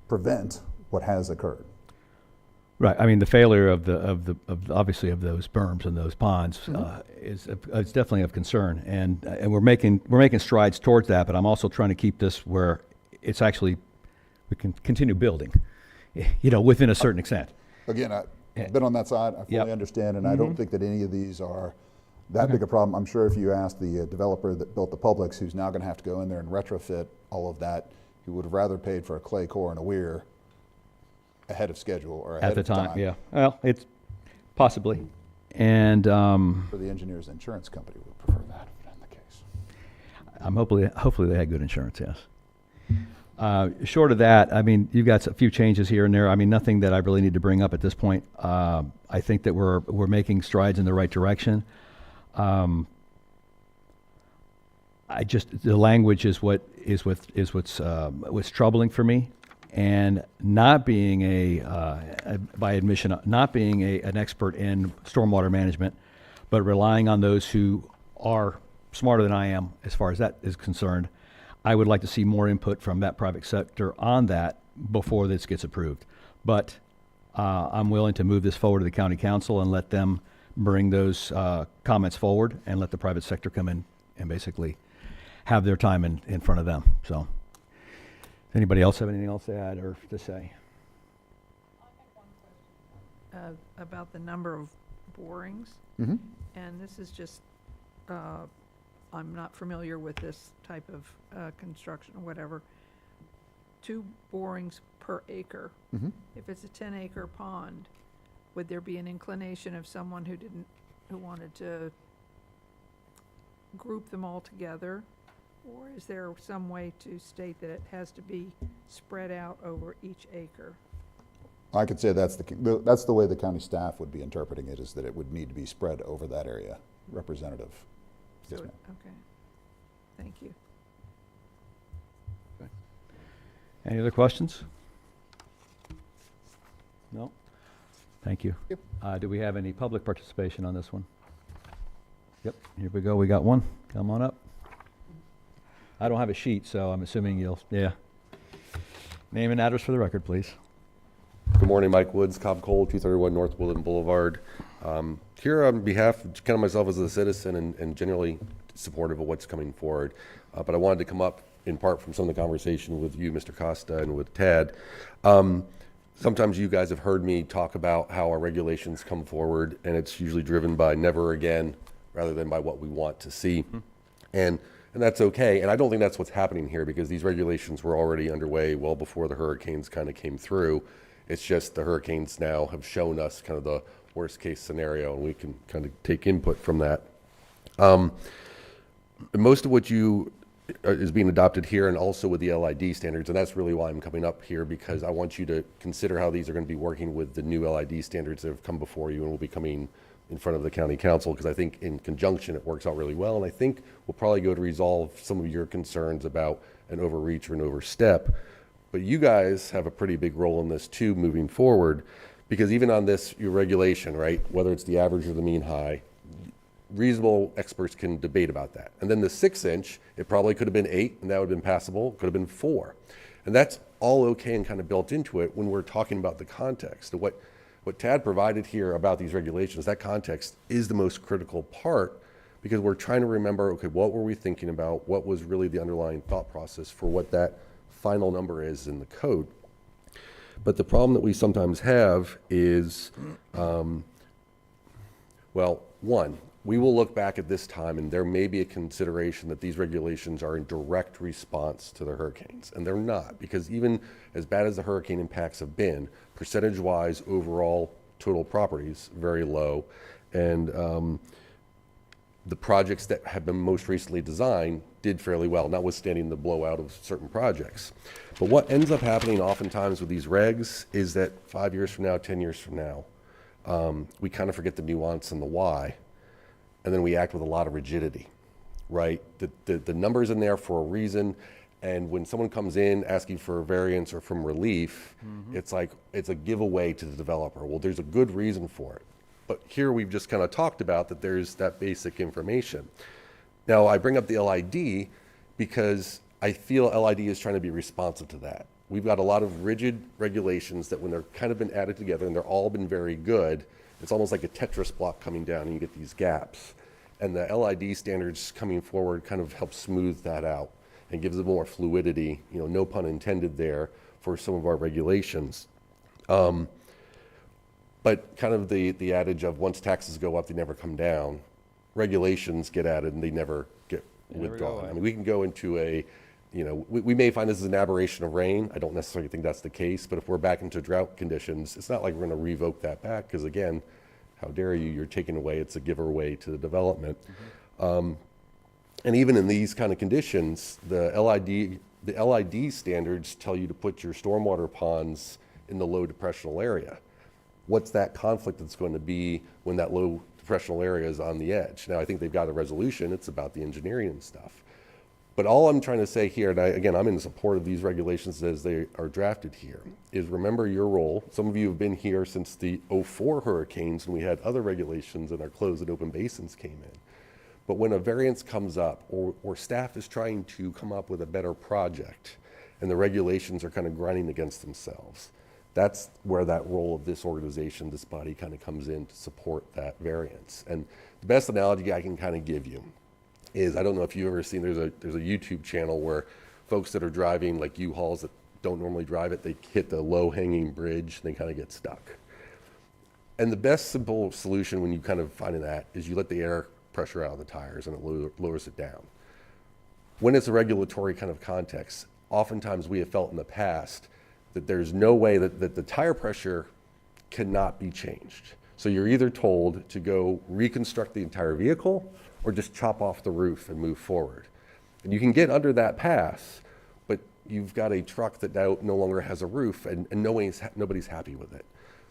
prevent what has occurred. Right. I mean, the failure of obviously of those berms and those ponds is definitely of concern, and we're making strides towards that. But I'm also trying to keep this where it's actually we can continue building, within a certain extent. Again, I've been on that side. I fully understand, and I don't think that any of these are that big a problem. I'm sure if you asked the developer that built the Publix, who's now going to have to go in there and retrofit all of that, he would have rather paid for a clay core and a weir ahead of schedule or ahead at the of time. Yeah. Well, it's possibly, and for the engineer's insurance company would prefer that if that's the case. Hopefully they had good insurance. Yes. Short of that, I mean, you've got a few changes here and there. I mean, nothing that I really need to bring up at this point. I think that we're making strides in the right direction. The language is what's troubling for me. And not being by admission, not being an expert in stormwater management, but relying on those who are smarter than I am as far as that is concerned, I would like to see more input from that private sector on that before this gets approved. But I'm willing to move this forward to the county council and let them bring those comments forward and let the private sector come in and basically have their time in front of them. So. Anybody else have anything else to add or to say? About the number of borings. Mm-hmm. And this is just, I'm not familiar with this type of construction or whatever. 2 borings per acre. Mm-hmm. If it's a 10-acre pond, would there be an inclination of someone who wanted to group them all together? Or is there some way to state that it has to be spread out over each acre? I could say that's the way the county staff would be interpreting it, is that it would need to be spread over that area. Representative. So, Yes, ma'am. okay. Thank you. Okay. Any other questions? No? Thank you. Yep. Do we have any public participation on this one? Yep, here we go. We got one. Come on up. I don't have a sheet, so I'm assuming yeah. Name and address for the record, please. Good morning, Mike Woods, Cobb Cole, 231 North Woodland Boulevard. Here on behalf of kind of myself as a citizen and generally supportive of what's coming forward, but I wanted to come up in part from some of the conversation with you, Mr. Costa, and with Tad. Sometimes you guys have heard me talk about how our regulations come forward, and it's usually driven by never again rather than by what we want to see. And that's okay. And I don't think that's what's happening here, because these regulations were already underway well before the hurricanes kind of came through. It's just the hurricanes now have shown us kind of the worst case scenario, and we can kind of take input from that. Most of what is being adopted here, and also with the LID standards, and that's really why I'm coming up here, because I want you to consider how these are going to be working with the new LID standards that have come before you and will be coming in front of the county council, because I think in conjunction it works out really well. And I think we'll probably go to resolve some of your concerns about an overreach or an overstep. But you guys have a pretty big role in this too moving forward, because even on this, your regulation, right, whether it's the average or the mean high, reasonable experts can debate about that. And then the 6-inch, it probably could have been 8, and that would have been passable, could have been 4. And that's all okay and kind of built into it when we're talking about the context. What Tad provided here about these regulations, that context is the most critical part, because we're trying to remember, okay, what were we thinking about? What was really the underlying thought process for what that final number is in the code? But the problem that we sometimes have is, well, one, we will look back at this time and there may be a consideration that these regulations are in direct response to the hurricanes. And they're not, because even as bad as the hurricane impacts have been, percentage-wise, overall total properties, very low. And the projects that have been most recently designed did fairly well, notwithstanding the blowout of certain projects. But what ends up happening oftentimes with these regs is that 5 years from now, 10 years from now, we kind of forget the nuance and the why, and then we act with a lot of rigidity, right? The number's in there for a reason, and when someone comes in asking for a variance or from relief, it's like, it's a giveaway to the developer. Well, there's a good reason for it. But here we've just kind of talked about that there's that basic information. Now, I bring up the LID because I feel LID is trying to be responsive to that. We've got a lot of rigid regulations that when they're kind of been added together and they're all been very good, it's almost like a Tetris block coming down and you get these gaps. And the LID standards coming forward kind of help smooth that out and gives it more fluidity, you know, no pun intended there, for some of our regulations. But kind of the adage of once taxes go up, they never come down. Regulations get added and they never get withdrawn. I mean, we can go into a, you know, we may find this is an aberration of rain. I don't necessarily think that's the case, but if we're back into drought conditions, it's not like we're going to revoke that back, because again, how dare you, you're taking away, it's a giveaway to the development. And even in these kind of conditions, the LID standards tell you to put your stormwater ponds in the low depressional area. What's that conflict that's going to be when that low depressional area is on the edge? Now, I think they've got a resolution. It's about the engineering and stuff. But all I'm trying to say here, and again, I'm in support of these regulations as they are drafted here, is remember your role. Some of you have been here since the '04 hurricanes when we had other regulations and our closed and open basins came in. But when a variance comes up or staff is trying to come up with a better project and the regulations are kind of grinding against themselves, that's where that role of this organization, this body, kind of comes in to support that variance. And the best analogy I can kind of give you is, I don't know if you've ever seen, there's a YouTube channel where folks that are driving like U-Hauls that don't normally drive it, they hit the low-hanging bridge and they kind of get stuck. And the best simple solution when you kind of find that is you let the air pressure out of the tires and it lowers it down. When it's a regulatory kind of context, oftentimes we have felt in the past that there's no way that the tire pressure cannot be changed. So you're either told to go reconstruct the entire vehicle or just chop off the roof and move forward. And you can get under that pass, but you've got a truck that now no longer has a roof and nobody's happy with it.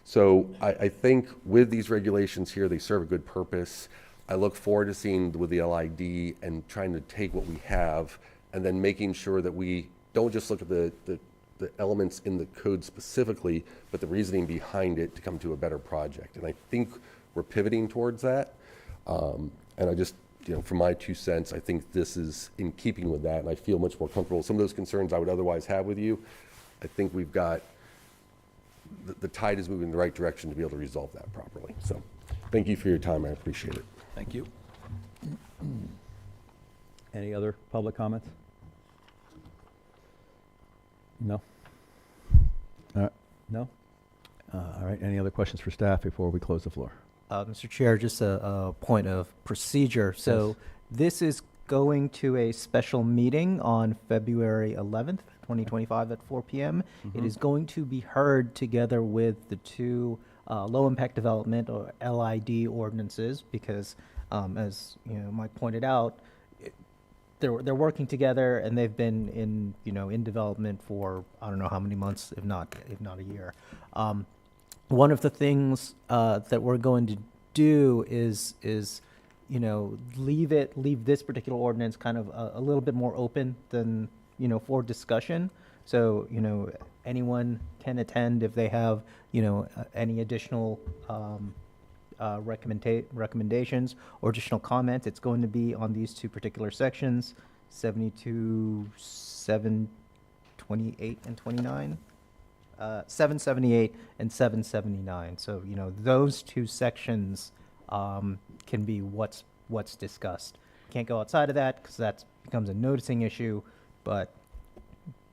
So I think with these regulations here, they serve a good purpose. I look forward to seeing with the LID and trying to take what we have and then making sure that we don't just look at the elements in the code specifically, but the reasoning behind it to come to a better project. And I think we're pivoting towards that. And I just, you know, from my 2 cents, I think this is in keeping with that, and I feel much more comfortable. Some of those concerns I would otherwise have with you, I think we've got, the tide is moving in the right direction to be able to resolve that properly. So thank you for your time. I appreciate it. Thank you. Any other public comments? No? No? All right, any other questions for staff before we close the floor? Mr. Chair, just a point of procedure. So this is going to a special meeting on February 11th, 2025 at 4 p.m. It is going to be heard together with the two low-impact development or LID ordinances because, as you know, Mike pointed out, they're working together and they've been in development for I don't know how many months, if not a year. One of the things that we're going to do is leave this particular ordinance kind of a little bit more open than, for discussion. So, anyone can attend if they have, any additional recommendations or additional comments. It's going to be on these two particular sections, 72, 728 and 29. 778 and 779. So, those two sections can be what's discussed. Can't go outside of that because that becomes a noticing issue, but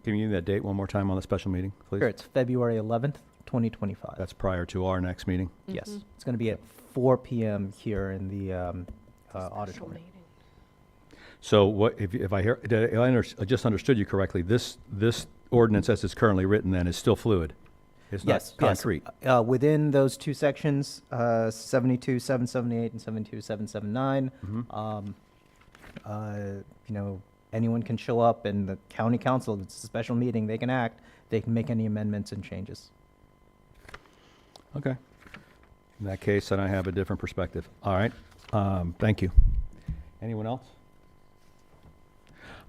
Can you give me that date one more time on the special meeting, please? sure, it's February 11th, 2025. That's prior to our next meeting. Yes, it's going to be at 4 p.m. here in the auditorium. So what, if I hear, I just understood you correctly, this ordinance as it's currently written then is still fluid? It's not concrete? Yes. Within those two sections, 72, 778 and 72, 779, anyone can show up and the county council, if it's a special meeting, they can act, they can make any amendments and changes. Okay. In that case, then I have a different perspective. All right. Thank you. Anyone else?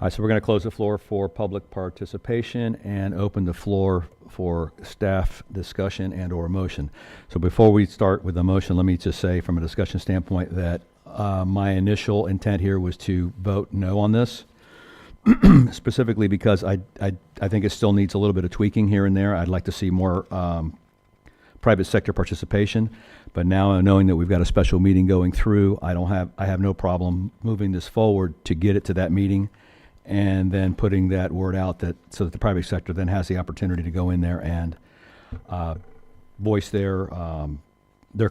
All right, so we're going to close the floor for public participation and open the floor for staff discussion and or motion. So before we start with the motion, let me just say from a discussion standpoint that my initial intent here was to vote no on this, specifically because I think it still needs a little bit of tweaking here and there. I'd like to see more private sector participation, but now knowing that we've got a special meeting going through, I have no problem moving this forward to get it to that meeting, and then putting that word out so that the private sector then has the opportunity to go in there and voice their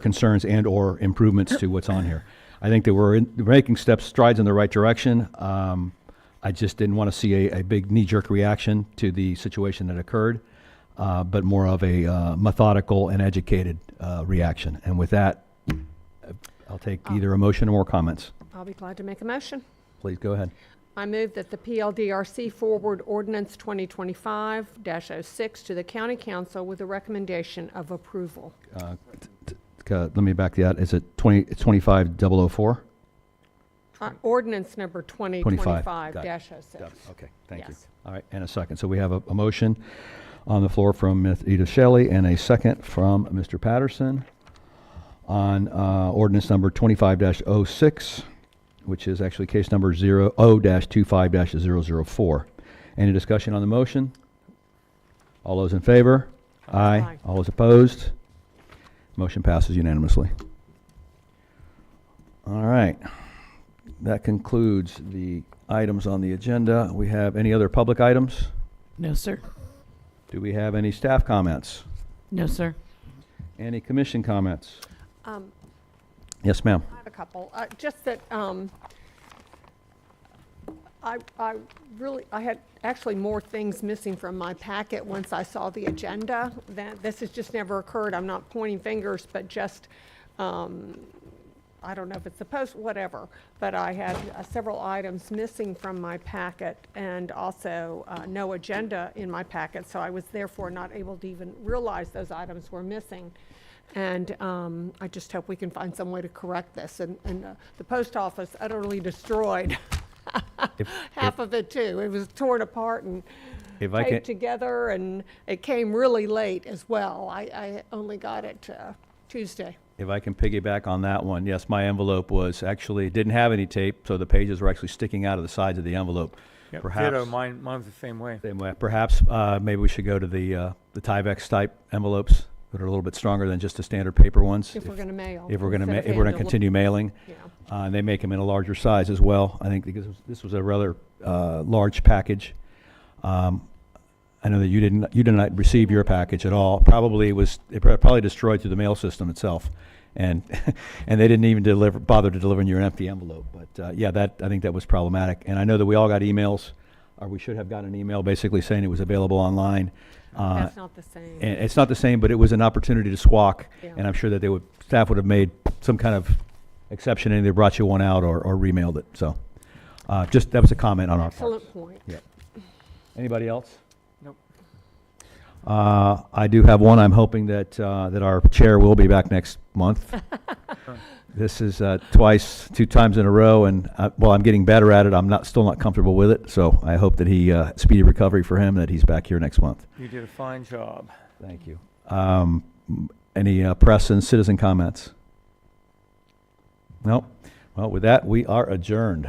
concerns and or improvements to what's on here. I think that we're making strides in the right direction. I just didn't want to see a big knee-jerk reaction to the situation that occurred, but more of a methodical and educated reaction. And with that, I'll take either a motion or more comments. I'll be glad to make a motion. Please go ahead. I move that the PLDRC forward ordinance 2025-06 to the county council with a recommendation of approval. Let me back that. Is it 25004? Ordinance number 2025-06. Okay, thank you. Yes. All right, and a second. So we have a motion on the floor from Ms. Edith Shelley and a second from Mr. Patterson on ordinance number 25-06. Which is actually case number 0-25-004. Any discussion on the motion? All those in favor? Aye. All those opposed? Motion passes unanimously. All right. That concludes the items on the agenda. We have any other public items? No, sir. Do we have any staff comments? No, sir. Any commission comments? Yes, ma'am. I have a couple. Just that I had actually more things missing from my packet once I saw the agenda. This has just never occurred. I'm not pointing fingers, but just, I don't know if it's supposed, whatever. But I had several items missing from my packet and also no agenda in my packet. So I was therefore not able to even realize those items were missing. And I just hope we can find some way to correct this. And the post office utterly destroyed half of it too. It was torn apart and taped together, and it came really late as well. I only got it Tuesday. If I can piggyback on that one, yes, my envelope didn't have any tape, so the pages were actually sticking out of the sides of the envelope. Yep, Perhaps, ditto. Mine's the same way. Perhaps maybe we should go to the Tyvek type envelopes that are a little bit stronger than just the standard paper ones. If we're going to mail. If we're going to continue mailing. Yeah. They make them in a larger size as well, I think, because this was a rather large package. I know that you did not receive your package at all. It probably destroyed through the mail system itself, and and they didn't even bother to deliver in your empty envelope. But I think that was problematic. And I know that we all got emails, or we should have gotten an email basically saying it was available online. That's not the same. And it's not the same, but it was an opportunity to squawk, Yeah. and I'm sure that staff would have made some kind of exception and either brought you one out or remailed it. So that was a comment on our part. Excellent point. Yeah. Anybody else? Nope. I do have one. I'm hoping that, that our chair will be back next month. This is 2 times in a row, and while I'm getting better at it, I'm still not comfortable with it. So I hope that speedy recovery for him, that he's back here next month. You did a fine job. Thank you. Any press and citizen comments? No? Well, with that, we are adjourned.